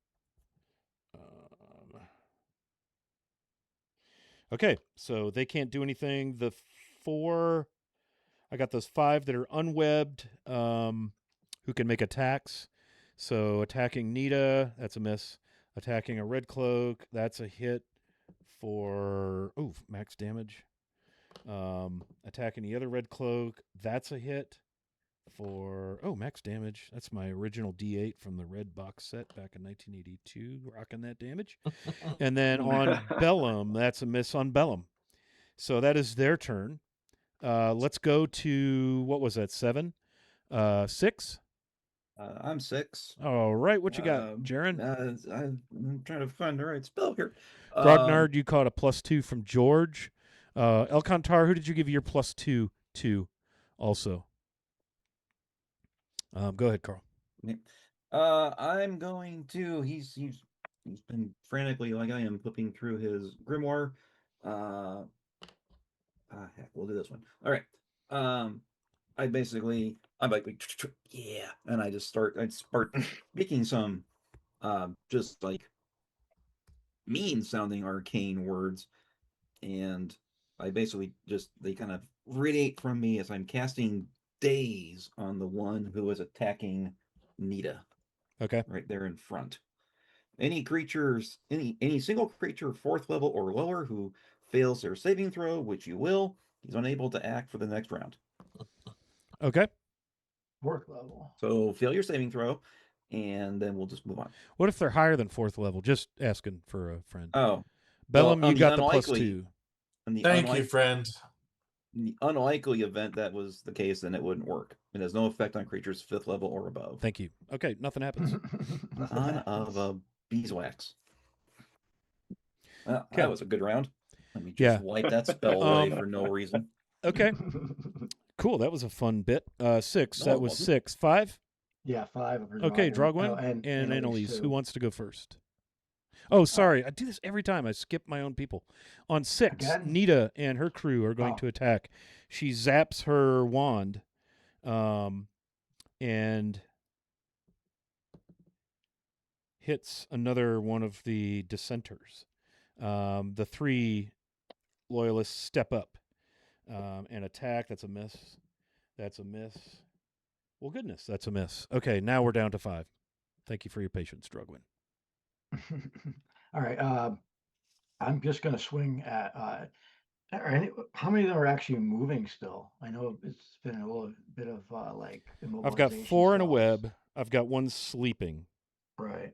Okay, so they can't do anything. The 4, I got those 5 that are unwebbed, who can make attacks. So attacking Nita, that's a miss. Attacking a red cloak, that's a hit for max damage. Attacking the other red cloak, that's a hit for max damage. That's my original D8 from the red box set back in 1982, rocking that damage. And then on Bellum, that's a miss on Bellum. So that is their turn. Let's go to, what was that, 7? 6? I'm 6. All right, what you got, Jaren? I'm trying to find the right spell here. Grognard, you caught a +2 from George. Elkantar, who did you give your +2 to also? Go ahead, Carl. I'm going to. He's been frantically, like I am, flipping through his grimoire. Heck, we'll do this one. All right. I'm like, yeah, and I start speaking some, just like mean sounding arcane words, and I basically they kind of radiate from me as I'm casting Daze on the one who is attacking Nita. Okay. Right there in front. Any single creature 4th level or lower who fails their saving throw, which you will, he's unable to act for the next round. Okay. 4th level. So fail your saving throw, and then we'll just move on. What if they're higher than 4th level? Just asking for a friend. Oh. Bellum, you got the +2. Thank you, friend. In the unlikely event that was the case, then it wouldn't work. It has no effect on creatures 5th level or above. Thank you. Okay, nothing happens. Son of a beeswax. Well, that was a good round. Let me just wipe that spell away for no reason. Okay. Cool. That was a fun bit. 6. That was 6. 5? Yeah, 5. Okay, Drogwin and Annalise. Who wants to go first? Oh, sorry. I do this every time. I skip my own people. On 6, Nita and her crew are going to attack. She zaps her wand and hits another one of the dissenters. The 3 loyalists step up and attack. That's a miss. That's a miss. Well, goodness, that's a miss. Okay, now we're down to 5. Thank you for your patience, Drugwin. All right. I'm just going to swing at. How many of them are actually moving still? I know it's been a little bit of like immobilization. I've got 4 in a web. I've got 1 sleeping. Right.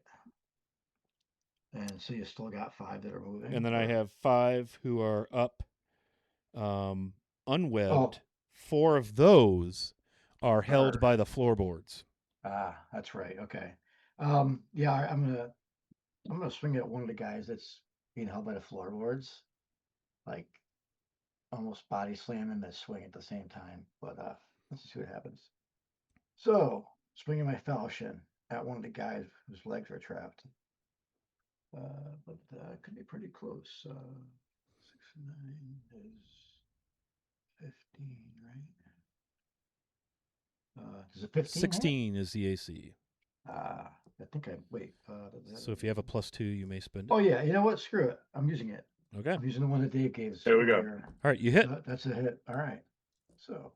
And so you still got 5 that are moving. And then I have 5 who are up, unwebbed. 4 of those are held by the floorboards. That's right. Okay. Yeah, I'm gonna swing at one of the guys that's being held by the floorboards, like almost body slam him and swing at the same time. But let's see what happens. So swinging my falchion at one of the guys whose legs are trapped. But it could be pretty close. 6 and 9 is 15, right? Is it 15? 16 is the AC. I think wait. So if you have a +2, you may spend it. Oh yeah, you know what? Screw it. I'm using it. Okay. I'm using the one that Dave gave us. There we go. All right, you hit. That's a hit. All right. So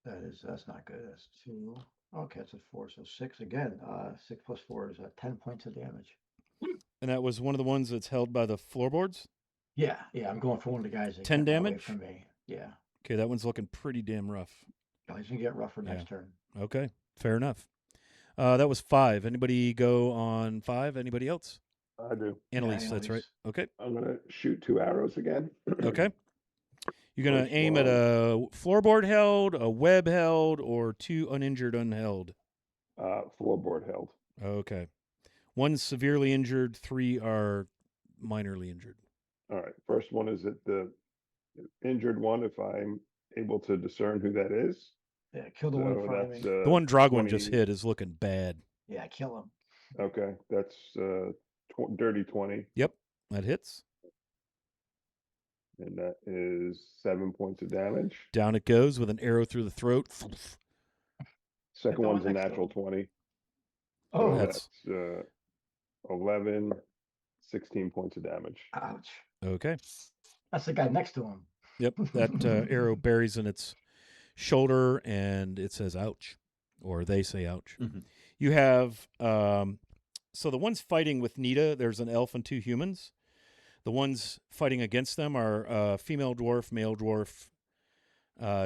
that's not good. That's 2. Okay, that's a 4. So 6 again. 6 plus 4 is 10 points of damage. And that was one of the ones that's held by the floorboards? Yeah. I'm going for one of the guys that 10 damage away from me. Yeah. Okay, that one's looking pretty damn rough. Oh, he's gonna get rougher next turn. Okay, fair enough. That was 5. Anybody go on 5? Anybody else? I do. Annalise, that's right. Okay. I'm going to shoot 2 arrows again. Okay. You're going to aim at a floorboard held, a web held, or 2 uninjured unheld? Floorboard held. Okay. 1's severely injured, 3 are minorly injured. All right. First one is at the injured one, if I'm able to discern who that is. Yeah, kill the one in front of me. The one Drogwin just hit is looking bad. Yeah, kill him. Okay, that's dirty 20. Yep, that hits. And that is 7 points of damage. Down it goes with an arrow through the throat. Second one's a natural 20. Oh, so that's 11, 16 points of damage. Ouch. Okay. That's the guy next to him. Yep, that arrow buries in its shoulder, and it says ouch, or they say ouch. Mm-hmm. You have, so the ones fighting with Nita, there's an elf and 2 humans. The ones fighting against them are female dwarf, male dwarf,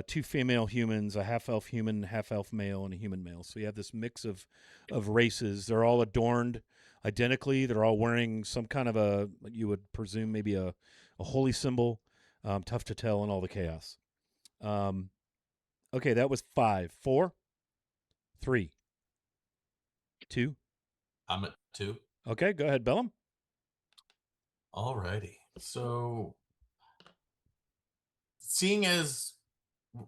2 female humans, a half-elf human, half-elf male, and a human male. So you have this mix of races. They're all adorned identically. They're all wearing some kind of you would presume maybe a holy symbol. Tough to tell in all the chaos. Okay, that was 5. 4, 3, 2. I'm at 2. Okay, go ahead, Bellum. Alrighty. So seeing as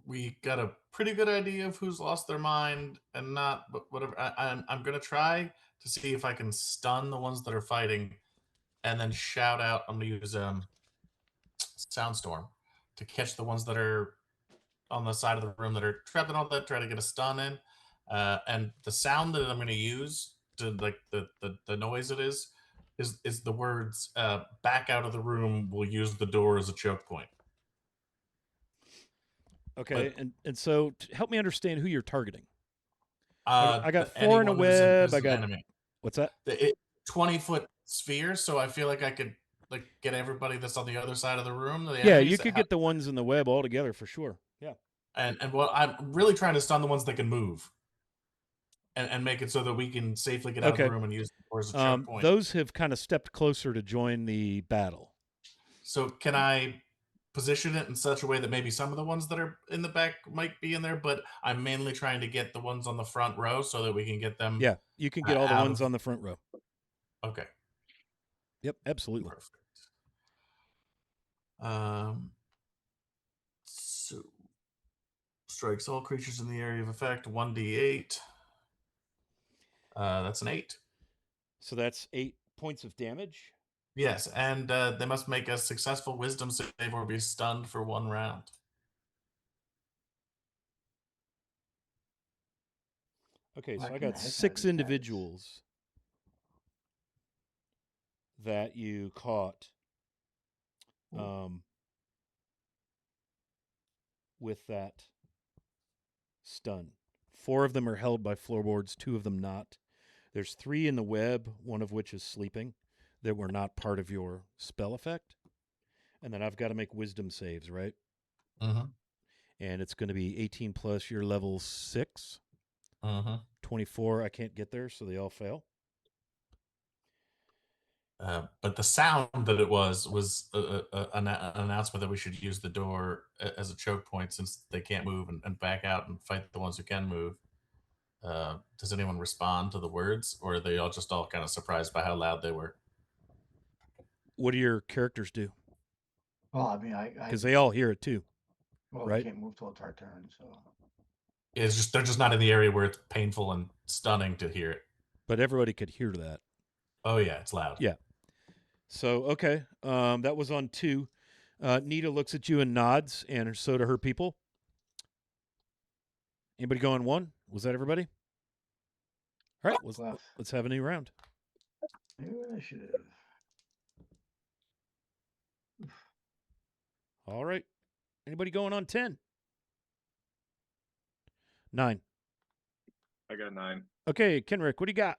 we got a pretty good idea of who's lost their mind and not, but whatever, I'm gonna try to see if I can stun the ones that are fighting, and then shout out. I'm gonna use Soundstorm to catch the ones that are on the side of the room that are trapped and all that. Try to get a stun in, and the sound that I'm gonna use to like the noise it is the words "back out of the room." We'll use the door as a choke point. Okay, and so help me understand who you're targeting. I got 4 in a web. I got enemy. What's that? 20-foot sphere, so I feel like I could like get everybody that's on the other side of the room. Yeah, you could get the ones in the web all together for sure. Yeah. And well, I'm really trying to stun the ones that can move, and make it so that we can safely get out of the room and use the door as a choke point. Those have kind of stepped closer to join the battle. So can I position it in such a way that maybe some of the ones that are in the back might be in there, but I'm mainly trying to get the ones on the front row so that we can get them. Yeah, you can get all the ones on the front row. Okay. Yep, absolutely. Perfect. So strikes all creatures in the area of effect, 1d8. That's an 8. So that's 8 points of damage. Yes, and they must make a successful wisdom save or be stunned for 1 round. Okay, so I got 6 individuals that you caught with that stun. 4 of them are held by floorboards, 2 of them not. There's 3 in the web, one of which is sleeping, that were not part of your spell effect. And then I've got to make wisdom saves, right? Mm-hmm. And it's going to be 18 plus your level 6. Mm-hmm. 24, I can't get there, so they all fail. But the sound that it was an announcement that we should use the door as a choke point since they can't move and back out and fight the ones who can move. Does anyone respond to the words, or are they all just all kind of surprised by how loud they were? What do your characters do? Well, I mean, because they all hear it too. Well, right? we can't move till it's our turn, so. It's just they're just not in the area where it's painful and stunning to hear it. But everybody could hear that. Oh yeah, it's loud. Yeah. So okay, that was on 2. Nita looks at you and nods, and so do her people. Anybody go on 1? Was that everybody? All right, let's have a new round. Initiative. All right. Anybody going on 10? 9. I got 9. Okay, Kenrick, what do you got?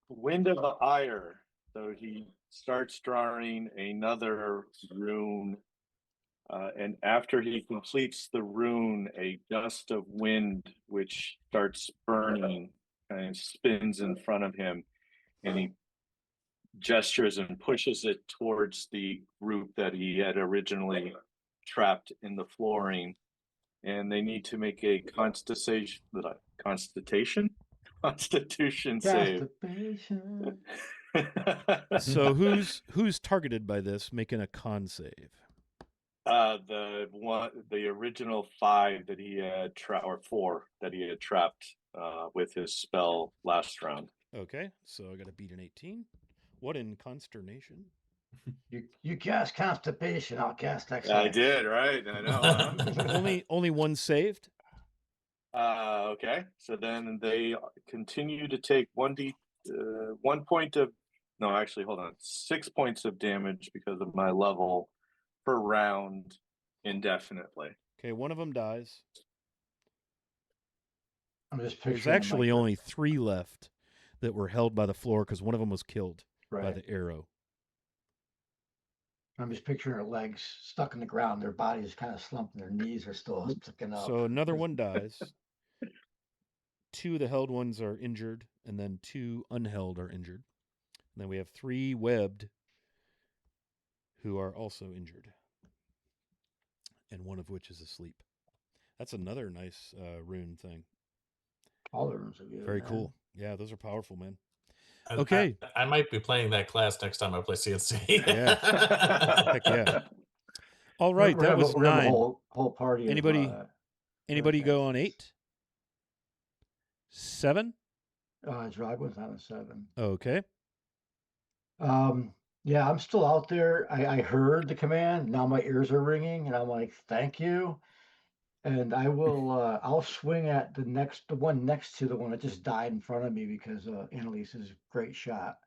Wind of Ire. So he starts drawing another rune. And after he completes the rune, a gust of wind, which starts burning, kind of spins in front of him. And he gestures and pushes it towards the group that he had originally trapped in the flooring. And they need to make a constitution save. So who's targeted by this making a con save? The original 5 that he had or 4 that he had trapped with his spell last round. Okay, so I got to beat an 18. What in consternation? You cast constipation. I'll cast excellence. I did, right? I know. only 1 saved. Okay, so then they continue to take 1 point of. No, actually, hold on. 6 points of damage because of my level per round indefinitely. Okay, one of them dies. I'm just There's actually only 3 left that were held by the floor because one of them was killed by the arrow. I'm just picturing her legs stuck in the ground. Their body is kind of slumped and their knees are still sticking up. So another one dies. 2 of the held ones are injured, and then 2 unheld are injured. And then we have 3 webbed who are also injured, and one of which is asleep. That's another nice rune thing. All the runes are good. Very man. cool. Yeah, those are powerful, man. Okay. I might be playing that class next time I play CNC. Yeah. Heck yeah. All right, We're that gonna was have we're gonna have a 9. whole party. Anybody Of, anybody go on Hurricanes. 8? 7? Dragwood's on a 7. Okay. Yeah, I'm still out there. I heard the command. Now my ears are ringing, and I'm like, thank you. And I will. I'll swing at the one next to the one that just died in front of me because Annalise's great shot.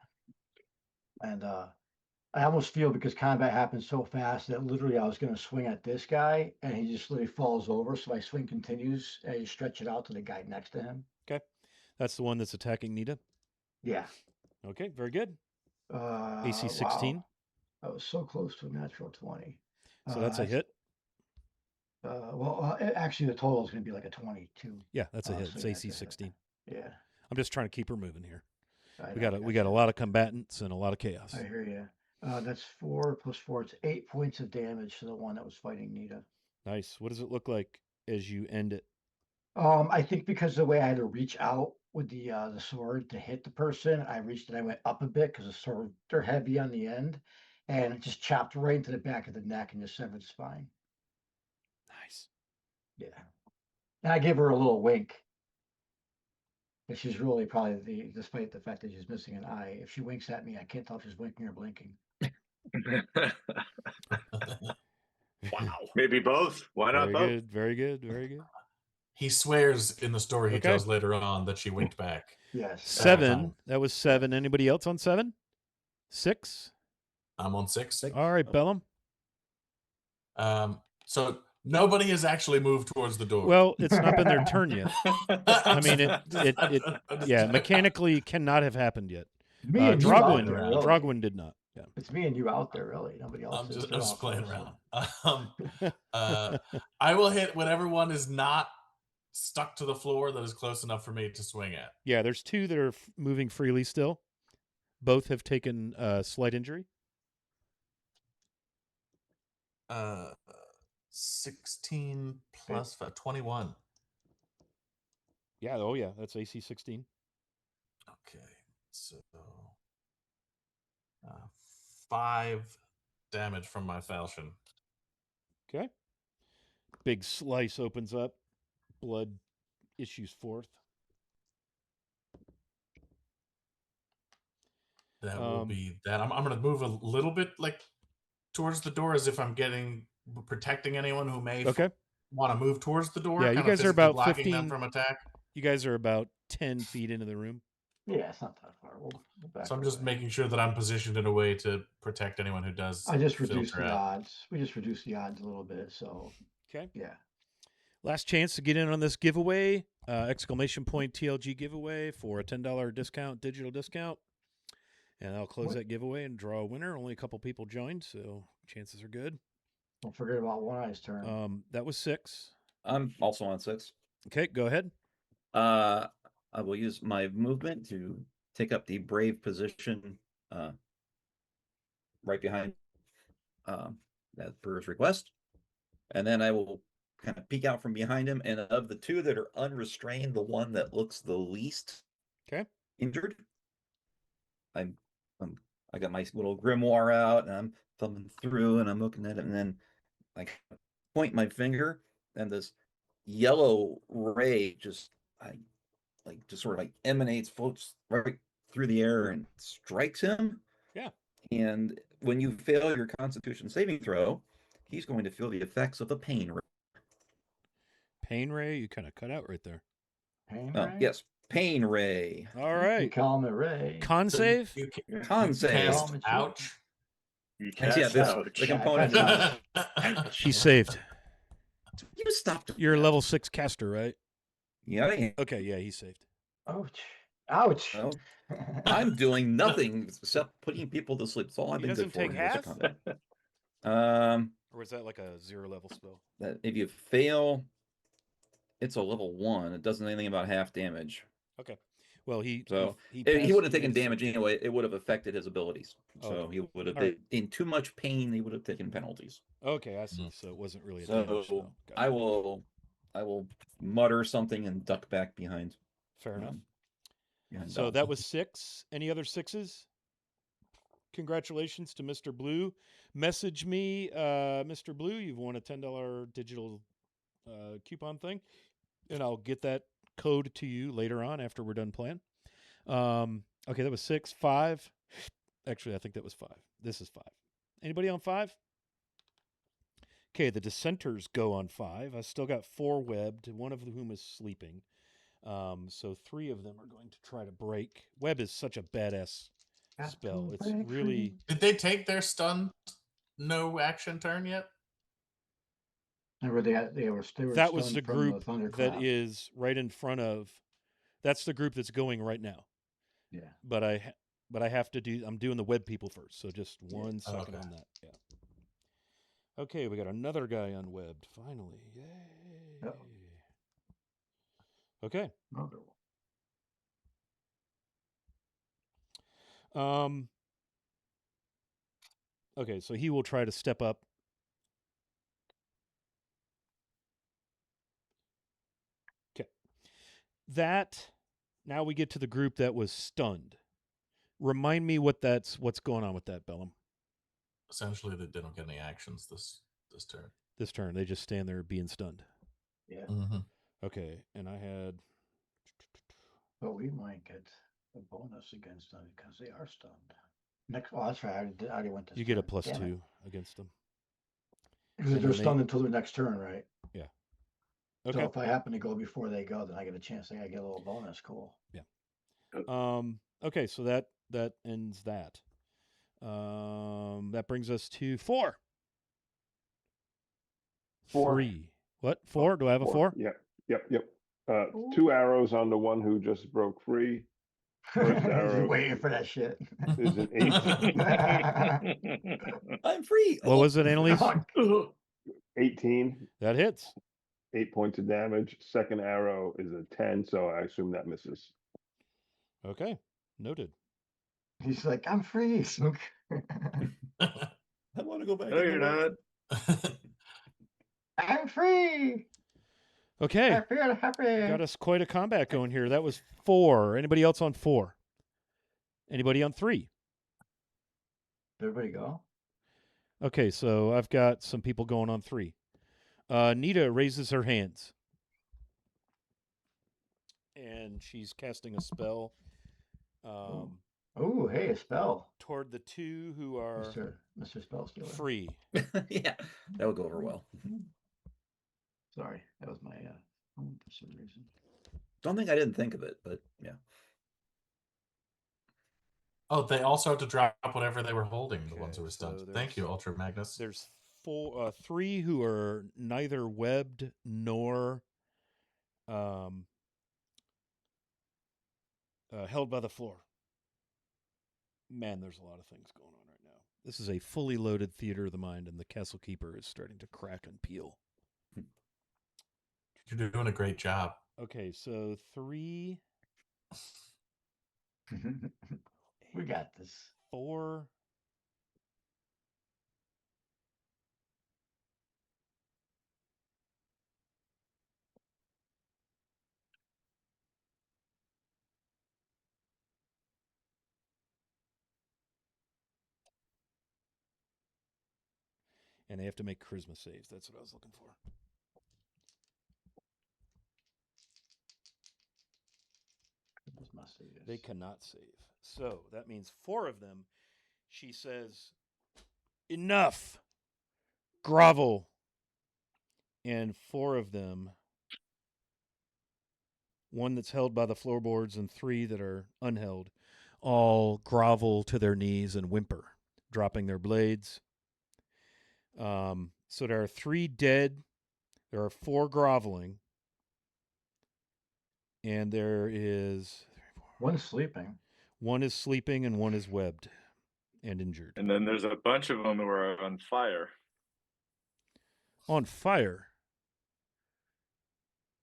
And I almost feel because combat happens so fast that literally I was going to swing at this guy, and he just literally falls over. So my swing continues, and I just stretch it out to the guy next to him. Okay. That's the one that's attacking Nita. Yeah. Okay, very good. AC 16. Wow. I was so close to a natural 20. So that's a hit. Actually, the total is going to be like a 22. Yeah, that's a hit. So It's yeah, AC it's a hit. 16. Yeah. I'm just trying to keep her moving here. I We know, got I a gotcha. lot of combatants and a lot of chaos. I hear you. That's 4 plus 4. It's 8 points of damage to the one that was fighting Nita. Nice. What does it look like as you end it? I think because of the way I had to reach out with the sword to hit the person, I reached and I went up a bit because the sword, they're heavy on the end, and it just chopped right into the back of the neck and just severed the spine. Nice. Yeah. And I gave her a little wink. And she's really probably despite the fact that she's missing an eye. If she winks at me, I can't tell if she's winking or blinking. Wow. Maybe both. Why not Very both? good. Very good. Very good. He swears in the story he Okay. tells later on that she winked back. Yes. 7. That was 7. Anybody else on 7? 6? I'm on 6. All right, Bellum. So nobody has actually moved towards the door. Well, it's not been their turn yet. I mean, yeah, mechanically cannot have happened yet. Me and you out Drogwin, there, really. Drogwin did not. Yeah. It's me and you out there, really. Nobody else. I'm is. just They're all playing close, around. I will hit whatever one is not stuck to the floor that is close enough for me to swing at. Yeah, there's 2 that are moving freely still. Both have taken slight injury. 16 plus 5, 21. Yeah, oh yeah, that's AC 16. Okay, so 5 damage from my falchion. Okay. Big slice opens up. Blood issues forth. That will be that. I'm going to move a little bit like towards the door as if I'm protecting anyone who may want to move towards the door. Yeah, you guys are about blocking 15 them from attack. You guys are about 10 feet into the room. Yeah, it's not that far. We'll back So I'm just making sure that I'm positioned in a way to protect anyone who does. I just reduced the odds. We just reduced the odds a little bit. So okay. Yeah. Last chance to get in on this giveaway. Exclamation point TLG giveaway for a $10 discount, digital discount. And I'll close that giveaway and draw a winner. Only a couple people joined, so chances are good. Don't forget about One Eye's turn. That was 6. I'm also on 6. Okay, go ahead. I will use my movement to take up the brave position right behind that per his request. And then I will kind of peek out from behind him. And of the 2 that are unrestrained, the one that looks the least injured, I got my little grimoire out and I'm thumbing through and I'm looking at it, and then I point my finger and this yellow ray just sort of emanates, floats right through the air and strikes him. Yeah. And when you fail your Constitution saving throw, he's going to feel the effects of a pain ray. Pain ray? You kind of cut out right there. Pain ray? Yes. Pain ray. All right. You call him a ray. Con save? Con save. Ouch. You cast ouch. The component. He saved. You stopped. You're a level 6 caster, right? Yeah, I am. Okay, yeah, he saved. Ouch. Ouch. Well, I'm doing nothing except putting people to sleep. That's all I've He been doesn't good for. take half? Or is that like a 0 level spell? That if you fail, it's a level 1. It doesn't know anything about half damage. Okay. Well, he would have taken damage anyway. It would have affected his abilities. So okay. he would have been in too much pain. He would have taken penalties. Okay, I see. So it wasn't really a damage spell. I will mutter something and duck back behind. Fair enough. behind So Bell. that was 6. Any other 6s? congratulations to Mr. Blue. Message me, Mr. Blue. You've won a $10 digital coupon thing, and I'll get that code to you later on after we're done playing. Okay, that was 6. 5. Actually, I think that was 5. This is 5. Anybody on 5? Okay, the dissenters go on 5. I still got 4 webbed, one of whom is sleeping. So 3 of them are going to try to break. Web is such a badass spell. It's really... Did they take their stun no action turn yet? Remember they were that was stunned the from group thunderclap. that is right in front of... That's the group that's going right now. Yeah. But I have to do... I'm doing the web people first, so just 1 second on that. Yeah. Okay, we got another guy unwebbed, finally. Yay. Yep. Okay. Another one. Okay, so he will try to step up. Okay. Now we get to the group that was stunned. Remind me what's going on with that, Bellum. Essentially, they don't get any actions this turn. This turn, they just stand there being stunned. Yeah. Mm-hmm. Okay, and I had... But we might get a bonus against them because they are stunned. That's right. I already went this You get a turn. +2 against them. Because they're stunned until their next turn, right? Yeah. Okay. So if I happen to go before they go, then I get a chance. I get a little bonus. Cool. Yeah. Okay, so that ends that. That brings us to 4. 4. 3. What? 4? Do I have a 4? Yep. 2 arrows on the one who just broke free. First arrow Just waiting for that shit. is an 8. I'm free. What was it, Annalise? 18. That hits. 8 points of damage. Second arrow is a 10, so I assume that misses. Okay, noted. He's like, I'm free. I want to go back. No, you're not. I'm free. Okay, I feel happy. got us quite a combat going here. That was 4. Anybody else on 4? Anybody on 3? Everybody go. Okay, so I've got some people going on 3. Nita raises her hands. And she's casting a spell. Oh, hey, a spell. Toward the 2 who are Mr. Spellstealer. free. Yeah, that would go over well. Sorry, that was my phone for some reason. Don't think I didn't think of it, but yeah. Oh, they also have to drop whatever they were holding, the Okay, ones who were stunned. so Thank you, Ultra Magnus. There's 3 who are neither webbed nor held by the floor. Man, there's a lot of things going on right now. This is a fully loaded theater of the mind, and the Castle Keeper is starting to crack and peel. You're doing a great job. Okay, so 3... We got this. 4... And they have to make charisma saves. That's what I was looking for. They cannot save. So that means 4 of them, she says, enough, grovel. And 4 of them, 1 that's held by the floorboards and 3 that are unheld, all grovel to their knees and whimper, dropping their blades. So there are 3 dead. There are 4 groveling. And there is... 1 sleeping. 1 is sleeping and 1 is webbed and injured. And then there's a bunch of them who are on fire. On fire?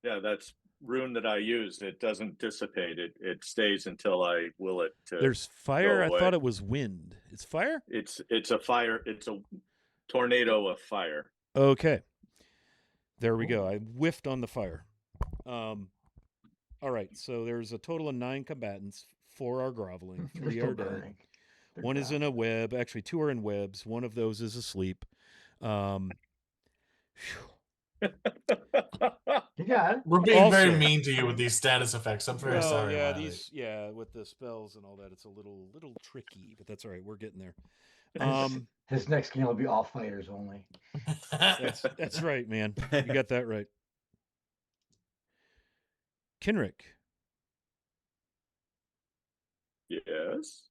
Yeah, that's rune that I used. It doesn't dissipate. It stays until I will it to... There's fire? I away. thought it was wind. It's fire? It's a fire. It's a tornado of fire. Okay. There we go. I whiffed on the fire. All right, so there's a total of 9 combatants. 4 are groveling, 3 are dead. One is in a web. Actually, two are in webs. One of those is asleep. You got it. We're being very Also- mean to you with these status effects. I'm very sorry, yeah, Wiley. with the spells and all that, it's a little tricky, but that's all right. We're getting there. His next game will be all fighters only. That's right, man. You got that right. Kenrick. Yes.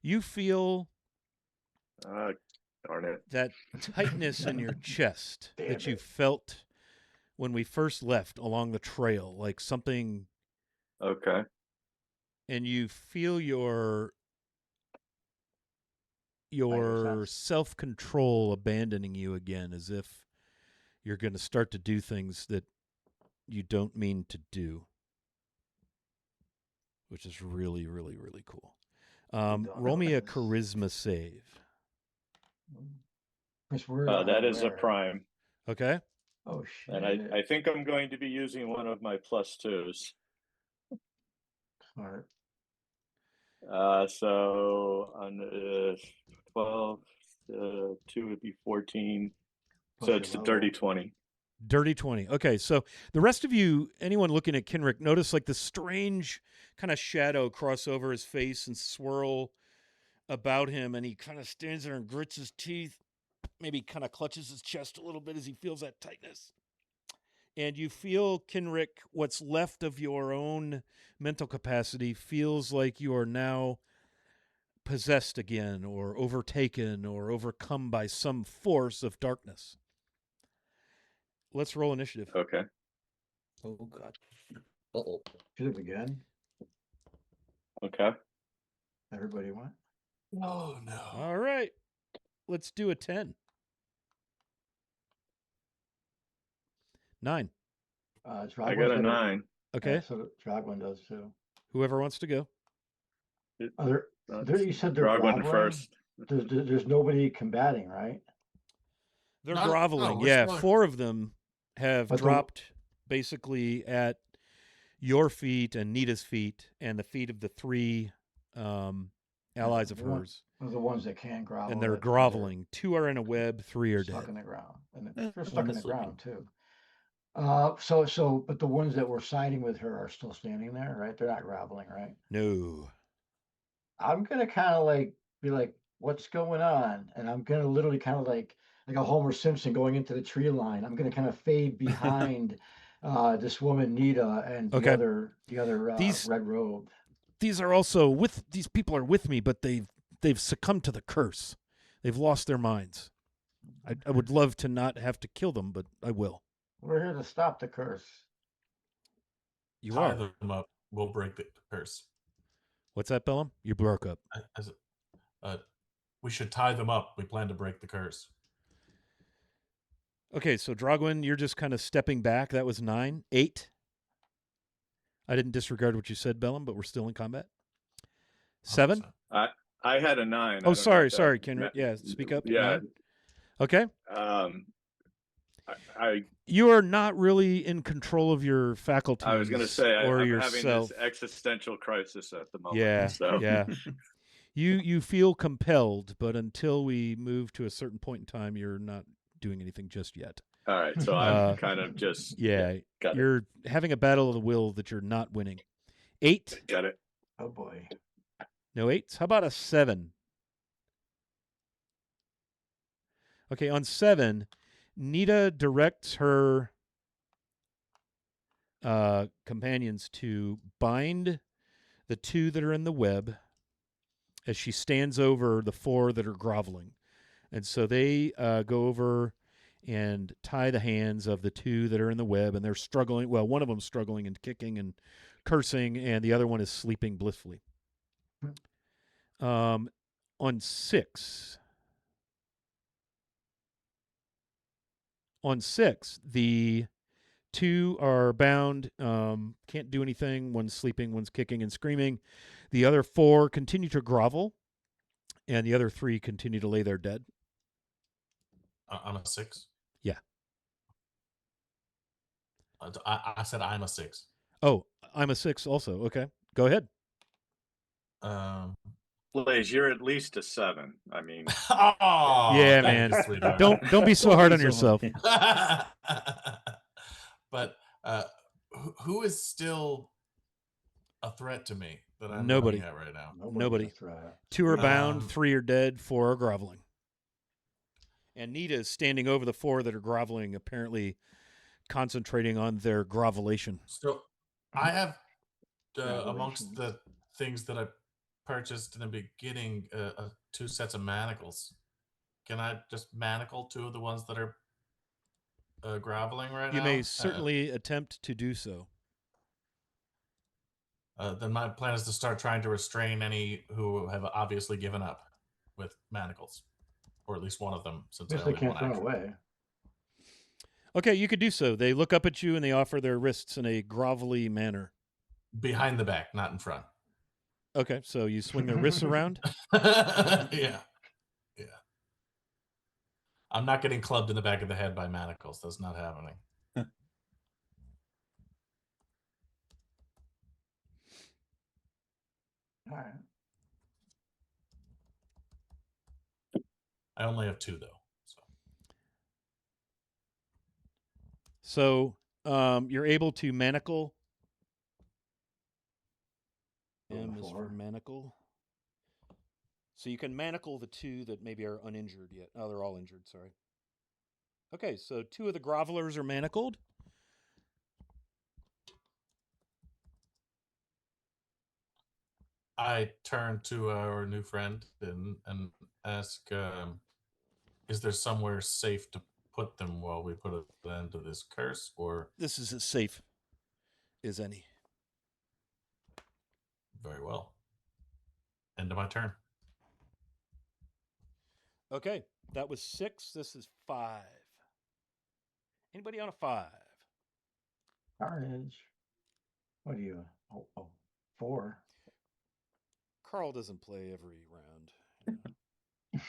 You feel Darn it. that tightness in your chest Damn that you it. felt when we first left along the trail, like something, Okay. and you feel your sense. self-control abandoning you again, as if you're going to start to do things that you don't mean to do, which is really, really, really cool. Roll me a charisma save. Chris, we're That is a unaware. prime. Okay. Oh shit! And I think I'm going to be using one of my +2s. Smart. So on 12, 2 would be 14. Plus So your it's a level. dirty 20. Dirty 20. Okay, so the rest of you, anyone looking at Kenrick, notice like the strange kind of shadow cross over his face and swirl about him, and he kind of stands there and grits his teeth, maybe kind of clutches his chest a little bit as he feels that tightness. And you feel, Kenrick, what's left of your own mental capacity feels like you are now possessed again or overtaken or overcome by some force of darkness. Let's roll initiative. Okay. Oh god. Uh-oh. Shoot it again. Okay. Everybody went. Oh no. All right. Let's do a 10. 9. I got a 9. Okay. Yeah, so Dragwin does too. Whoever wants to go. You said they're Dragwin groveling? first. There's nobody combating, right? They're No, groveling. we're Yeah, still- 4 of them have But the- dropped basically at your feet and Nita's feet and the feet of the 3 allies of the one- hers. The ones that can grovel. And they're that's why groveling. 2 are in a web, 3 are stuck dead. in the ground, and Eh, they're stuck one in is the sleeping. ground too. But the ones that were siding with her are still standing there, right? They're not groveling, right? No. I'm gonna kind of like be like, "What's going on?" And I'm gonna literally kind of like a Homer Simpson going into the tree line. I'm gonna kind of fade behind this woman Nita and Okay. the other These- red robe. These are also these people are with me, but they've succumbed to the curse. They've lost their minds. I would love to not have to kill them, but I will. We're here to stop the curse. You Tie are. them up. We'll break the curse. What's that, Bellum? You broke up. We should tie them up. We plan to break the curse. Okay, so Dragwin, you're just kind of stepping back. That was 9. 8. I didn't disregard what you said, Bellum, but we're still in combat. 7. 100%. I had a 9. I Oh, don't know sorry, if that Kenrick. meant- Yeah, speak up. Yeah. 9. Okay. I You are not really in control of your faculties. was going to say or I'm yourself. having this existential crisis at the moment. Yeah, So. yeah. You feel compelled, but until we move to a certain point in time, you're not doing anything just yet. All right. So I'm kind of just Yeah, got it. you're having a battle of the will that you're not winning. 8. Got it. Oh boy. No 8s. How about a 7? Okay, on 7, Nita directs her companions to bind the 2 that are in the web as she stands over the 4 that are groveling. And so they go over and tie the hands of the 2 that are in the web, and they're struggling. Well, one of them's struggling and kicking and cursing, and the other one is sleeping blissfully. On 6, the 2 are bound, can't do anything. One's sleeping, one's kicking and screaming. The other 4 continue to grovel, and the other 3 continue to lay there dead. I'm a 6. Yeah. I said I'm a 6. Oh, I'm a 6 also. Okay, go ahead. Blaze, you're at least a 7. I mean, Oh, Yeah, thank man. you, sweetheart. Don't be so hard on yourself. But who is still a threat to me that I'm Nobody. looking at right now? Nobody. A threat. 2 are bound, Um, 3 are dead, 4 are groveling. And Nita is standing over the 4 that are groveling, apparently concentrating on their grovelation. So I have amongst Revelations. the things that I purchased in the beginning 2 sets of manacles. Can I just manacle 2 of the ones that are groveling right now? You may certainly attempt to do so. Then my plan is to start trying to restrain any who have obviously given up with manacles, or at least one of them, since I Guess they only have can't one run action. away. Okay, you could do so. They look up at you and they offer their wrists in a grovelly manner. Behind the back, not in front. Okay, so you swing their wrists around? Yeah. I'm not getting clubbed in the back of the head by manacles. That's not happening. All right. I only have 2 though. So you're able to manacle. M is for manacle. So you can manacle the 2 that maybe are uninjured yet. Oh, they're all injured, sorry. Okay, so 2 of the grovelers are manacled. I turn to our new friend and ask, is there somewhere safe to put them while we put an end to this curse? Or This is as safe as any. very well. End of my turn. Okay, that was 6. This is 5. Anybody on a 5? Carnage. What do you? Oh, 4. Carl doesn't play every round.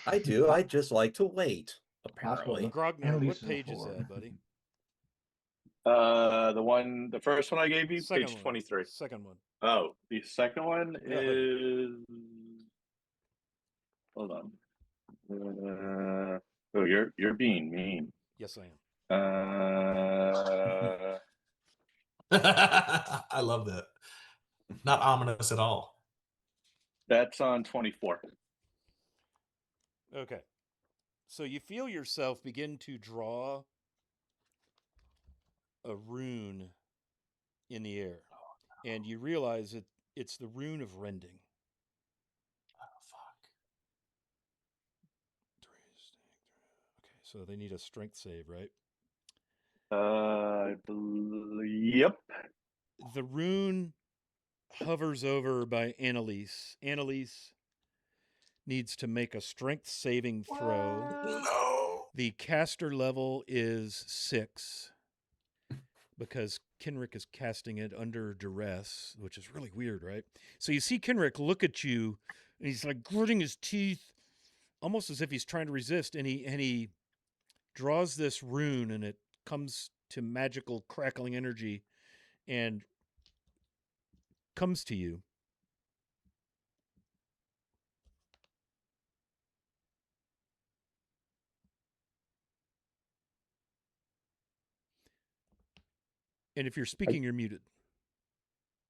I do. I just like to wait. Apparently. Grognar, Annalise what is a page is 4. that, buddy? the first one I gave you, Second page one. 23. Second one. Oh, the second one Yeah. is. Hold on. Oh, you're being mean. Yes, I am. I love that. Not ominous at all. That's on 24. Okay. So you feel yourself begin to draw a rune in the air. And you realize it's the rune of rending. Oh, fuck. Okay, so they need a strength save, right? I believe. Yep. The rune hovers over by Annalise. Annalise needs to make a strength saving throw. No. The caster level is 6 because Kenrick is casting it under duress, which is really weird, right? So you see Kenrick look at you, and he's like gritting his teeth, almost as if he's trying to resist, and he draws this rune, and it comes to magical crackling energy and comes to you. And if you're speaking, you're muted.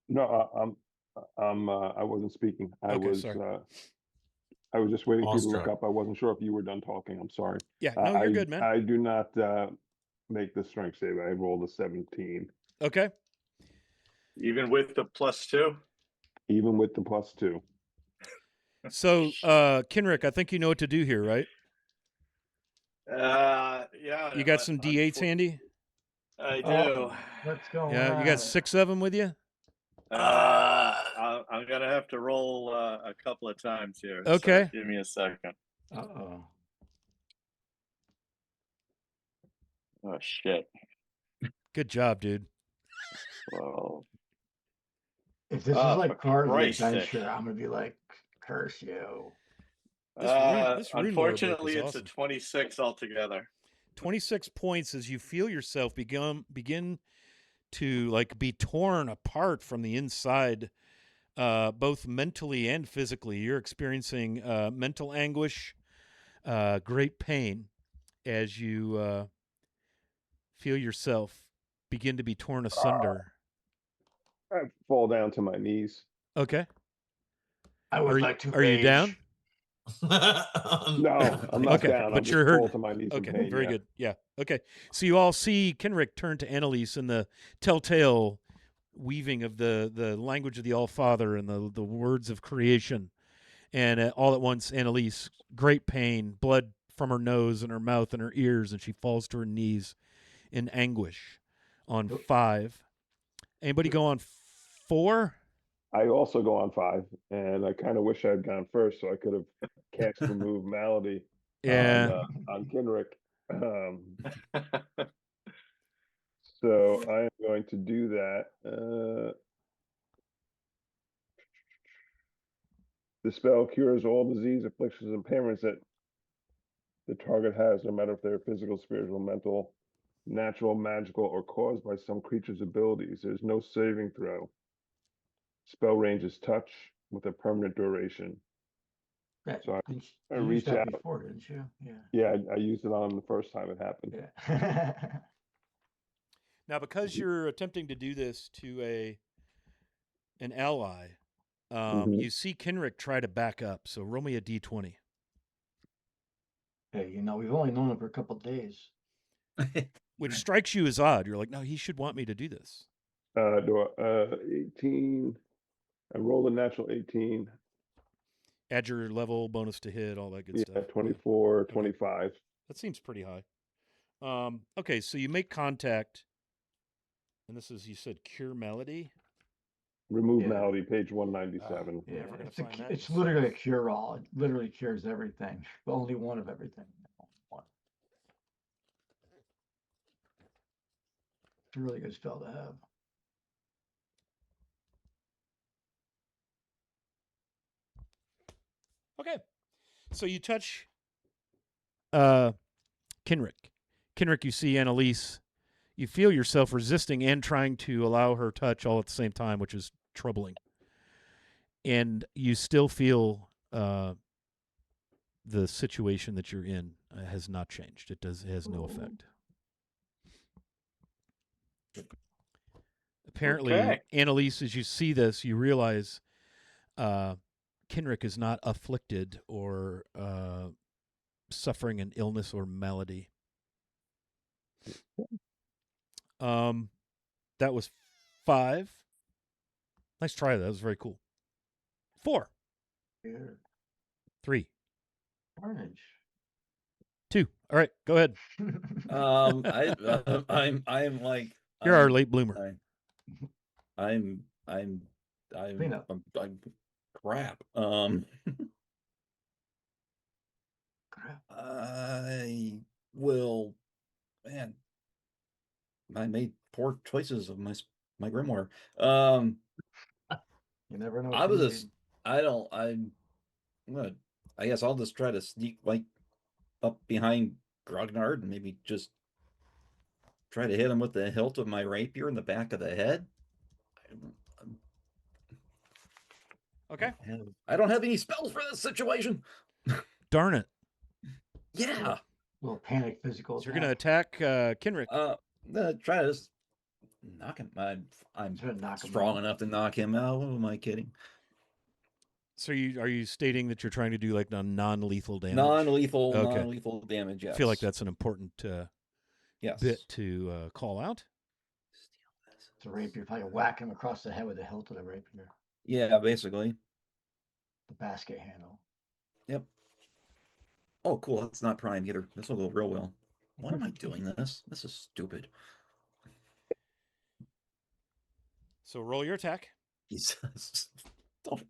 No, I wasn't speaking. I Okay, was sorry. I was just waiting for you to look Awestruck. up. I wasn't sure if you were done talking. I'm sorry. Yeah, no, you're good, man. I do not make the strength save. I rolled a 17, Okay. Even with the +2. even with the +2. So, Kenrick, I think you know what to do here, right? Yeah. You got some D8s handy? I do. What's going Yeah, on? you got 6 of them with you? I'm gonna have to roll a couple of times here. Okay. So give me a second. Uh-oh. Oh shit. Good job, dude. Well, If this is for like part of the Christ's sake. adventure, I'm gonna be like, curse you. This rune lore book unfortunately, is it's awesome. a 26 altogether. 26 points as you feel yourself begin to like be torn apart from the inside both mentally and physically. You're experiencing mental anguish, great pain as you feel yourself begin to be torn asunder. I fall down to my knees. Okay. I would Are you- like to are you rage. down? No, I'm not Okay, down. but I'm just you're fall hurt. to my knees Okay, in pain. very yeah. good. Yeah. Okay. So you all see Kenrick turn to Annalise in the telltale weaving of the language of the All Father and the words of creation. And all at once, Annalise, great pain, blood from her nose and her mouth and her ears, and she falls to her knees in anguish on 5. Anybody go on 4? I also go on 5, and I kind of wish I had gone first so I could have cast remove malady Yeah. on Kenrick. So I am going to do that. The spell cures all disease, afflictions, and impairments that the target has, no matter if they're physical, spiritual, mental, natural, magical, or caused by some creature's abilities. There's no saving throw. Spell range is touch with a permanent duration. Yeah, So you I used reach that out. before, didn't you? Yeah. Yeah, I used it on him the first time it happened. Yeah. Now, because you're attempting to do this to an ally, you see Kenrick try to back up. So roll me a d20. Hey, we've only known him for a couple of days. Which strikes you as odd. You're like, no, he should want me to do this. 18. I rolled a natural 18. Add your level, bonus to hit, all that good Yeah, stuff. 24, Okay. 25. That seems pretty high. Okay, so you make contact, and this is, you said, cure melody. Remove malady, page 197. Yeah, Never gonna it's, find that. it's literally a cure-all. It literally cures everything. Only one of everything. One. It's a really good spell to have. Okay, so you touch Kenrick. Kenrick, you see Annalise. You feel yourself resisting and trying to allow her touch all at the same time, which is troubling. And you still feel the situation that you're in has not changed. It has no effect. Apparently, Okay. Annalise, as you see this, you realize Kenrick is not afflicted or suffering an illness or malady. That was 5. Nice try. That was very cool. 4. Here. 3. Orange. 2. All right, go ahead. I'm like You're our late bloomer. I'm crap. Crap. I will, man. I made poor choices of my grimoire. You never know. I guess I'll just try to sneak like up behind Grognard and maybe just try to hit him with the hilt of my rapier in the back of the head. Okay. I don't have any spells for this situation. Darn it. Yeah. Little panic physical. So you're going to attack Kenrick. I'm gonna try to just knock him. I'm Try to knock him strong out. enough to knock him out. What am I kidding? So are you stating that you're trying to do like non-lethal damage? Non-lethal, Okay. non-lethal damage. Yes. I feel like that's an important yes. bit to call out. It's a rapier. If I whack him across the head with the hilt of the rapier. Yeah, basically. The basket handle. Yep. Oh, cool. That's not prime either. This will go real well. Why am I doing this? This is stupid. So roll your attack. Jesus. Don't.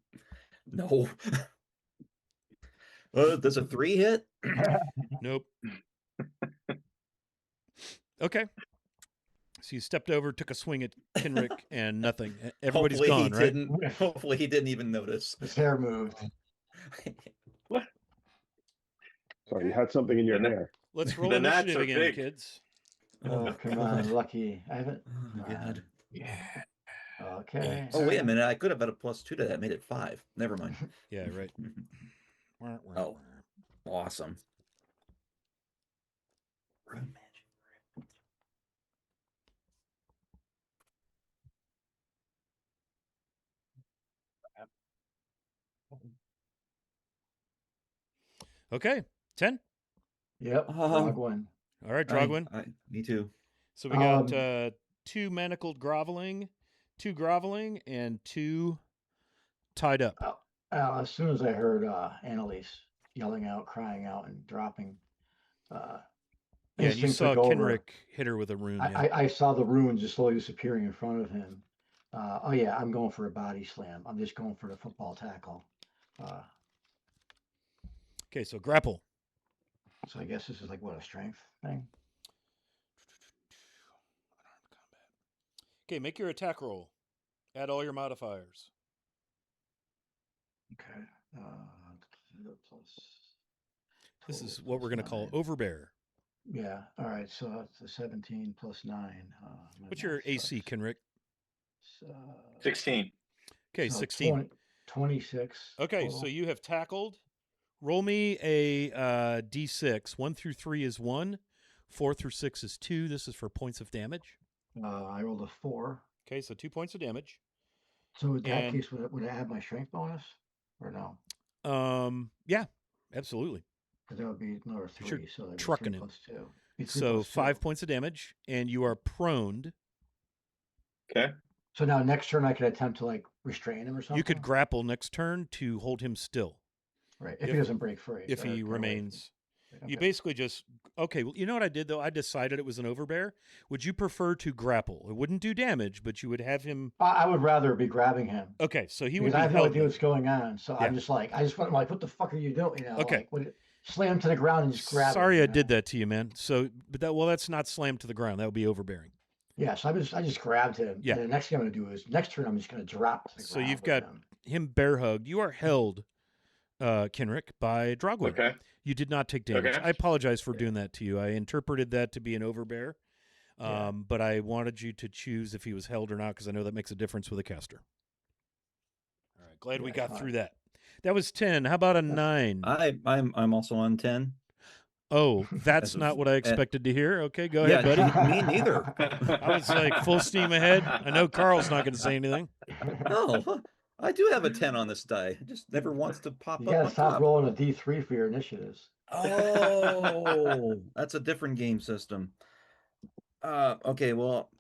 No. Does a 3 hit? Nope. Okay. So you stepped over, took a swing at Kenrick, and nothing. Everybody's Hopefully gone, right? Hopefully he didn't even notice. His hair moved. What? Sorry, you had something in your hair. Let's roll The gnats initiative are again, big. kids. Oh, come on, lucky. I haven't. Oh, God. Yeah. Okay. Oh, wait a minute. I could have had a +2 to that. Made it 5. Never mind. Yeah, right. Oh, awesome. Rune magic. Okay, 10. Yep. Drogwin. All right, Drogwin. Me too. So we got 2 manacled groveling, 2 groveling, and 2 tied up. As soon as I heard Annalise yelling out, crying out, and dropping, Yeah, and you instinct saw took over. Kenrick hit her with a rune. I saw the rune just slowly disappearing in front of him. Oh yeah, I'm going for a body slam. I'm just going for the football tackle. Okay, so grapple. So I guess this is like what, a strength thing? Okay, make your attack roll. Add all your modifiers. Okay. This is what we're going to call overbear. Yeah. All right. So it's a 17 plus 9. What's your AC, Kenrick? 16. Okay, so 16. 26. Okay, total. so you have tackled. Roll me a D6. 1 through 3 is 1. 4 through 6 is 2. This is for points of damage. I rolled a 4. Okay, so 2 points of damage. So in that case, would I have my strength bonus or no? Yeah, absolutely. Because that would be another 3. You're so that'd be trucking 3 him. plus 2. Be 3 So plus 5 2. points of damage, and you are proned. Okay. So now next turn I could attempt to like restrain him or something. You could grapple next turn to hold him still. Right. If he doesn't break free. If he remains. Okay. You basically just, okay, well, you know what I did, though? I decided it was an overbear. Would you prefer to grapple? It wouldn't do damage, but you would have him. I would rather be grabbing him. Okay, so he would Because be I have no held. idea what's going on. So Yeah. I'm just like, I just want like, what the fuck are you doing? You know, Okay. like, slam him to the ground and just grab Sorry him, I did that to you, man. So, but that's not slammed to the ground. That would be overbearing. Yeah, so I just grabbed him. Yeah. And the next thing I'm going to do is, next turn I'm just going to drop to the So ground you've with got him. bear hugged. You are held, Kenrick, by Drogwin. Okay. You did not take damage. Okay. I apologize for doing that to you. I interpreted that to be an overbear, but I wanted you to choose if he was held or not because I know that makes a difference with a caster. All right, glad we got through that. That was 10. How about a 9? I'm also on 10. Oh, that's not what I expected to hear. Okay, go ahead, buddy. Me neither. I was like full steam ahead. I know Carl's not going to say anything. No, I do have a 10 on this die. It just never wants to pop You up got to on stop top. rolling a D3 for your initiatives. Oh, that's a different game system. Okay, well,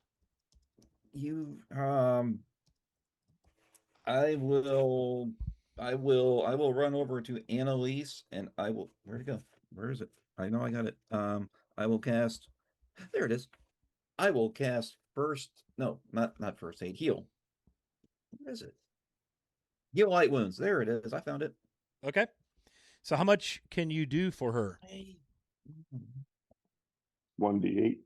I will run over to Annalise and I will, where'd it go? Where is it? I know I got it. I will cast, there it is. I will cast not first aid, heal. Where is it? Heal light wounds. There it is. I found it. Okay. So how much can you do for her? 1d8. Is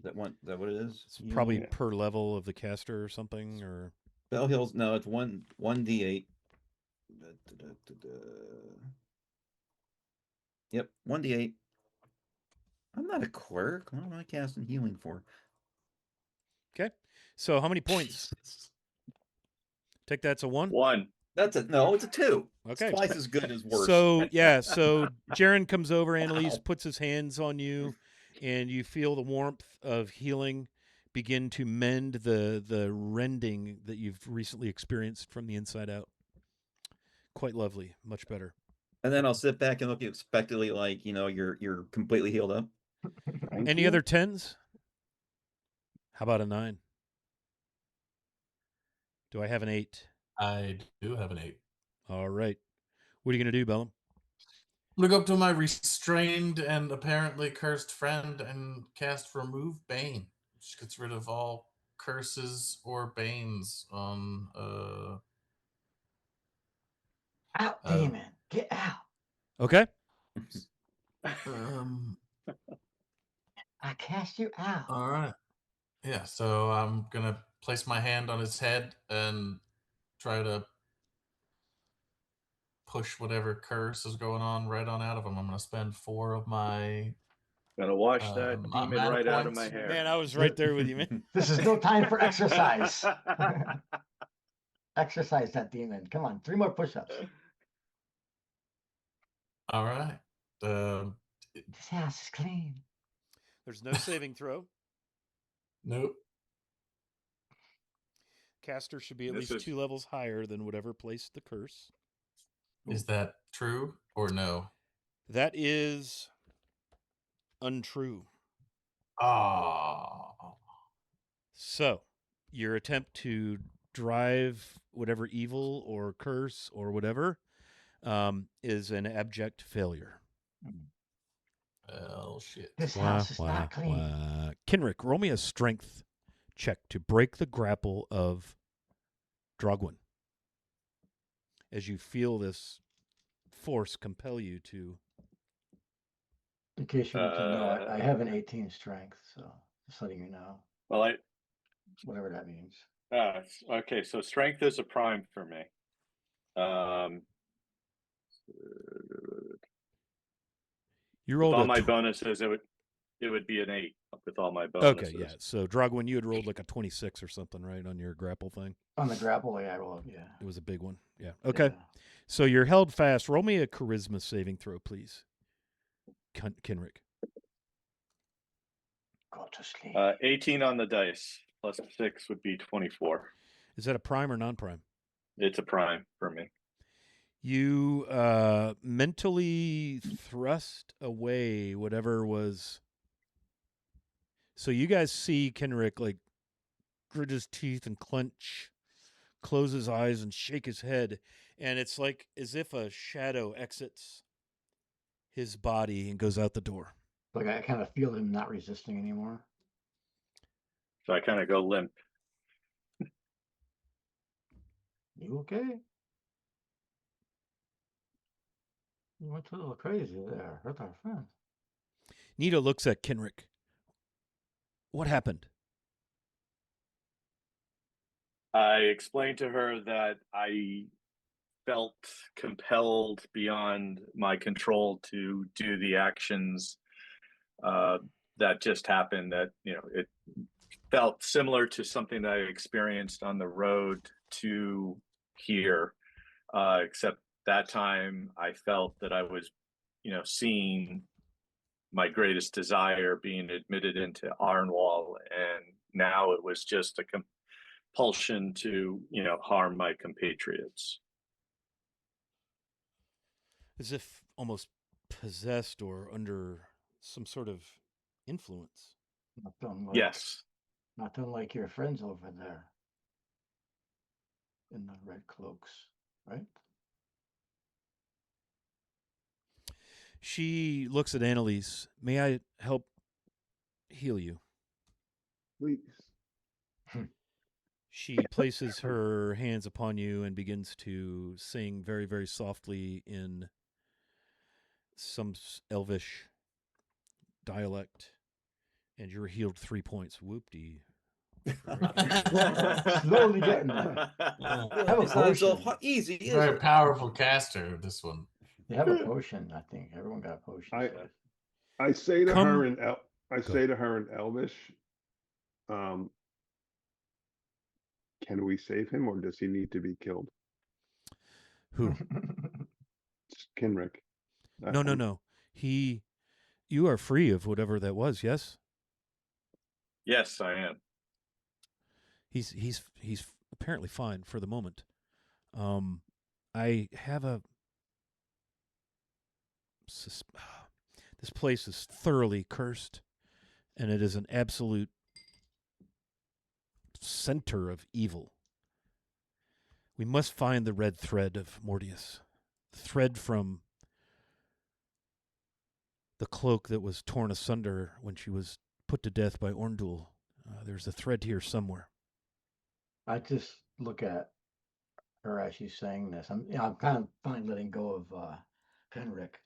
that what it is? It's probably per level of the caster or something, or Bell Hills. No, it's 1d8. Yep, 1d8. I'm not a cleric. What am I casting healing for? okay. So how many points? Take that's a 1. 1. It's a 2. Okay. It's twice as good as worse. So Jaren comes over, Annalise puts his hands on you, and you feel the warmth of healing begin to mend the rending that you've recently experienced from the inside out. Quite lovely, much better. And then I'll sit back and look expectantly like, you're completely healed up. Any other 10s? How about a 9? Do I have an 8? I do have an 8. All right. What are you going to do, Bellum? Look up to my restrained and apparently cursed friend and cast Remove Bane, which gets rid of all curses or banes on Out, demon. Get out. Okay. I cast you out. All right. Yeah, so I'm going to place my hand on his head and try to push whatever curse is going on right on out of him. I'm going to spend 4 of my Gonna wash that My demon mana right out of my points? hair. Man, I was right there with you, man. This is no time for exercise. Exercise that demon. Come on, 3 more push-ups. All right. This house is clean. There's no saving throw. Nope. Caster should be at This least is- 2 levels higher than whatever placed the curse. Is that true or no? That is untrue. Ah. So, your attempt to drive whatever evil or curse or whatever is an abject failure. Well, shit. This house is not clean. Kenrick, roll me a strength check to break the grapple of Drogwin. As you feel this force compel you to. In case you need to know, I have an 18 strength, so just letting you know. Well, Whatever that means. okay, so strength is a prime for me. You With rolled all a my bonuses, it would be an 8 with all my bonuses. Okay, yeah. So Drogwin, you had rolled like a 26 or something, right, on your grapple thing? On the grapple, yeah, I rolled, yeah. It was a big one. Yeah. Okay. Yeah. So you're held fast. Roll me a charisma saving throw, please. Kenrick. Go to sleep. 18 on the dice plus 6 would be 24. Is that a prime or non-prime? It's a prime for me. You mentally thrust away whatever was. So you guys see Kenrick like grit his teeth and close his eyes and shake his head, and it's like as if a shadow exits his body and goes out the door. Like I kind of feel him not resisting anymore. So I kind of go limp. You okay? You went a little crazy there. Hurt our friend. Nita looks at Kenrick. What happened? I explained to her that I felt compelled beyond my control to do the actions that just happened. That, it felt similar to something that I experienced on the road to here, except that time I felt that I was, seeing my greatest desire being admitted into Arnwall, and now it was just a compulsion to, harm my compatriots. As if almost possessed or under some sort of influence. Yes. Not unlike your friends over there in the red cloaks, right? She looks at Annalise. May I help heal you? Please. She places her hands upon you and begins to sing very, very softly in some elvish dialect. And you're healed 3 points. Whoop-dee. Slowly getting there. Have a It's not so potion. easy, is Very it? powerful caster, this one. You have a potion, I think. Everyone got a potion. I say to Come- her in Elvish, can we save him, or does he need to be killed? Who? It's Kenrick. No. You are free of whatever that was, yes? Yes, I am. He's apparently fine for the moment. I have this place is thoroughly cursed, and it is an absolute center of evil. We must find the red thread of Mortius, the thread from the cloak that was torn asunder when she was put to death by Orndul. There's a thread here somewhere. I just look at her as she's saying this. I'm kind of fine letting go of Henrik.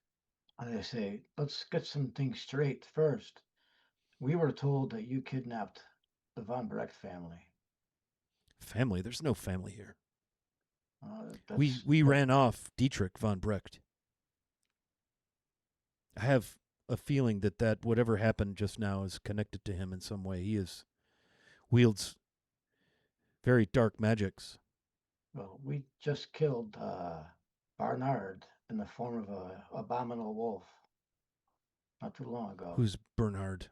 And I say, let's get some things straight first. We were told that you kidnapped the Von Brecht family. Family? There's no family here. That's- We ran off Dietrich von Brecht. I have a feeling that whatever happened just now is connected to him in some way. He wields very dark magics. Well, we just killed Barnard in the form of a abominable wolf not too long ago. Who's Bernard?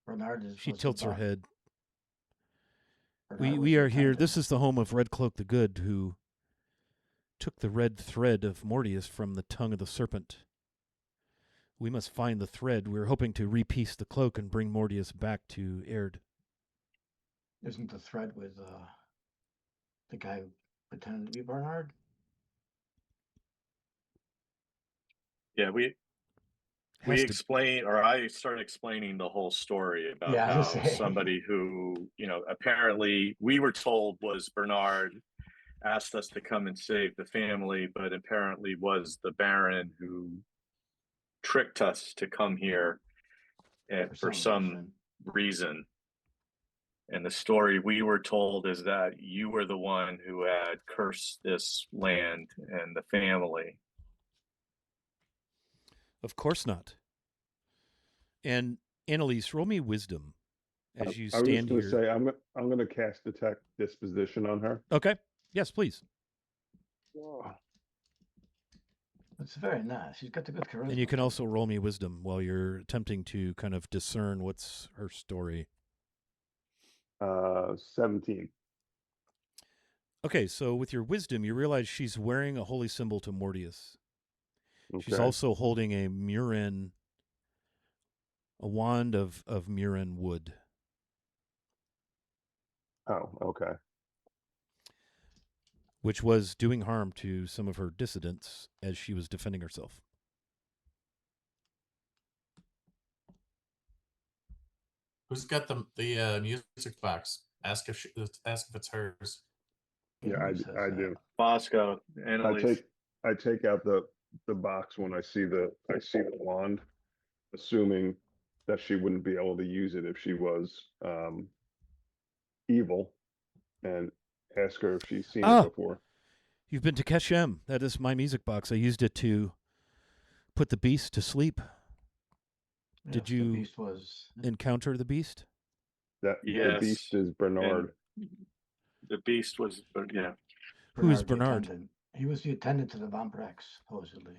Bernard is. She was the tilts her Bar- head. Bernard was We the are here. attendant. This is the home of Red Cloak the Good, who took the red thread of Mortius from the tongue of the serpent. We must find the thread. We're hoping to repiece the cloak and bring Mortius back to Aihrde. Isn't the thread with the guy who pretended to be Bernard? Yeah, we Has to- explain, or I started explaining the whole story about Yeah, I how was gonna say. somebody who, apparently we were told was Bernard asked us to come and save the family, but apparently was the Baron who tricked us to come here for some reason. And the story we were told is that you were the one who had cursed this land and the family. Of course not. And Annalise, roll me wisdom as you I was stand going here. to say I'm going to cast Detect Disposition on her. Okay. Yes, please. It's very nice. She's got the good charisma. And you can also roll me wisdom while you're attempting to kind of discern what's her story. 17. Okay, so with your wisdom, you realize she's wearing a holy symbol to Mortius. Okay. She's also holding a Murin, a wand of Murin wood. Oh, okay. Which was doing harm to some of her dissidents as she was defending herself. Who's got the music box? Ask if it's hers. Yeah, I do. Bosco, Annalise. I take out the box when I see the wand, assuming that she wouldn't be able to use it if she was evil, and ask her if she's seen it before. You've been to Keshem. That is my music box. I used it to put the beast to sleep. Yes, Did you the beast was encounter the beast? The beast is Bernard. And the beast was, yeah. Who is the Bernard? attendant. He was the attendant to the Vamprex, supposedly.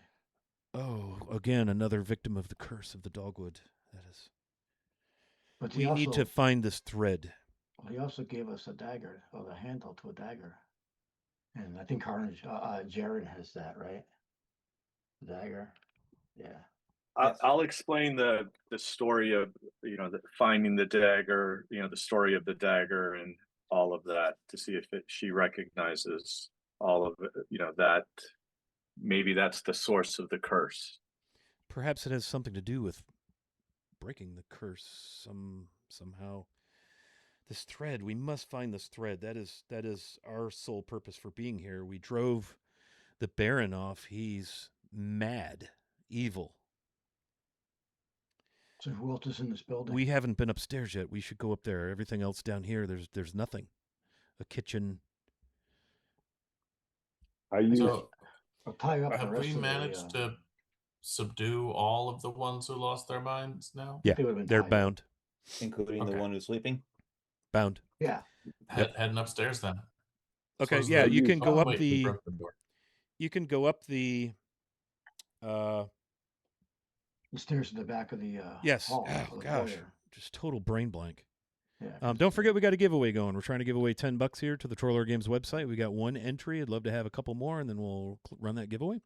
Oh, again, another victim of the curse of the dogwood. That is. But We need to find this thread. Well, he also gave us a dagger, or the handle to a dagger. And I think Carnage, Jaren has that, right? The dagger. Yeah. I'll explain the story of finding the dagger, the story of the dagger and all of that to see if she recognizes all of it, that maybe that's the source of the curse. Perhaps it has something to do with breaking the curse somehow. This thread, we must find this thread. That is our sole purpose for being here. We drove the Baron off. He's mad, evil. So who else is in this building? We haven't been upstairs yet. We should go up there. Everything else down here, there's nothing. A kitchen. So, I'll tie you up. have we managed to subdue all of the ones who lost their minds now? Yeah, they're bound. Including the one who's sleeping? Bound. Yeah. Heading upstairs then. Okay, So yeah, you can go up wait, we broke the door. You can go up the stairs to the back of the yes. hall. Oh gosh, just total brain blank. Yeah. Don't forget we got a giveaway going. We're trying to give away $10 here to the Troller Games website. We got one entry. I'd love to have a couple more, and then we'll run that giveaway.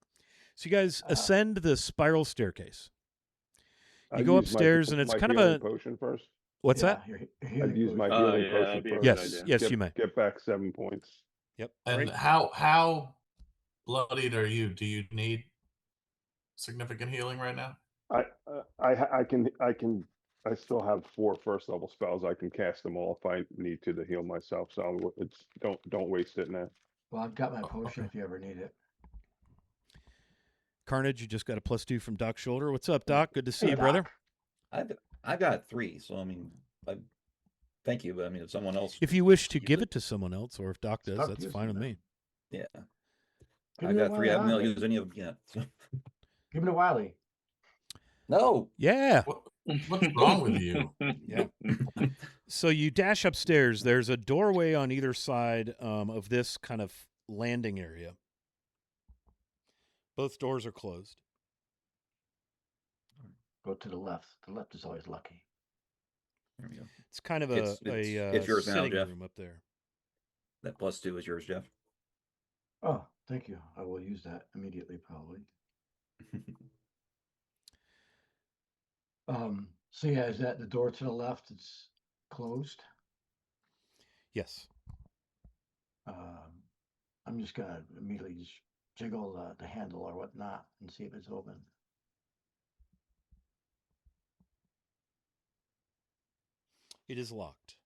So you guys ascend the spiral staircase. You go upstairs, and it's kind of a potion first. What's that? I'd use my healing potion first. Yes, you may. Get back 7 points. Yep. And how bloodied are you? Do you need significant healing right now? I still have 4 first level spells. I can cast them all if I need to heal myself. So don't waste it now. Well, I've got my potion if you ever need it. Carnage, you just got a +2 from Doc's shoulder. What's up, Doc? Good to see you, brother. I got 3, so I mean, thank you, but I mean, if someone else, if you wish to give it to someone else, or if Doc does, that's fine with me. Yeah, I got 3. I haven't use any of them yet. So. Give it to Wiley. No. Yeah. What's wrong with you? Yeah. So you dash upstairs. There's a doorway on either side of this kind of landing area. Both doors are closed. Go to the left. The left is always lucky. There we go. It's kind of It's yours now, sitting Jeff. room up there. That +2 is yours, Jeff. Oh, thank you. I will use that immediately, probably. So yeah, is that the door to the left? It's closed. Yes. I'm just gonna immediately just jiggle the handle or whatnot and see if it's open. It is locked.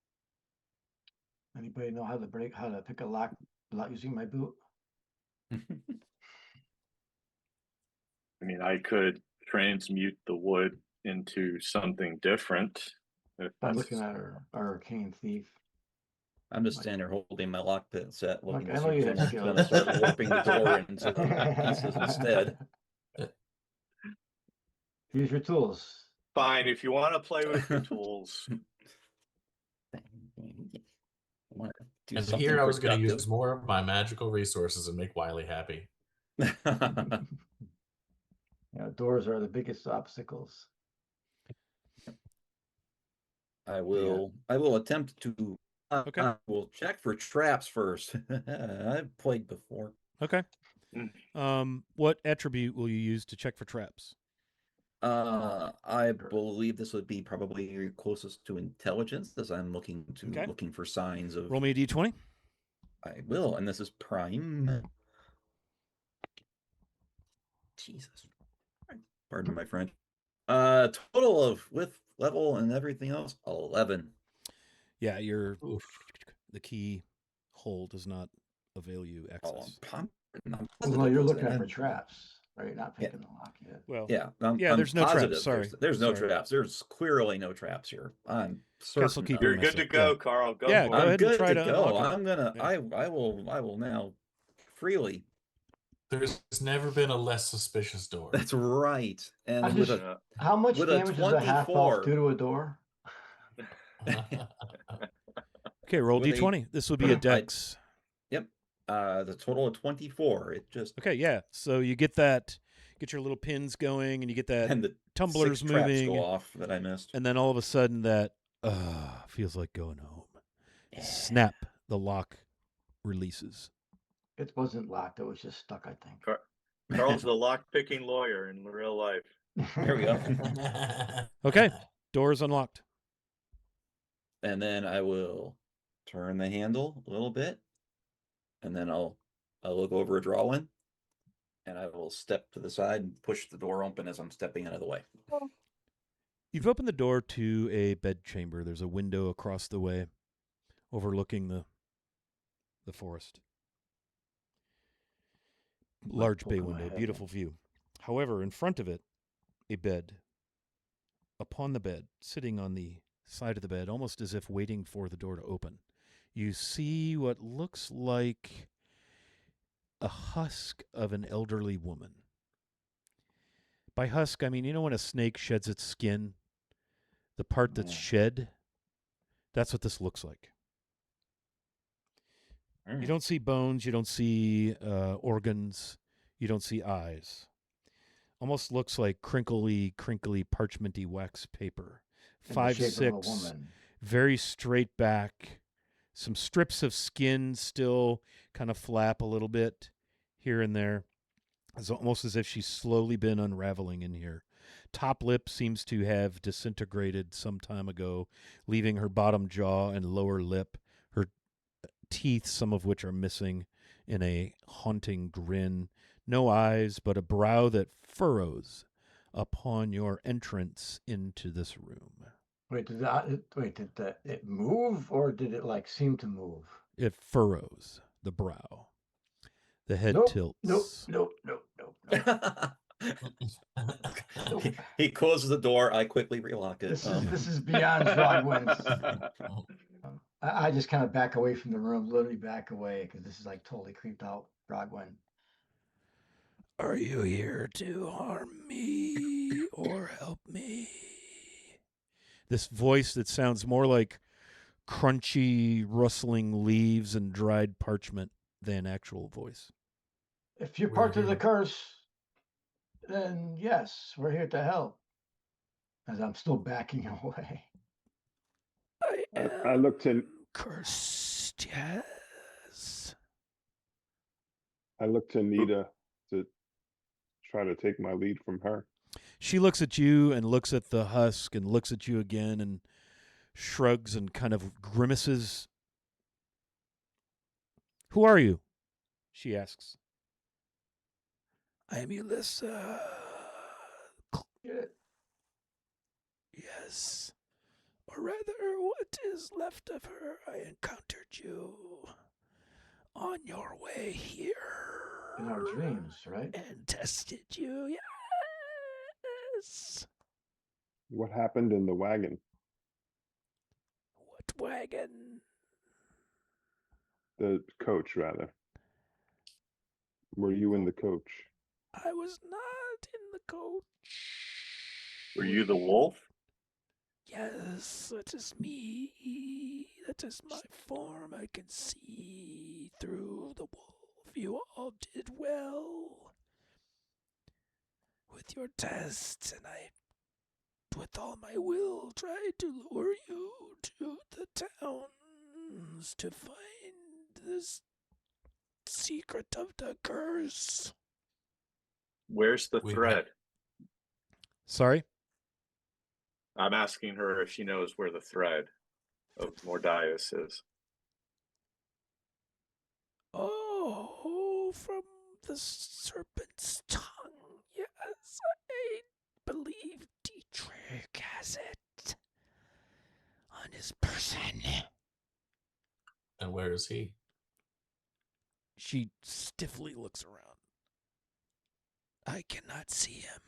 Anybody know how to pick a lock without using my boot? I mean, I could transmute the wood into something different. If I'm that's... looking at our arcane thief. I'm just standing there holding my lock pit set, looking Look, to I know see you if have someone's skills. going to start warping the door into pieces instead. Use your tools. Fine, if you want to play with the tools. And here I was going to use more of my magical resources and make Wiley happy. Yeah, doors are the biggest obstacles. I will attempt to Okay. I will check for traps first. I've played before. Okay. What attribute will you use to check for traps? I believe this would be probably closest to intelligence, as I'm looking for signs of. Roll me a d20. I will, and this is prime. Jesus. Pardon my French. Total of with level and everything else, 11. Yeah, the key hole does not avail you access. Well, you're looking for traps, right? Not picking the lock yet. Well, yeah, there's no traps. Sorry, there's no traps. There's clearly no traps here. I'm certain. You're good to go, Carl. Go. Yeah, for go it. ahead and try to go. unlock it. I'm gonna. Yeah. I will now freely. There's never been a less suspicious door. That's right. And how much damage does a half elf do to a door? Okay, roll d20. This would be a dex. Yep. The total of 24. It just okay. Yeah. So you get your little pins going, and you get that, and the tumblers 6 moving traps go off that I missed, and then all of a sudden that feels like going home. Yeah. Snap. The lock releases. It wasn't locked. It was just stuck, I think. Carl's the lock-picking lawyer in real life. There we go. Okay. Door is unlocked. And then I will turn the handle a little bit, and then I'll look over a drawing, and I will step to the side and push the door open as I'm stepping out of the way. You've opened the door to a bedchamber. There's a window across the way overlooking the forest. Large bay window, beautiful view. However, in front of it, a bed. Upon the bed, sitting on the side of the bed, almost as if waiting for the door to open, you see what looks like a husk of an elderly woman. By husk, I mean, you know when a snake sheds its skin? The part that's shed? That's what this looks like. You don't see bones. You don't see organs. You don't see eyes. Almost looks like crinkly, parchmenty wax paper. 5'6", very straight back. Some strips of skin still kind of flap a little bit here and there. It's almost as if she's slowly been unraveling in here. Top lip seems to have disintegrated some time ago, leaving her bottom jaw and lower lip. Her teeth, some of which are missing, in a haunting grin. No eyes, but a brow that furrows upon your entrance into this room. Wait, did it move, or did it seem to move? It furrows the brow. The head tilts. Nope. He closes the door. I quickly relock it. This is beyond Drogwin's. I just kind of back away from the room, literally back away, because this is totally creeped out Drogwin. Are you here to harm me? me or help me. This voice that sounds more like crunchy, rustling leaves and dried parchment than actual voice. If you're We're part of the here. curse, then yes, we're here to help. As I'm still backing away. I look to cursed, yes. I look to Nita to try to take my lead from her. She looks at you and looks at the husk and looks at you again and shrugs and kind of grimaces. Who are you? She asks. I am Ulissa. Yes. Or rather, what is left of her. I encountered you on your way here. In our dreams, right? And tested you, yes. What happened in the wagon? What wagon? The coach, rather. Were you in the coach? I was not in the coach. Were you the wolf? Yes, that is me. That is my form. I can see through the wolf. You all did well with your tests, and I, with all my will, tried to lure you to the towns to find this secret of the curse. Where's the We thread? Sorry? I'm asking her if she knows where the thread of Mordias is. Oh, from the serpent's tongue. Yes, I believe Dietrich has it on his person. And where is he? She stiffly looks around. I cannot see him.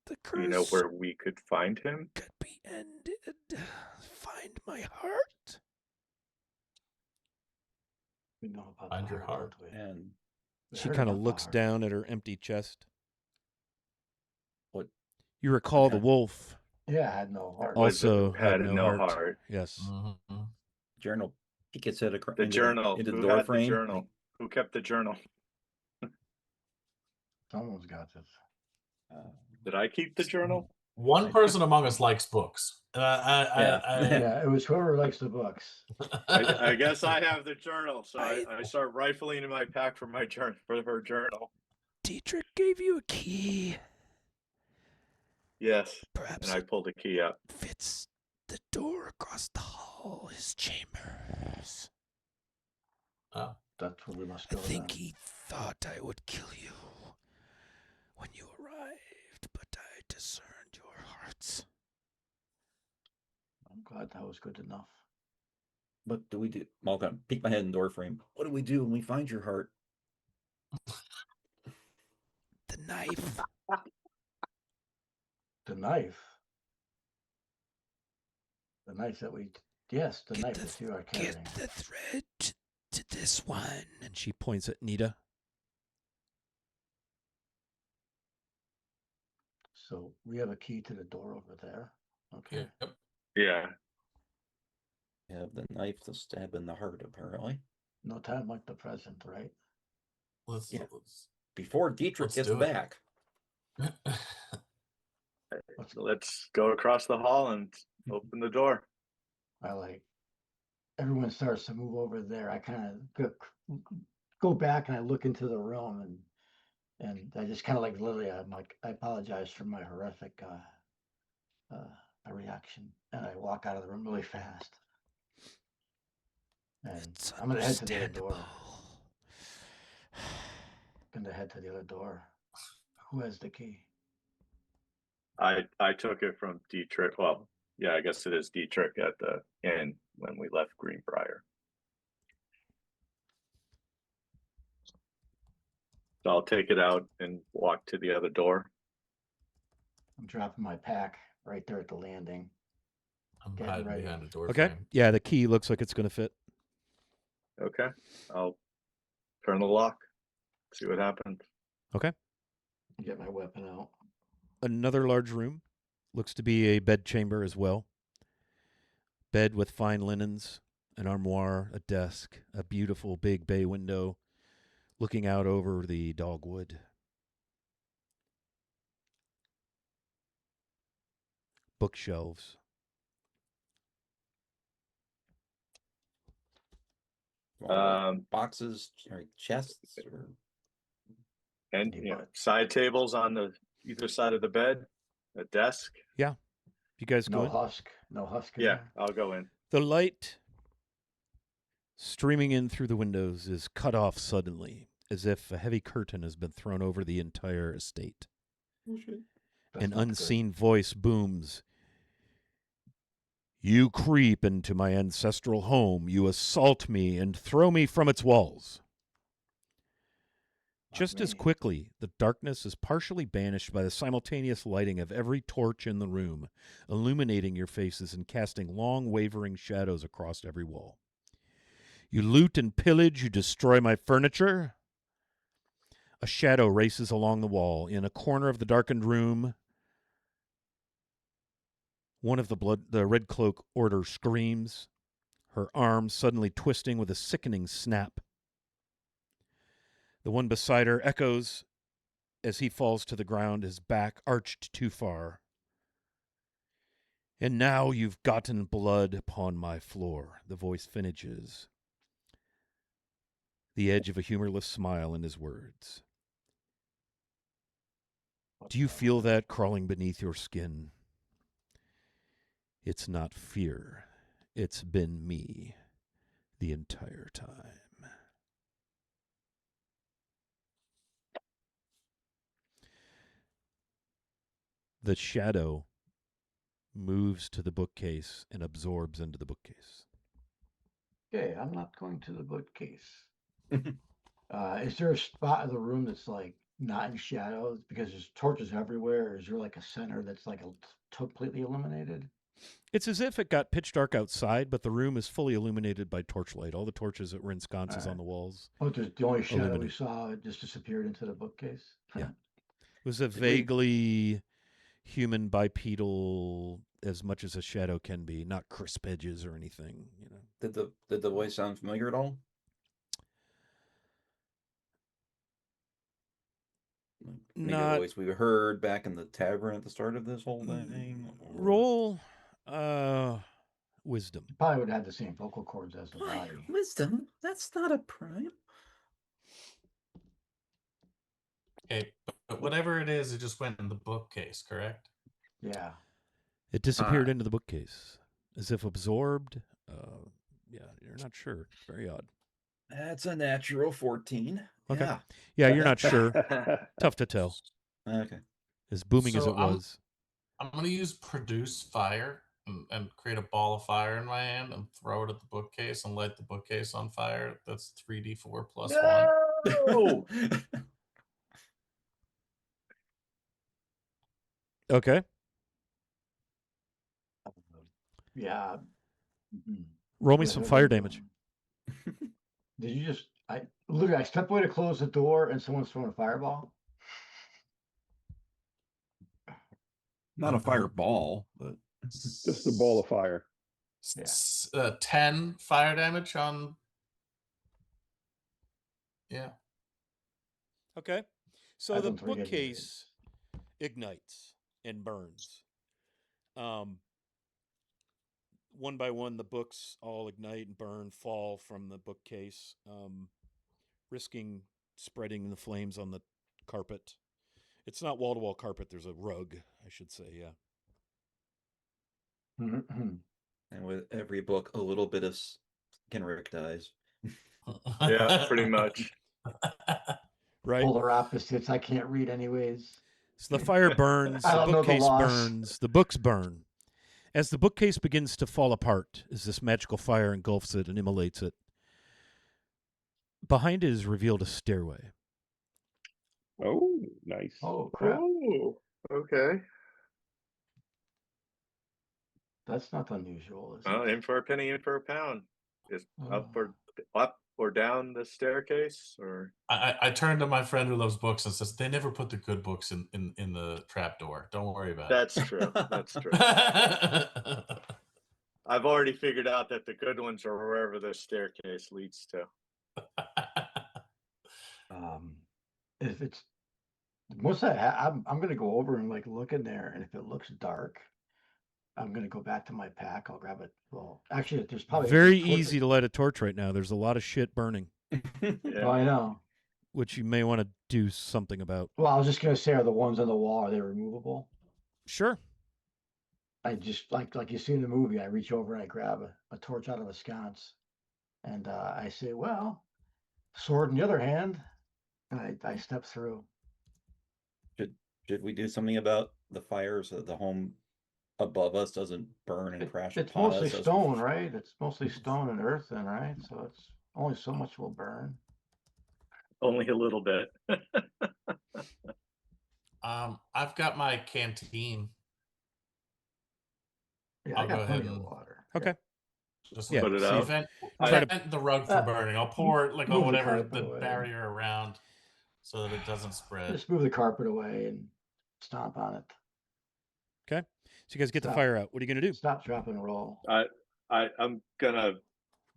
The curse You know where we could find him? could be ended. Find my heart. We know about Find the your heart. don't we? And We She heard kind of about the looks heart. down at her empty chest. what? You recall the Okay. wolf Yeah, I had no heart. Was it also had had no no heart. heart? Yes. Mm-hmm. Journal. He gets it The journal. into the Who door had frame. the journal? Who kept the journal? Someone's got this. Did I keep the journal? One person among us likes books. Yeah, it was whoever likes the books. I guess I have the journal, so I- I start rifling in my pack for my for her journal. Dietrich gave you a key. Yes, Perhaps and I it pulled the key out. fits the door across the hall, his chambers. Oh, That's where we must I go. think then. he thought I would kill you when you arrived, but I discerned your hearts. I'm glad that was good enough. What do we do? I'm gonna peek my head in the door frame. What do we do when we find your heart? The knife. The knife. The knife that we. Yes, the Get knife the that you are carrying. Get the thread to this one. And she points at Nita. So we have a key to the door over there. Okay. yep. Yeah, We have the knife to stab in the heart, apparently. No time like the present, right? Let's, Yeah. Before Dietrich Let's gets do it. back. let's go across the hall and open the door. I like. Everyone starts to move over there. I kind of go back and I look into the room and I just kind of like literally I'm like I apologize for my horrific reaction and I walk out of the room really fast. And It's I'm gonna head to the other understandable. door. Gonna head to the other door. Who has the key? I took it from Dietrich. Well, yeah, I guess it is Dietrich at the inn when we left Greenbriar. So I'll take it out and walk to the other door. I'm dropping my pack right there at the landing. I'm Getting hiding ready. behind a door Okay. frame. Yeah, the key looks like it's going to fit. Okay, I'll turn the lock, see what happens. Okay. Get my weapon out. Another large room. Looks to be a bedchamber as well. Bed with fine linens, an armoire, a desk, a beautiful big bay window looking out over the dogwood. Bookshelves. Boxes or chests or And Yeah, but- side tables on the either side of the bed, a desk. Yeah. You guys go No in? husk. No husk in Yeah, there. I'll go in. The light streaming in through the windows is cut off suddenly, as if a heavy curtain has been thrown over the entire estate. That's An not good. unseen voice booms. You creep into my ancestral home. You assault me and throw me from its walls. Not Just as me. quickly, the darkness is partially banished by the simultaneous lighting of every torch in the room, illuminating your faces and casting long, wavering shadows across every wall. You loot and pillage, you destroy my furniture. A shadow races along the wall. In a corner of the darkened room, one of the Red Cloak Order screams, her arm suddenly twisting with a sickening snap. The one beside her echoes as he falls to the ground, his back arched too far. And now you've gotten blood upon my floor, the voice finishes, the edge of a humorless smile in his words. Do you feel that crawling beneath your skin? It's not fear. It's been me the entire time. The shadow moves to the bookcase and absorbs into the bookcase. Okay, I'm not going to the bookcase. Is there a spot in the room that's like not in shadows because there's torches everywhere? Or is there like a center that's like completely illuminated? It's as if it got pitch dark outside, but the room is fully illuminated by torchlight. All the torches that were in sconces on the walls. Oh, the only shadow we Illuminate. saw it just disappeared into the bookcase. Yeah. It was a we- vaguely human bipedal, as much as a shadow can be, not crisp edges or anything. Did the voice sound familiar at all? Maybe a Not voice we heard back in the tavern at the start of this whole thing. or- roll wisdom. Probably would have had the same vocal cords as the Why, body. wisdom? That's not a prime. Okay, but whatever it is, it just went in the bookcase, correct? Yeah. It disappeared into the bookcase, as if absorbed. Yeah, you're not sure. Very odd. That's a natural 14. Okay. Yeah. Yeah, you're not sure. Tough to tell. Okay. As booming as So it was. I'm going to use produce fire and create a ball of fire in my hand and throw it at the bookcase and light the bookcase on fire. That's 3d4 plus 1. No! Okay. Yeah. Mhm. Roll me Wait, some what fire am I damage. doing? Did you just? I stepped away to close the door, and someone's throwing a fireball. Not a fireball, but Just a ball of fire. 10 fire damage on. Yeah. Okay. So I've the done 3 hit bookcase ignites and burns. One by one, the books all ignite and burn, fall from the bookcase, risking spreading the flames on the carpet. It's not wall-to-wall carpet. There's a rug, I should say, yeah. Mhm. and with every book, a little bit of Kenrick dies. Yeah, pretty much. Right? Polar opposites. I can't read anyways. So the fire burns, I the don't know the bookcase loss. burns, the books burn. As the bookcase begins to fall apart, as this magical fire engulfs it and immolates it, behind it is revealed a stairway. Oh, nice. Oh crap! Oh, okay. That's not unusual, is it? Well, in for a penny, in for a pound. It's up for up or down the staircase, or? I turn to my friend who loves books and says, they never put the good books in the trap door. Don't worry about That's true. That's true. it. I've already figured out that the good ones are wherever the staircase leads to. If it's I'm gonna go over and like look in there, and if it looks dark, I'm gonna go back to my pack. I'll grab it. Well, actually, there's probably Very easy to light a torch right now. There's a lot of shit burning, Yeah. Oh, I know. which you may want to do something about. Well, I was just gonna say, are the ones on the wall, are they removable? Sure. I just like you see in the movie, I reach over and I grab a torch out of a sconce, and I say, "Well, sword in the other hand," and I step through. Should we do something about the fire so that the home above us doesn't burn and crash It's upon mostly us? stone, right? It's mostly stone and earth, then, right? So it's only so much will burn. Only a little bit. I've got my canteen. Yeah, I'll I go got plenty ahead of and water. Okay. just Yeah. Put it out. prevent the rug from burning. I'll pour it like on move the whatever carpet the away. barrier around so that it doesn't spread. Just move the carpet away and stomp on it. Okay. So you guys get the Stop. fire out. What are you going to do? Stop, drop, and roll. I'm gonna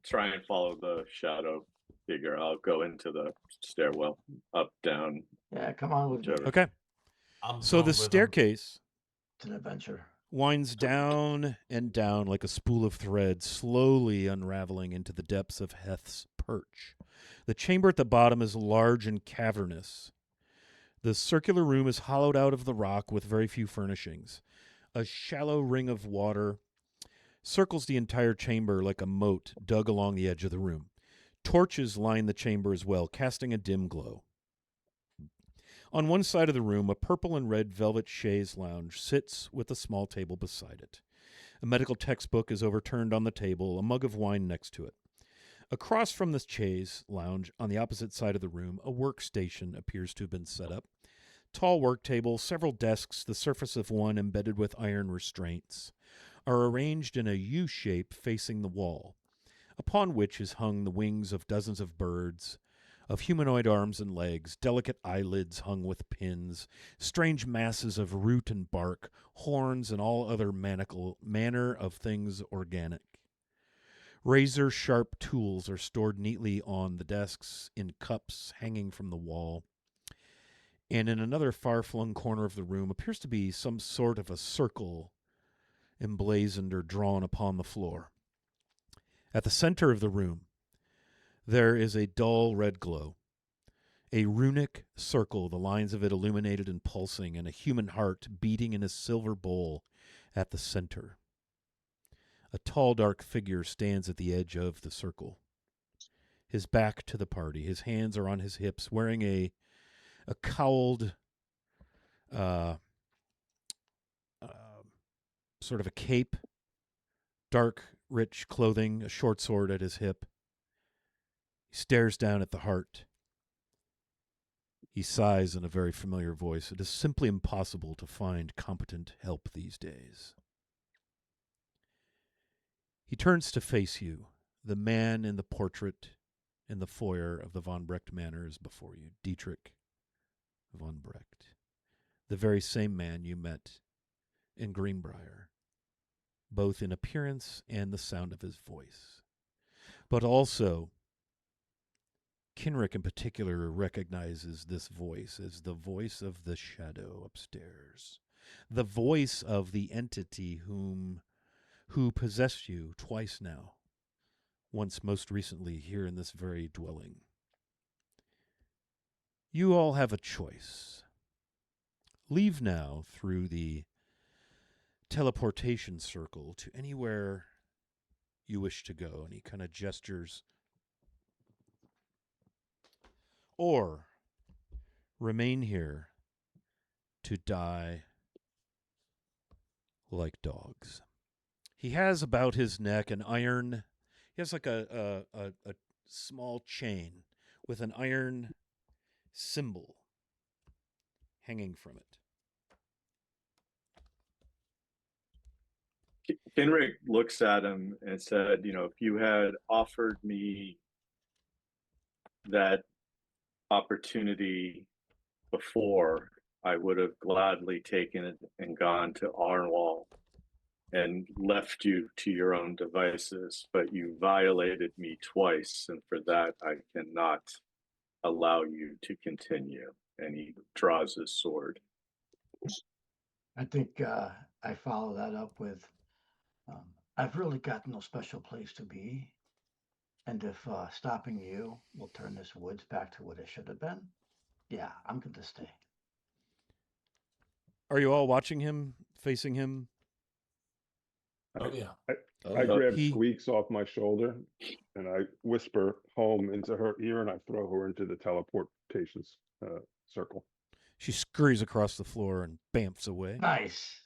try and follow the shadow figure. I'll go into the stairwell, up, down. Yeah, come on with me. Whichever. Okay. I'm So going the with 'em. staircase It's an adventure. winds down and down like a spool of thread, slowly unraveling into the depths of Heth's perch. The chamber at the bottom is large and cavernous. The circular room is hollowed out of the rock with very few furnishings. A shallow ring of water circles the entire chamber like a moat dug along the edge of the room. Torches line the chamber as well, casting a dim glow. On one side of the room, a purple and red velvet chaise lounge sits with a small table beside it. A medical textbook is overturned on the table, a mug of wine next to it. Across from this chaise lounge, on the opposite side of the room, a workstation appears to have been set up. Tall work table, several desks, the surface of one embedded with iron restraints, are arranged in a U shape facing the wall, upon which is hung the wings of dozens of birds, of humanoid arms and legs, delicate eyelids hung with pins, strange masses of root and bark, horns, and all other manner of things organic. Razor-sharp tools are stored neatly on the desks in cups hanging from the wall. And in another far-flung corner of the room appears to be some sort of a circle emblazoned or drawn upon the floor. At the center of the room, there is a dull red glow, a runic circle, the lines of it illuminated and pulsing, and a human heart beating in a silver bowl at the center. A tall, dark figure stands at the edge of the circle, his back to the party. His hands are on his hips, wearing a cowled, sort of a cape, dark, rich clothing, a short sword at his hip. He stares down at the heart. He sighs in a very familiar voice. It is simply impossible to find competent help these days. He turns to face you. The man in the portrait in the foyer of the Von Brecht Manor is before you. Dietrich Von Brecht. The very same man you met in Greenbriar, both in appearance and the sound of his voice. But also, Kenrick in particular recognizes this voice as the voice of the shadow upstairs, the voice of the entity who possessed you twice now, once most recently here in this very dwelling. You all have a choice. Leave now through the teleportation circle to anywhere you wish to go. And he kind of gestures. Or remain here to die like dogs. He has about his neck an iron. He has like a small chain with an iron symbol hanging from it. Kenrick looks at him and said, if you had offered me that opportunity before, I would have gladly taken it and gone to Arnwall and left you to your own devices, but you violated me twice, and for that I cannot allow you to continue. And he draws his sword. I think I follow that up with, I've really got no special place to be. And if stopping you will turn this woods back to what it should have been, yeah, I'm going to stay. Are you all watching him, facing him? Oh yeah. I grab He- Squeaks off my shoulder and I whisper home into her ear and I throw her into the teleportation circle. She scurries across the floor and bamfs away. Nice.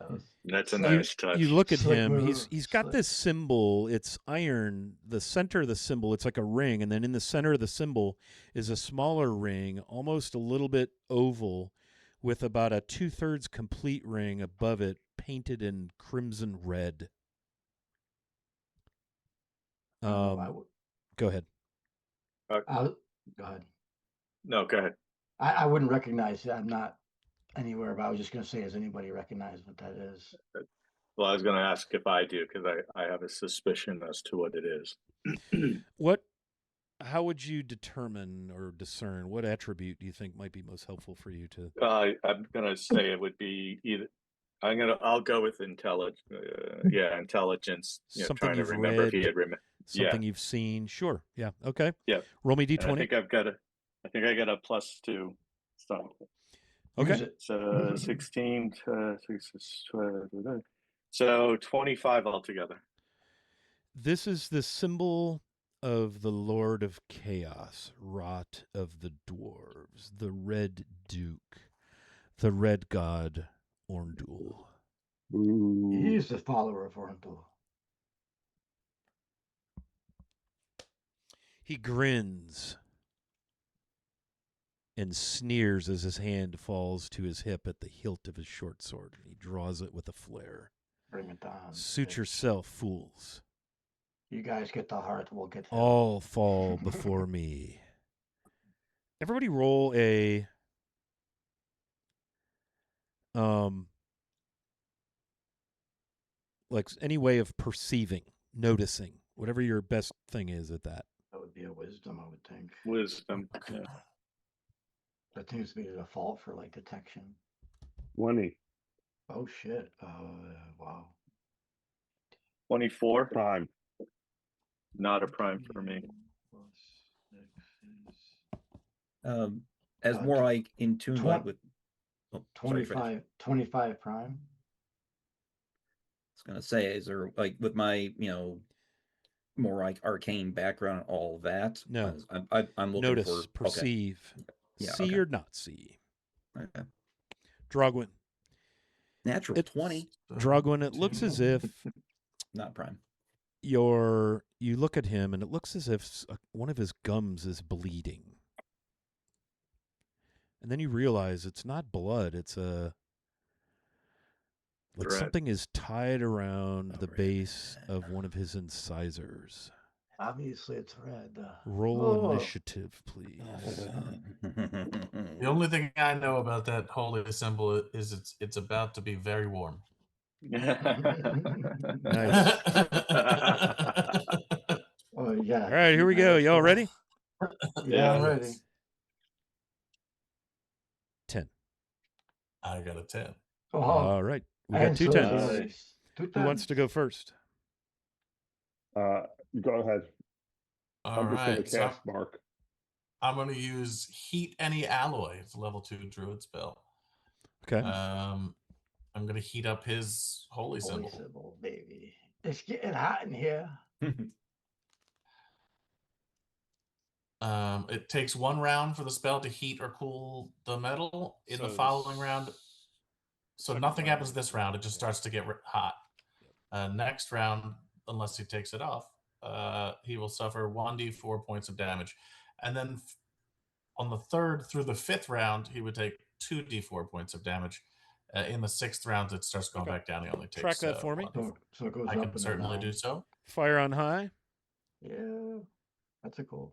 That was That's a slick. nice touch. You look at Slick him. move. He's got Slick. this symbol. It's iron. The center of the symbol, it's like a ring, and then in the center of the symbol is a smaller ring, almost a little bit oval, with about a 2/3 complete ring above it, painted in crimson red. Oh, Go ahead. go ahead. No, go ahead. I wouldn't recognize it. I'm not anywhere, but I was just going to say, does anybody recognize what that is? Well, I was going to ask if I do, because I have a suspicion as to what it is. How would you determine or discern what attribute do you think might be most helpful for you to? I'm going to say it would be either. I'll go with intelligence. Intelligence. Something trying to you've remember if read, he had something you've seen? Sure. Yeah. Okay. Yeah. Roll me And d20. I think I got a +2. So. Okay. So 16. So 25 altogether. This is the symbol of the Lord of Chaos, wrought of the dwarves, the Red Duke, the Red God, Orndul. Ooh. He's the follower of Orndul. He grins and sneers as his hand falls to his hip at the hilt of his short sword. He draws it with a flare. Bring it down. Suit yourself, fools. You guys get the heart, we'll get him. All fall before me. Everybody roll a like any way of perceiving, noticing, whatever your best thing is at that. That would be a wisdom, I would think. Wisdom. Yeah. That seems to be the default for like detection. 20 Oh shit. Wow. 24. prime. Not a prime for me. As more like in tune like with 25 prime. I was gonna say, is there like with my more like arcane background and all that? No. I'm looking Notice, for perceive, Yeah, see okay. or not see. Okay. Drogwin. Natural 20, Drogwin, it looks as if not prime. you look at him and it looks as if one of his gums is bleeding. And then you realize it's not blood, it's like Thread. something is tied around the base of one of his incisors. Obviously it's red. Roll initiative, please. The only thing I know about that holy symbol is it's about to be very warm. Nice. Oh yeah. All right, here we go. Y'all ready? Yeah, I'm ready. 10. I got a 10. Oh, All right. We got and two so tens. Nice. Two Who wants to go first? Go ahead. All I'm just going to right. So cast Mark. I'm going to use Heat Any Alloy. It's a level 2 druid spell. Okay. I'm going to heat up his holy Holy symbol. symbol, baby. It's getting hot in here. It takes 1 round for the spell to heat or cool the metal. In the following round, so nothing happens this round. It just starts to get hot. Next round, unless he takes it off, he will suffer 1d4 points of damage. And then on the 3rd through the 5th round, he would take 2d4 points of damage. In the 6th round, it starts going back down. He only takes Track that for me. 1d4. So it goes I up can and certainly down. do so. Fire on high. Yeah, that's a cool.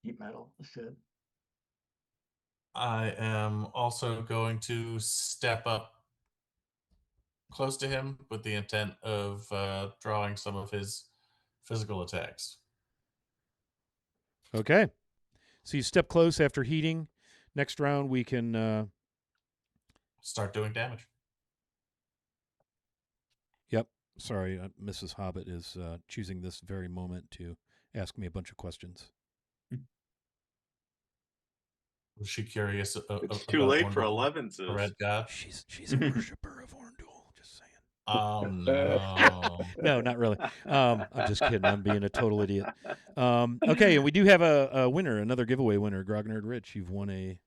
Heat metal. That's good. I am also going to step up close to him with the intent of drawing some of his physical attacks. Okay. So you step close after heating. Next round, we can. Start doing damage. Yep. Sorry, Mrs. Hobbit is choosing this very moment to ask me a bunch of questions. Was she curious It's too about late for Orndul, 11s. the Red God? She's a worshiper of Orndul. Just saying. Oh no! No, not really. I'm just kidding. I'm being a total idiot. Okay, and we do have a winner, another giveaway winner, Grognard Rich. You've won a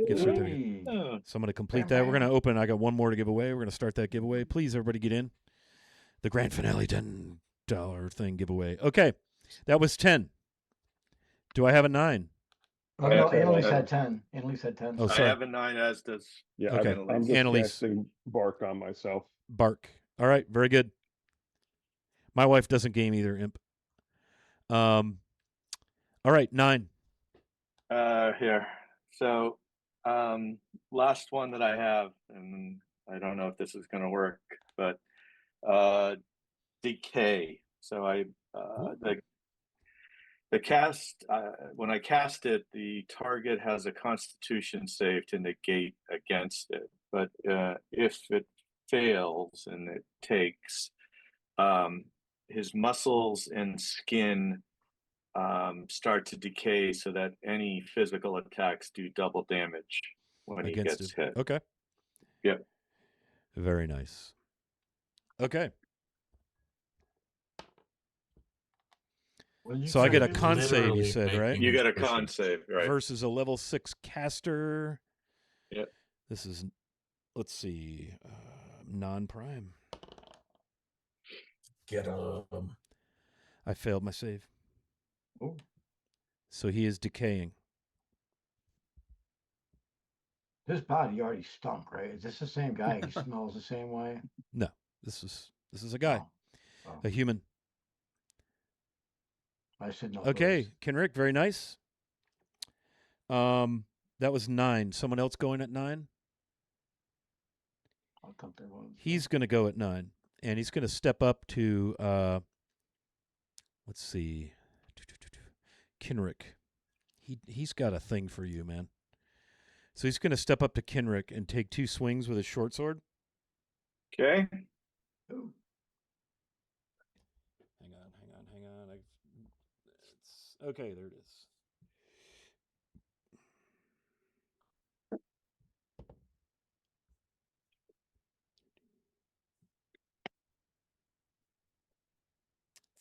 gift certificate. Hey. So I'm going to complete that. We're going to open. I got one more to give away. We're going to start that giveaway. Please, everybody, get in. The grand finale $10 thing giveaway. Okay, that was 10. Do I have a 9? Oh, no, Annalise had 10. Annalise had 10. Oh, I sorry. have a 9, as does. Yeah, Okay. I'm just Annalise. casting Bark on myself. Bark. All right, very good. My wife doesn't game either, Imp. All right, 9. Here. So, last one that I have, and I don't know if this is going to work, but decay. So the cast, when I cast it, the target has a Constitution save to negate against it. But if it fails and it takes, his muscles and skin start to decay, so that any physical attacks do double damage when Against he gets him. hit. Okay. Yep. Very nice. Okay. So I get a con save, you said, right? You get a con save, right? Versus a level 6 caster. Yep. This is, let's see, non-prime. Get I failed my save. Oh. So he is decaying. His body already stunk, right? Is this the same guy? He smells the same way? No, this is a guy, Oh. a human. I said no. Okay, Kenrick, very nice. That was 9. Someone else going at 9? I thought there was. He's going to go at 9, and he's going to step up to. Let's see, Kenrick. He's got a thing for you, man. So he's going to step up to Kenrick and take 2 swings with his short sword. Okay. Ooh. Hang on. Okay, there it is.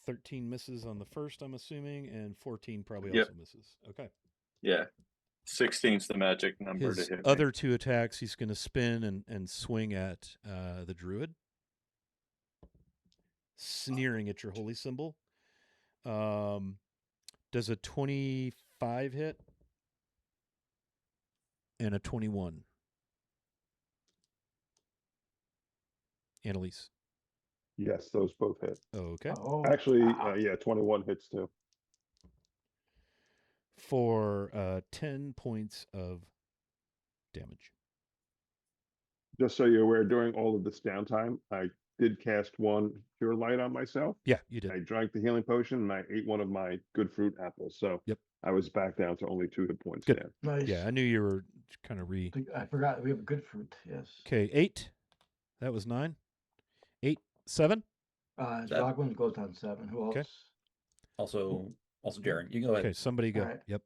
$13 misses on the first, I'm assuming, and 14 probably also misses. Okay. Yeah. 16's the magic number His to hit. other 2 attacks, he's going to spin and swing at the druid, sneering at your holy symbol. Does a 25 hit and a 21? Annalise. Yes, those both hit. Okay. Oh, Actually, wow. yeah, 21 hits too. For 10 points of damage. Just so you're aware, during all of this downtime, I did cast 1 Cure Light on myself. Yeah, you did. I drank the healing potion and I ate one of my good fruit apples. So Yep. I was back down to only 2 hit points Good. again. Nice. Yeah, I knew you were kind of I forgot we have good fruit. Yes. Okay, 8. That was 9. 8, 7. Zogwin goes on 7. Who else? Okay. Also Jaren. You go ahead. Okay, somebody go. All right. Yep.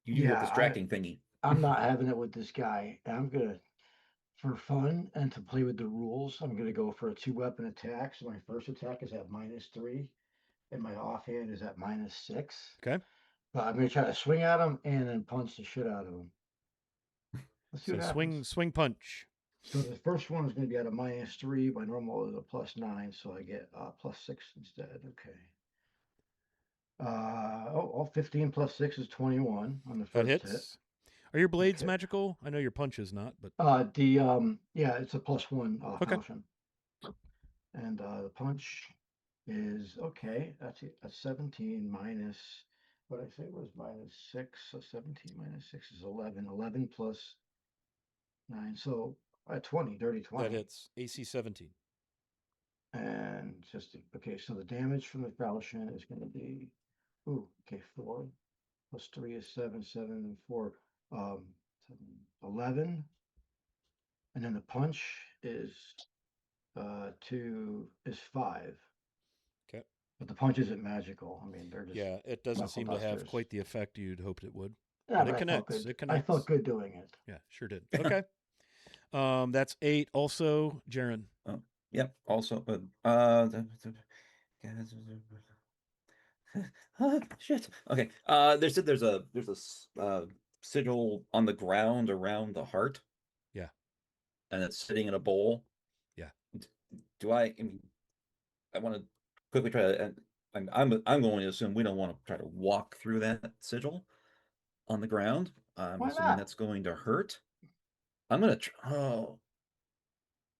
You do the distracting thingy. I'm not having it with this guy. I'm gonna, for fun and to play with the rules, I'm gonna go for a 2-weapon attack. So my first attack is at -3, and my offhand is at -6. Okay. But I'm gonna try to swing at him and then punch the shit out of him. Let's see So what happens. swing punch. So the first one is going to be at a -3. My normal is a +9, so I get +6 instead. Okay. 15 + 6 is 21 on the That first hits. hit. Are your blades Okay. magical? I know your punch is not, but Yeah, it's a +1 Okay. potion. And the punch is okay. That's 17 minus what I say was -6, so 17 -6 is 11. 11 plus 9, so 20, dirty 20. That hits AC 17. And okay, so the damage from the falchion is going to be, okay, 4 plus 3 is 7, 7 and 4, 11. And then the punch is 5. Okay. But the punch isn't magical. I mean, they're just it doesn't knuckle seem to have dusters. quite the effect you'd hoped it would. Yeah, But it I felt connects. good. It connects. I felt good doing it. Yeah, sure did. Okay. That's 8. Also, Jaren. Yep. Also, shit. Okay. There's a sigil on the ground around the heart. Yeah. And it's sitting in a bowl. Yeah. Do I mean, I want to quickly try to. I'm going to assume we don't want to try to walk through that sigil on the ground. I'm Why assuming not? that's going to hurt. I'm gonna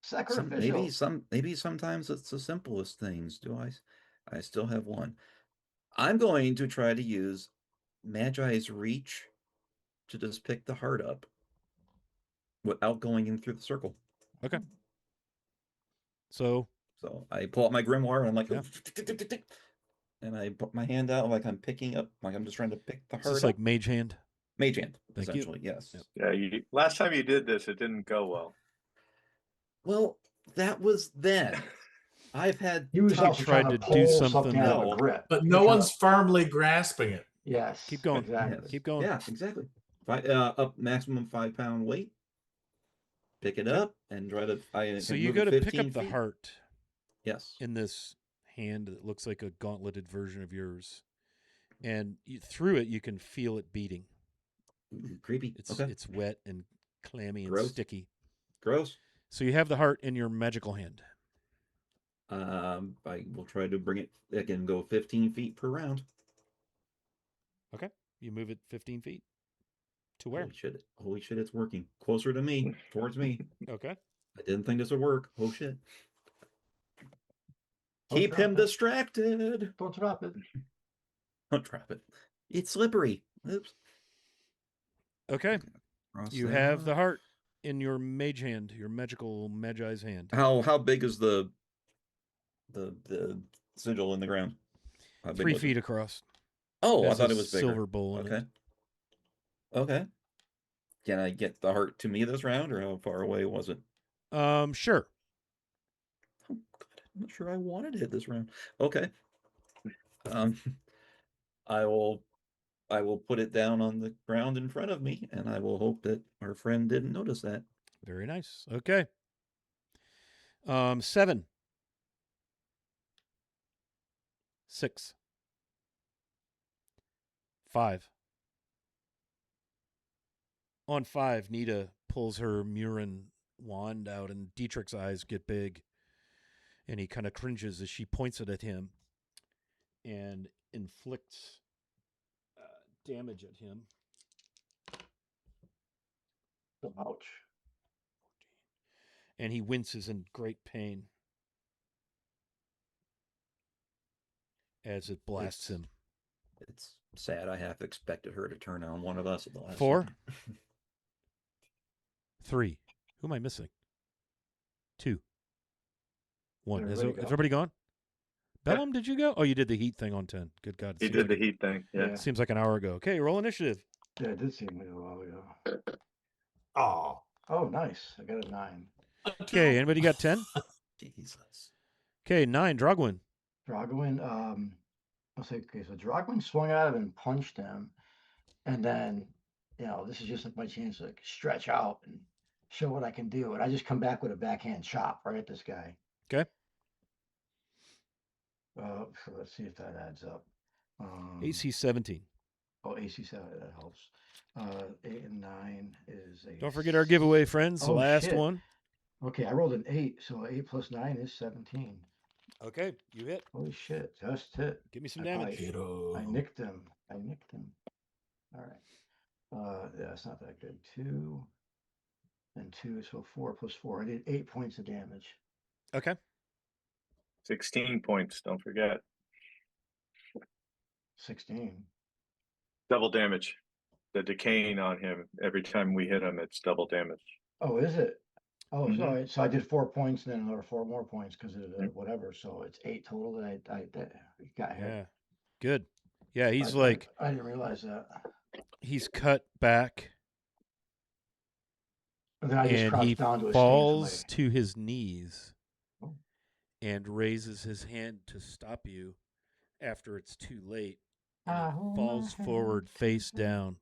Sacrificial. maybe sometimes it's the simplest things. I still have one. I'm going to try to use Magi's reach to just pick the heart up without going in through the circle. Okay. So I pull out my grimoire and I'm like, Yeah. and I put my hand out like I'm picking up, like I'm just trying to pick the Is heart this up. like mage hand? Mage hand, Thank you. essentially, yes. Yep. Yeah, last time you did this, it didn't go well. Well, that was then. I've had He was also tried trying to to do pull something something out of No. a grip. But He no was trying one's to- firmly grasping it. Yes. Keep going. Exactly. Yes. Keep going. Yeah, exactly. Up maximum 5-pound weight. Pick it up and try to. So can you move go it to 15 pick up the feet. heart Yes. in this hand that looks like a gauntleted version of yours, and through it you can feel it beating. Ooh, creepy. It's Okay. it's wet and clammy and Gross. sticky. Gross. So you have the heart in your magical hand. I will try to bring it. It can go 15 feet per round. Okay. You move it 15 feet. To where? Holy shit, it's working. Closer to me, towards me. Okay. I didn't think this would work. Oh shit. Don't Keep drop him it. distracted. Don't drop it. Don't drop it. It's slippery. Oops. Okay. Cross You that have off. the heart in your mage hand, your magical magi's hand. How big is the sigil in the ground? How big 3 was it? feet across. Oh, I Has thought a it was bigger. silver bowl in Okay. it. Okay. Can I get the heart to me this round, or how far away was it? Sure. Oh God, I'm not sure I wanted to hit this round. Okay. I will put it down on the ground in front of me, and I will hope that our friend didn't notice that. Very nice. Okay. 7. 6. 5. On 5, Nita pulls her Murin wand out, and Dietrich's eyes get big, and he kind of cringes as she points it at him and inflicts damage at him. Ouch. And he winces in great pain as it blasts him. It's sad. I half expected her to turn on one of us at the last 4. second. 3. Who am I missing? 2. 1. Is Everybody go. everybody gone? Bellum, did you go? Oh, you did the heat thing on 10. Good God. He did the heat thing. Yeah. Seems like an hour ago. Okay, roll initiative. Yeah, it did seem like a while ago. Oh. Oh, nice. I got a 9. Okay, anybody got 10? Jesus. Okay, 9. Drogwin. Drogwin, I'll say, okay, so Drogwin swung at him and punched him. And then, this is just like my chance to like stretch out and show what I can do. And I just come back with a backhand chop right at this guy. Okay. So let's see if that adds up. AC 17. Oh, AC 7, that helps. 8 and 9 is a. Don't forget our giveaway, friends. The Oh, last shit. one. Okay, I rolled an 8, so 8 plus 9 is 17. Okay, you hit. Holy shit, just hit. Give me some I damage. I nicked him. All right. Yeah, it's not that good. 2 and 2, so 4 plus 4. I did 8 points of damage. Okay. 16 points. Don't forget. 16. double damage. The decaying on him every time we hit him, it's double damage. Oh, is it? Oh, Mhm. so I did 4 points, and then another 4 more points because of the Yep. whatever. So it's 8 total that I got hit. Yeah. Good. Yeah, he's I like didn't realize that. he's cut back And then I just and he crouched down to a falls stance. to his knees Oh. and raises his hand to stop you after it's too late. I And hold he my falls hand forward to face the- down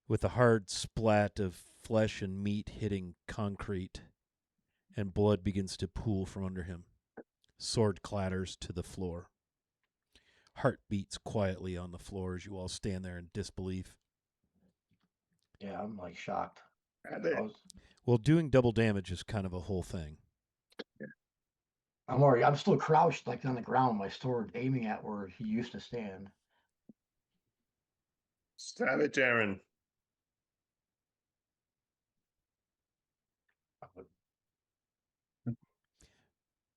with a hard splat of flesh and meat hitting concrete, and blood begins to pool from under him. Sword clatters to the floor. Heart beats quietly on the floor as you all stand there in disbelief. Yeah, I'm like shocked. Well, doing double damage is kind of a whole thing. I'm still crouched like on the ground, my sword aiming at where he used to stand. Stab it, Jaren.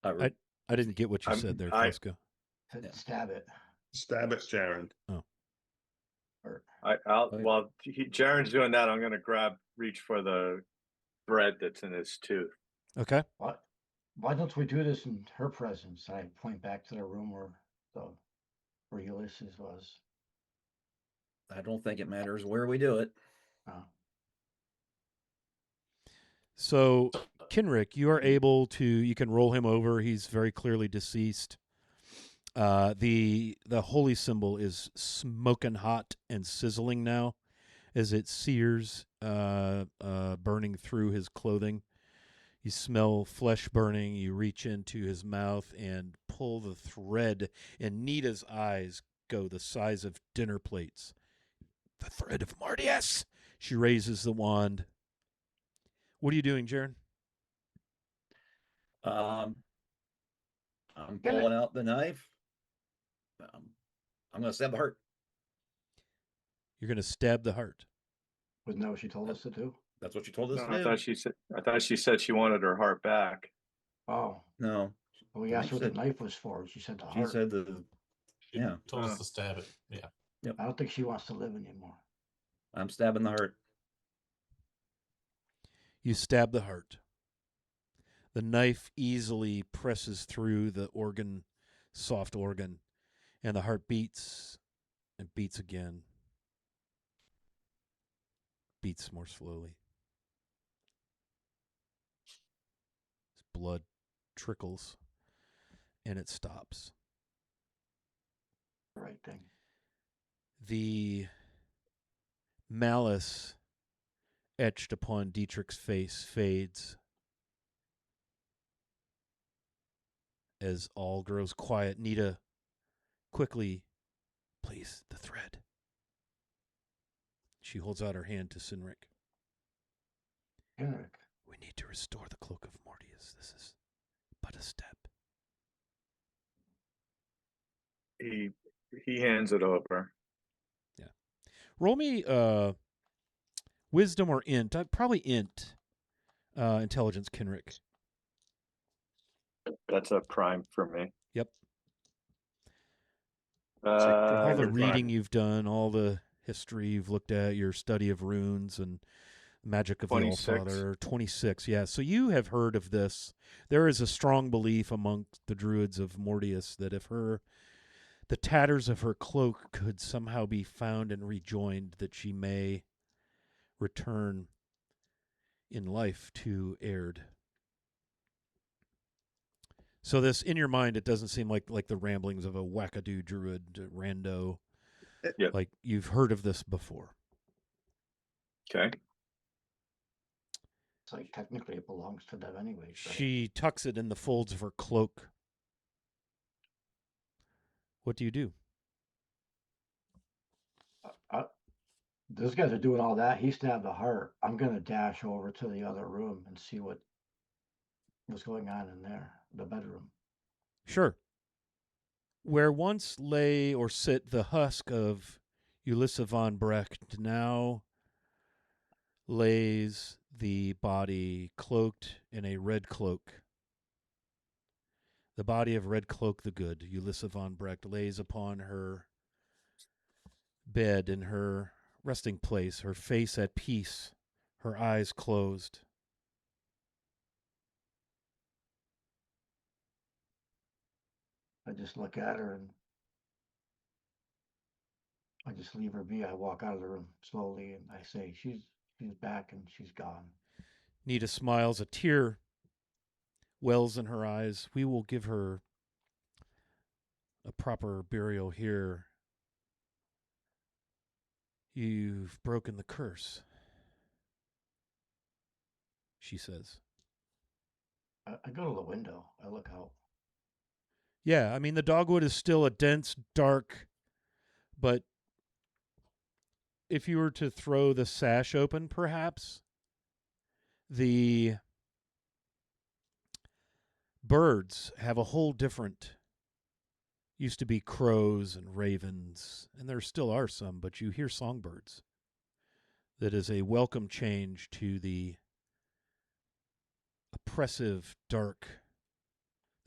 I didn't get what you said there, Fusco. Stab it. Stab it, Jaren. Oh. While Jaren's doing that, I'm going to reach for the thread that's in his tooth. Okay. Why don't we do this in her presence? I point back to the room where Ulysses was. I don't think it matters where we do it. Oh. So, Kenrick, you are able to, you can roll him over. He's very clearly deceased. The holy symbol is smoking hot and sizzling now as it sears, burning through his clothing. You smell flesh burning. You reach into his mouth and pull the thread, and Nita's eyes go the size of dinner plates. The thread of Mortius! She raises the wand. What are you doing, Jaren? I'm pulling out the knife. I'm going to stab the heart. You're going to stab the heart. Wasn't that what she told us to do? That's what you told us No, to I do. thought she said she wanted her heart back. Oh. No. Well, we asked her what the knife was for. She said the heart. She said She told us to stab it. Yeah. Yep. I don't think she wants to live anymore. I'm stabbing the heart. You stab the heart. The knife easily presses through the organ, soft organ, and the heart beats and beats again. Beats more slowly. Blood trickles, and it stops. Right thing. The malice etched upon Dietrich's face fades as all grows quiet. Nita quickly plays the thread. She holds out her hand to Sinric. Henrik. We need to restore the cloak of Mortius. This is but a step. He hands it over. Yeah. Roll me wisdom or int. Probably int. Intelligence, Kenrick. That's a prime for me. Yep. Uh, All the prime. reading you've done, all the history you've looked at, your study of runes and magic of 26. the Allfather. 26, yeah. So you have heard of this. There is a strong belief amongst the druids of Mortius that if the tatters of her cloak could somehow be found and rejoined, that she may return in life to Aihrde. So this, in your mind, it doesn't seem like the ramblings of a wackadoo druid rando. Yep. Like you've heard of this before. Okay. It's like technically it belongs to them anyways. Right? She tucks it in the folds of her cloak. What do you do? Those guys are doing all that. He stabbed the heart. I'm gonna dash over to the other room and see what's going on in there, the bedroom. Sure. Where once lay or sit the husk of Ulissa von Brecht, now lays the body cloaked in a red cloak. The body of Red Cloak the Good, Ulissa von Brecht, lays upon her bed in her resting place, her face at peace, her eyes closed. I just look at her and I just leave her be. I walk out of the room slowly and I say, she's back and she's gone. Nita smiles, a tear wells in her eyes. We will give her a proper burial here. You've broken the curse, she says. I go to the window. I look out. Yeah, I mean, the dogwood is still a dense, dark, but if you were to throw the sash open, perhaps, the birds have a whole different, used to be crows and ravens, and there still are some, but you hear songbirds. That is a welcome change to the oppressive dark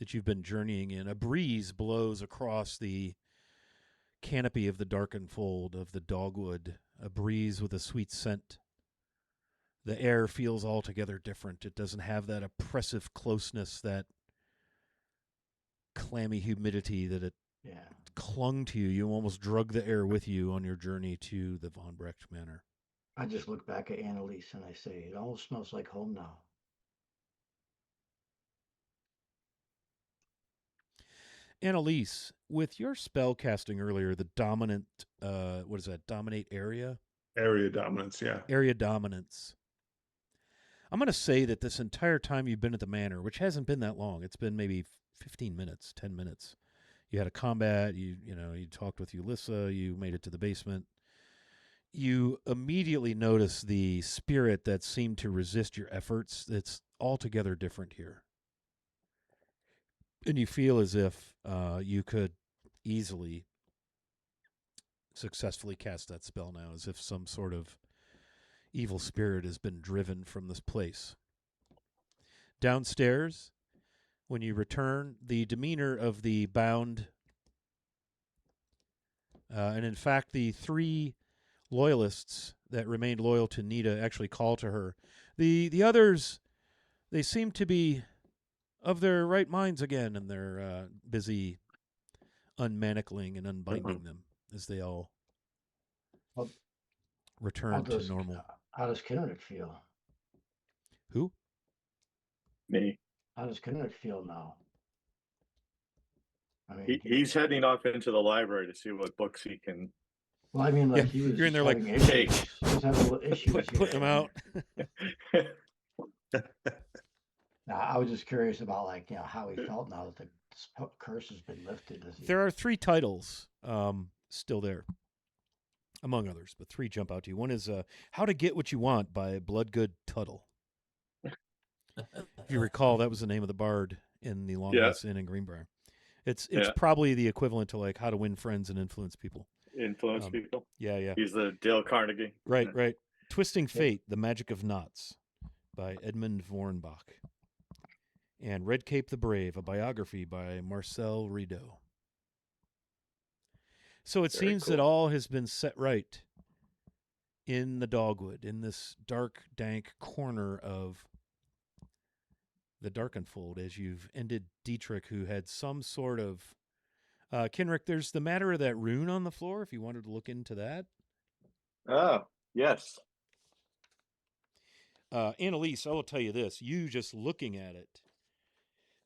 that you've been journeying in. A breeze blows across the canopy of the darkened fold of the dogwood, a breeze with a sweet scent. The air feels altogether different. It doesn't have that oppressive closeness, that clammy humidity that it clung to you. You almost drug the air with you on your journey to the Von Brecht Manor. I just look back at Annalise and I say, it almost smells like home now. Annalise, with your spell casting earlier, the dominant, what is that, dominate area? Area dominance, yeah. Area dominance. I'm going to say that this entire time you've been at the manor, which hasn't been that long, it's been maybe 15 minutes, 10 minutes. You had a combat, you talked with Ulissa, you made it to the basement. You immediately notice the spirit that seemed to resist your efforts. It's altogether different here. And you feel as if you could easily successfully cast that spell now, as if some sort of evil spirit has been driven from this place. Downstairs, when you return, the demeanor of the bound, and in fact the 3 loyalists that remained loyal to Nita actually call to her. The others, they seem to be of their right minds again, and they're busy unmanacling and unbinding them as they all return to normal. How does Kenrick feel? Who? Me. How does Kenrick feel now? I mean, he's heading off into the library to see what books he can. Well, I mean, like he was. You're in there like take. He was having little issues. Put them out. Now, I was just curious about how he felt now that the curse has been lifted. There are 3 titles still there, among others, but 3 jump out to you. One is How to Get What You Want by Bloodgood Tuttle. If you recall, that was the name of the bard in the Longhouse Inn in Greenbrier. It's probably the equivalent to like How to Win Friends and Influence People. Influence people? Yeah. He's the Dale Carnegie. Right. Twisting Fate, The Magic of Knots by Edmund Vorenbach. And Red Cape the Brave, a biography by Marcel Rideau. So it seems that all has been set right in the Dogwood, in this dark, dank corner of the Darkenfold, as you've ended Dietrich, who had some sort of... Kenrick, there's the matter of that rune on the floor, if you wanted to look into that. Oh, yes. Annalise, I will tell you this. You just looking at it,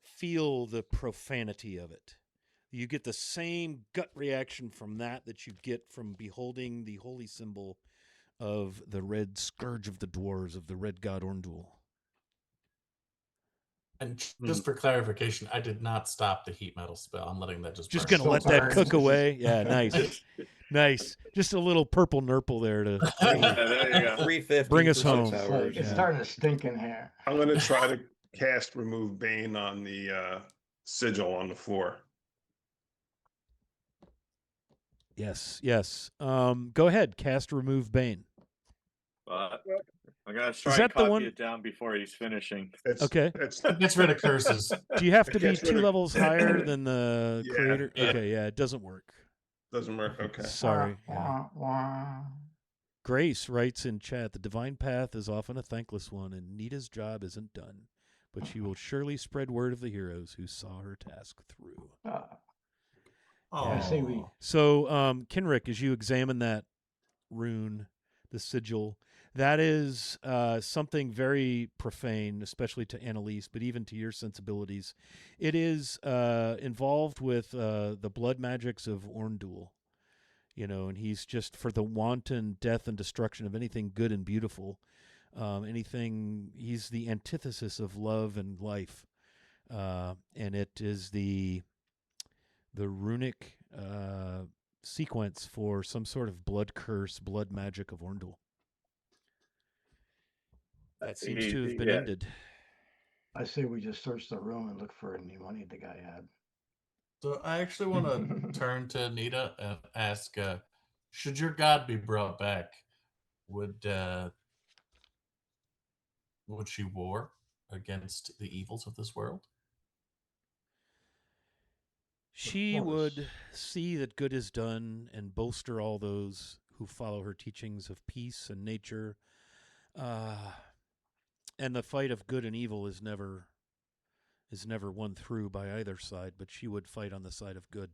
feel the profanity of it. You get the same gut reaction from that you get from beholding the holy symbol of the red scourge of the dwarves, of the red god Orndul. And just for clarification, I did not stop the heat metal spell. I'm letting that just going to let that cook away. Yeah, nice. Nice. Just a little purple nurple there to there you go. 350 bring us home. It's starting to stink in here. I'm going to try to cast Remove Bane on the sigil on the floor. Yes. Go ahead. Cast Remove Bane. I'm going to try and copy it down before he's finishing. Okay. Gets rid of curses. Do you have to be 2 levels higher than the creator? Okay, it doesn't work. Doesn't work. Okay. Sorry. Wah, wah. Grace writes in chat, the divine path is often a thankless one, and Nita's job isn't done, but she will surely spread word of the heroes who saw her task through. I say we. Oh, So, Kenrick, as you examine that rune, the sigil, that is something very profane, especially to Annalise, but even to your sensibilities. It is involved with the blood magics of Orndul, and he's just for the wanton death and destruction of anything good and beautiful. He's the antithesis of love and life. And it is the runic sequence for some sort of blood curse, blood magic of Orndul. That seems to have been ended. I say we just search the room and look for any money the guy had. so I actually want to turn to Nita and ask, should your god be brought back, would she war against the evils of this world? She would see that good is done and bolster all those who follow her teachings of peace and nature. And the fight of good and evil is never won through by either side, but she would fight on the side of good.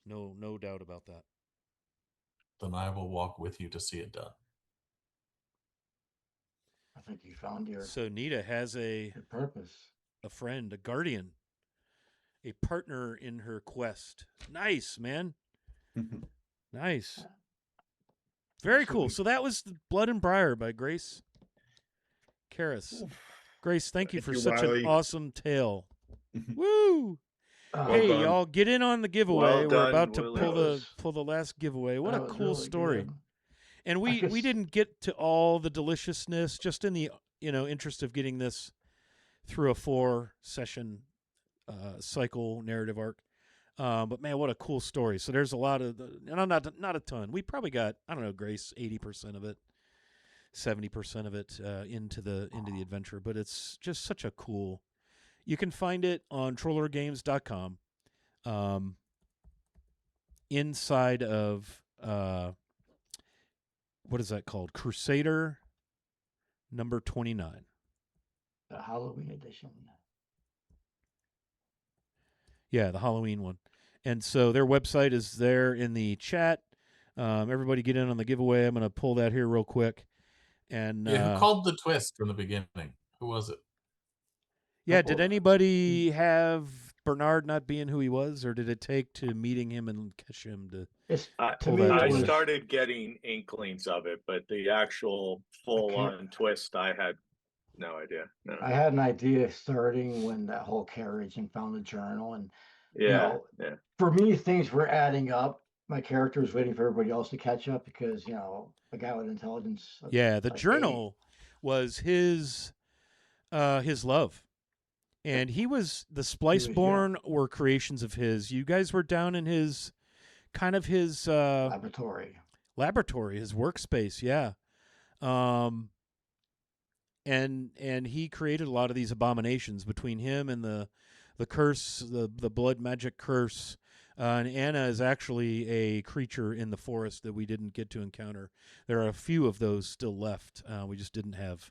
No doubt about that. Then I will walk with you to see it done. I think you found your. So Nita has your purpose. A friend, a guardian, a partner in her quest. Nice, man. Nice. Very cool. So that was Blood and Briar by Grace Carras. Grace, thank you for such an awesome tale. Woo! Hey, y'all, get in on the giveaway. We're about to pull the last giveaway. What a cool story. Good. And we didn't get to all the deliciousness, just in the interest of getting this through a 4-session cycle narrative arc. But man, what a cool story. So there's a lot of not a ton. We probably got, I don't know, Grace, 80% of it, 70% of it into the adventure, but it's just such a cool. You can find it on trollergames.com. Inside of what is that called? Crusader number 29. The Halloween edition. Yeah, the Halloween one. And so their website is there in the chat. Everybody get in on the giveaway. I'm going to pull that here real quick. And who called the twist from the beginning? Who was it? Yeah, did anybody have Bernard not being who he was, or did it take to meeting him and catch him to? I started getting inklings of it, but the actual full-on twist, I had no idea. No. I had an idea starting when that whole carriage and found the journal, and for me, things were adding up. My character was waiting for everybody else to catch up because a guy with intelligence. Yeah, the journal was his love. And he was the Spliceborn were creations of his. You guys were down in his laboratory, his workspace, yeah. And he created a lot of these abominations between him and the curse, the blood magic curse. And Anna is actually a creature in the forest that we didn't get to encounter. There are a few of those still left. We just didn't have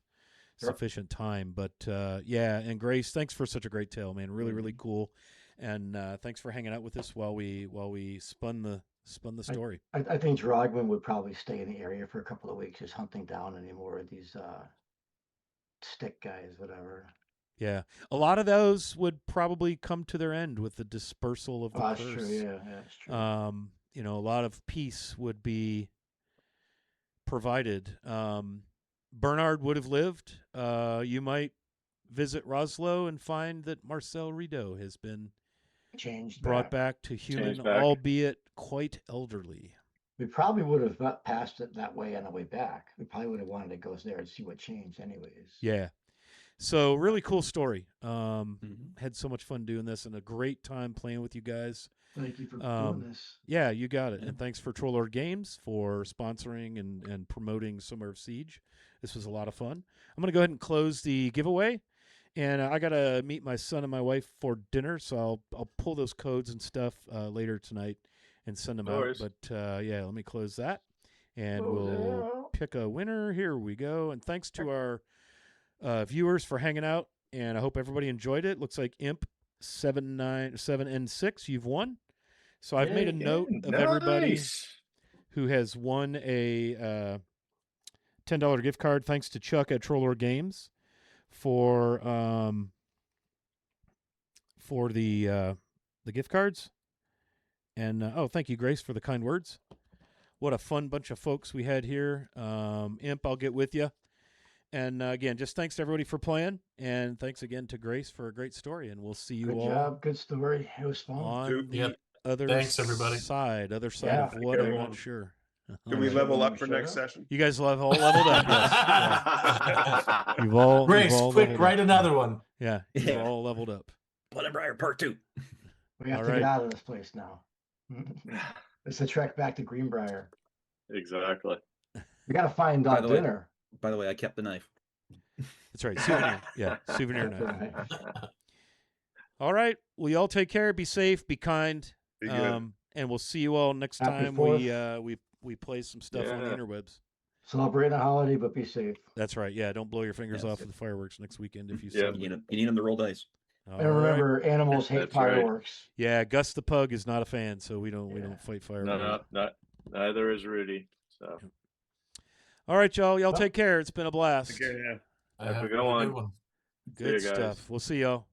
sufficient time, but and Grace, thanks for such a great tale, man. Really cool, and thanks for hanging out with us while we spun the story. I think Drogman would probably stay in the area for a couple of weeks, just hunting down any more of these stick guys, whatever. Yeah, a lot of those would probably come to their end with the dispersal of the curse. True. Yeah, that's true. A lot of peace would be provided. Bernard would have lived. You might visit Roslo and find that Marcel Rideau has been brought back to human, albeit quite elderly. We probably would have passed it that way on the way back. We probably would have wanted to go there and see what changed anyways. Yeah. So really cool story. Had so much fun doing this and a great time playing with you guys. Thank you for doing this. Yeah, you got it. And thanks for Trollord Games for sponsoring and promoting Summer of Siege. This was a lot of fun. I'm going to go ahead and close the giveaway. And I gotta meet my son and my wife for dinner, so I'll pull those codes and stuff later tonight and send them No out. worries. But yeah, let me close that, and Close it we'll out. pick a winner. Here we go. And thanks to our viewers for hanging out, and I hope everybody enjoyed it. Looks like Imp 797N6, you've won. So I've made a note of everybody Nice. who has won a $10 gift card, thanks to Chuck at Troller Games for the gift cards. And thank you, Grace, for the kind words. What a fun bunch of folks we had here. Imp, I'll get with you. And again, just thanks to everybody for playing, and thanks again to Grace for a great story. And we'll see you Good all job. Good story. It was fun. on the Yep. other Thanks, everybody. side. Other side Yeah. of what, I'm everyone. not sure. Can we All right. level up Shout for next out. session? You guys all leveled up. Yes. Yeah. You've all Grace, leveled quick, write up. another one. Yeah, you've Yeah. all leveled up. Blood and Briar Part 2. We have All to right. get out of this place now. It's a trek back to Greenbrier. Exactly. We got to find By the way- dinner. By the way, I kept the knife. That's right. Souvenir. Yeah, souvenir night. All right. Well, y'all take care. Be safe. Be kind. Be good. And we'll see you all next Happy time Fourth. we play some stuff on the Yeah. interwebs. Celebrate the holiday, but be safe. That's right. Yeah, don't blow your fingers Yes. off of the fireworks next weekend if you Yeah. celebrate. You need them to roll dice. All And right. remember, animals hate That's right. fireworks. Yeah, Gus the pug is not a fan, so we don't Yeah. fight fireworks. Neither is Rudy. So All right, y'all. Y'all Well, take care. It's been a blast. Take care, yeah. Have a Have good a one. good one. See ya, Good guys. stuff. We'll see y'all.